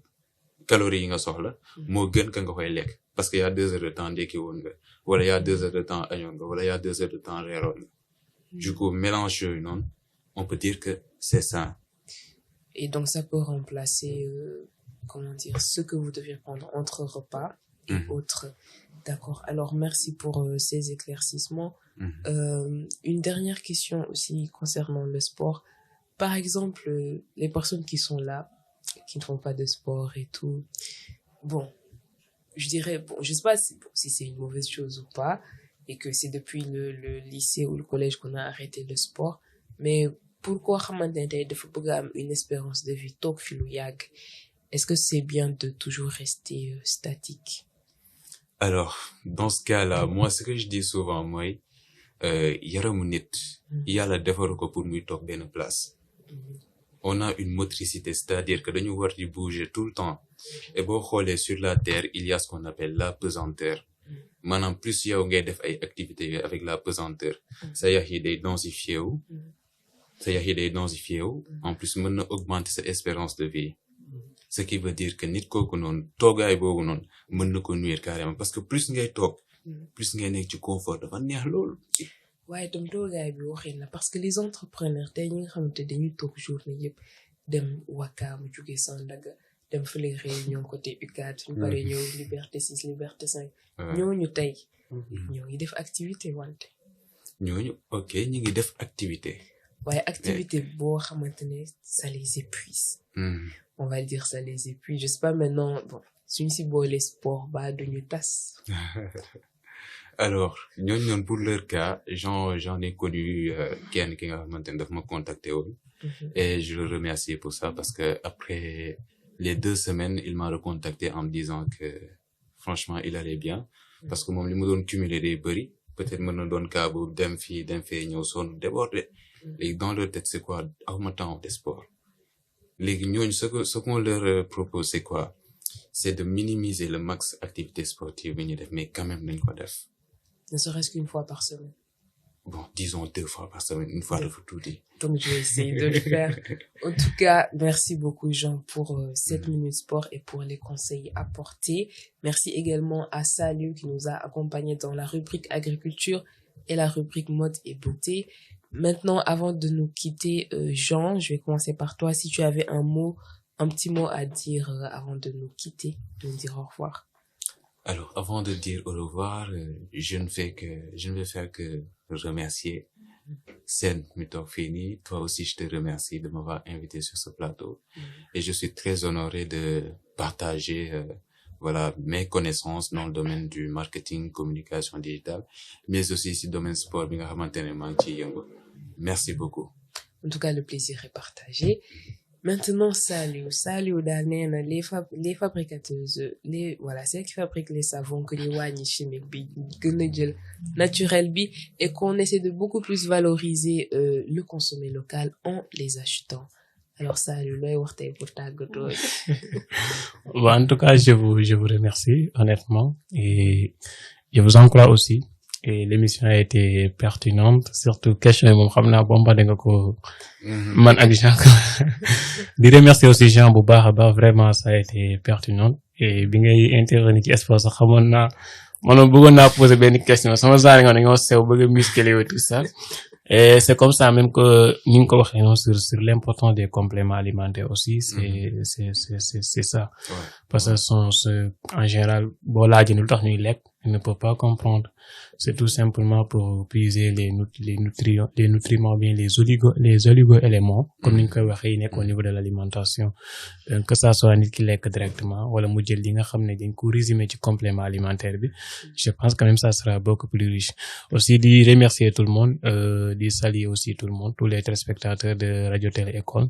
calories yi nga soxla moo gën ka nga koy lekk parce que y a 2 heures de temps ndekki woon nga wala y a 2 heures de temps añoon nga wala y a 2 heures de temps reeroon nga. Du coup mélange yooyu noonu on peut dire que c'est sain. Et donc, ça peut remplacer, comment dire, ce que vous devez prendre entre repas et autres. D'accord. Alors, merci pour ces éclaircissements. Une dernière question aussi concernant le sport. Par exemple, les personnes qui sont là, qui ne font pas de sport et tout. Bon, je dirais, bon, je sais pas si c'est une mauvaise chose ou pas, et que c'est depuis le lycée ou le collège qu'on a arrêté le sport. Mais pourquoi xamante ne tey dafa bëgg a am une espérance de vie toog fi lu yàgg? Est-ce que c'est bien de toujours rester statique? Alors dans ce cas-là moi ce que je dis souvent mooy yaramu nit yàlla defaru ko pour muy toog benn place. On a une motricité c'est-à-dire que dañu war di bouger tout le temps et boo xoolee sur la terre il y a ce qu'on appelle la pesanteur. Maanaam plus yow ngay def ay activités avec la pesanteur sa yax yi day densifié wu en plus mën na augmenter sa espérance de vie. Ce qui veut dire que nit kooku noonu toogaay boobu noonu mën na ko nuire carrément parce que plus ngay toog plus ngay nekk ci confort dafa neex loolu. waaye tam toogaay bi waxee na parce que les entrepreneurs tey ñi nga xamante dañuy toog journée yëpp dem Wakaam jóge Sandaga dem fële réunion côté UCAD suñu paree ñëw Liberté 6 Liberté 5 ñooñu tey ñoo ngi def activité wante ñooñu ok ñi ngi def activité waaye activité boo xamante ne ça les épuise. On va dire ça les épuise. Je sais pas maintenant, bon, suñu si boole sport ba duñu tas. Alors ñooñu noonu pour leur cas j'en ai connu kenn ki nga xamante ne daf ma contacté woon et je le remercie pour ça parce que après les 2 semaines il m'a recontacté en me disant que franchement il allait bien parce que moom li mu doon cumuler day bëri peut-être mën na doon cas boobu dem fii ñëw sonn débordé léegi dans leur tête c'est quoi awma temps de sport. Léegi ñooñu ce qu'on leur propose c'est quoi? C'est de minimiser le max activité sportive bi ñu def mais quand même nañ ko def. Ne serait-ce qu'une fois par semaine. Bon, disons 2 fois par semaine, une fois dafa tuuti. Donc je vais essayer de le faire. En tout cas, merci beaucoup Jean pour cette minute sport et pour les conseils apportés. Merci également à Salut qui nous a accompagnés dans la rubrique agriculture et la rubrique mode et beauté. Maintenant, avant de nous quitter, Jean, je vais commencer par toi. Si tu avais un petit mot à dire avant de nous quitter, de nous dire au revoir. Alors, avant de dire au revoir, je ne vais faire que remercier Sen Mitofini. Toi aussi, je te remercie de m'avoir invité sur ce plateau. Et je suis très honoré de partager, voilà, mes connaissances dans le domaine du marketing, communication digitale, mais aussi dans le domaine sport. Merci beaucoup. En tout cas, le plaisir est partagé. Maintenant, Saliou Danena, les fabricateuses, voilà, c'est qui fabriquent les savons que les wagnes chimiques, naturel bi, et qu'on essaie de beaucoup plus valoriser, le consommer local en les achetant. Alors, Saliou, là, pour ta gâteau. En tout cas, je vous remercie, honnêtement, et je vous encourage aussi. Et l'émission a été pertinente, surtout question mom xamna bombardé nga ko man ak Jean. Di remercier aussi Jean bu baax vraiment ça a été pertinent et bi ngay intervenir ci sport sax xamone na man bëggon na poser ben question sama genre nga dañoo sew bëgg muscler et tout ça. Et c'est comme ça même que ñu ko waxé non sur l'importance des compléments alimentaires aussi, c'est ça. Ouais. Parce que en général bo laaji lu tax ñuy lekk, il ne peut pas comprendre. C'est tout simplement pour puiser les nutriments bien les oligo-éléments comme niñ koy waxé nek au niveau de l'alimentation. Que ça soit nit ki lekk directement wala mu jël li nga xamné dañ ko résumer ci complément alimentaire bi. Je pense quand même ça sera beaucoup plus riche. Aussi di remercier tout le monde, di saluer aussi tout le monde, tous les téléspectateurs de Radio Télé École.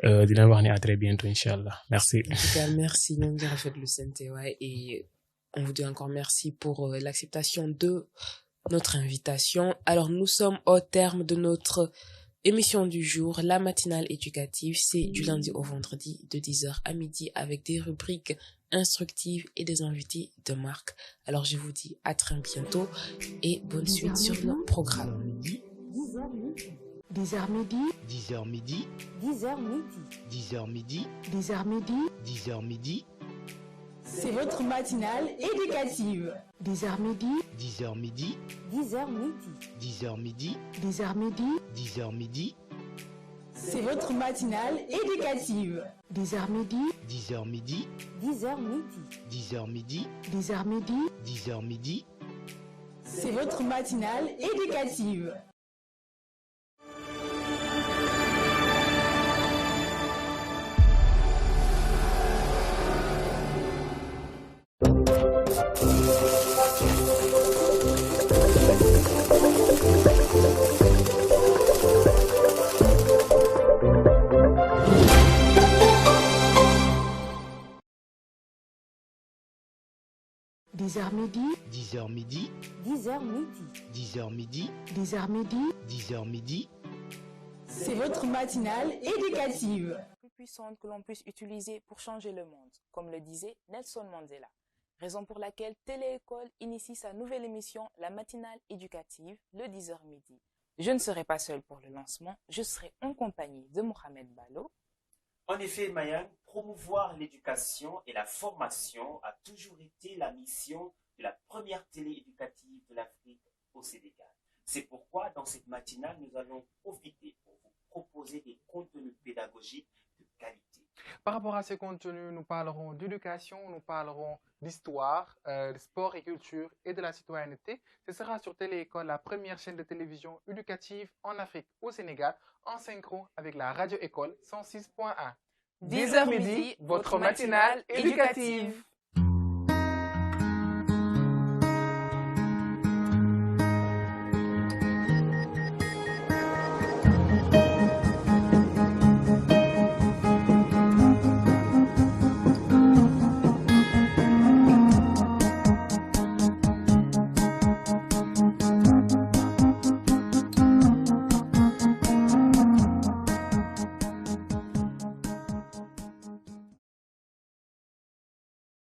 Di leen wax ni à très bientôt inchallah. Merci. En tout cas, merci ñoo ngi rafetlu seen teewaay et on vous dit encore merci pour l'acceptation de notre invitation. Alors, nous sommes au terme de notre émission du jour, la matinale éducative. C'est du lundi au vendredi de 10h à midi avec des rubriques instructives et des invités de marque. Alors, je vous dis à très bientôt et bonne suite sur nos programmes. 10h midi, 10h midi, 10h midi. 10h midi, 10h midi, 10h midi, C'est votre matinale éducative. 10h midi, 10h midi, 10h midi. 10h midi, 10h midi, 10h midi, C'est votre matinale éducative. 10h midi, 10h midi, 10h midi. 10h midi, 10h midi, 10h midi. C'est votre matinale éducative. Dix heures midi, 10h midi, 10h midi. 10h midi, 10h midi, 10h midi. C'est votre matinale éducative. Plus puissante que l'on puisse utiliser pour changer le monde, comme le disait Nelson Mandela. Raison pour laquelle Télé-École initie sa nouvelle émission, la matinale éducative, le 10h midi. Je ne serai pas seule pour le lancement, je serai en compagnie de Mohamed Ballo. En effet, Mayang, promouvoir l'éducation et la formation a toujours été la mission de la première télé éducative de l'Afrique au Sénégal. C'est pourquoi, dans cette matinale, nous allons profiter pour vous proposer des contenus pédagogiques de qualité. Par rapport à ces contenus, nous parlerons d'éducation, nous parlerons d'histoire, de sport et culture et de la citoyenneté. Ce sera sur Télé-École, la première chaîne de télévision éducative en Afrique au Sénégal, en synchro avec la Radio École 106.1. 10h midi, votre matinale éducative.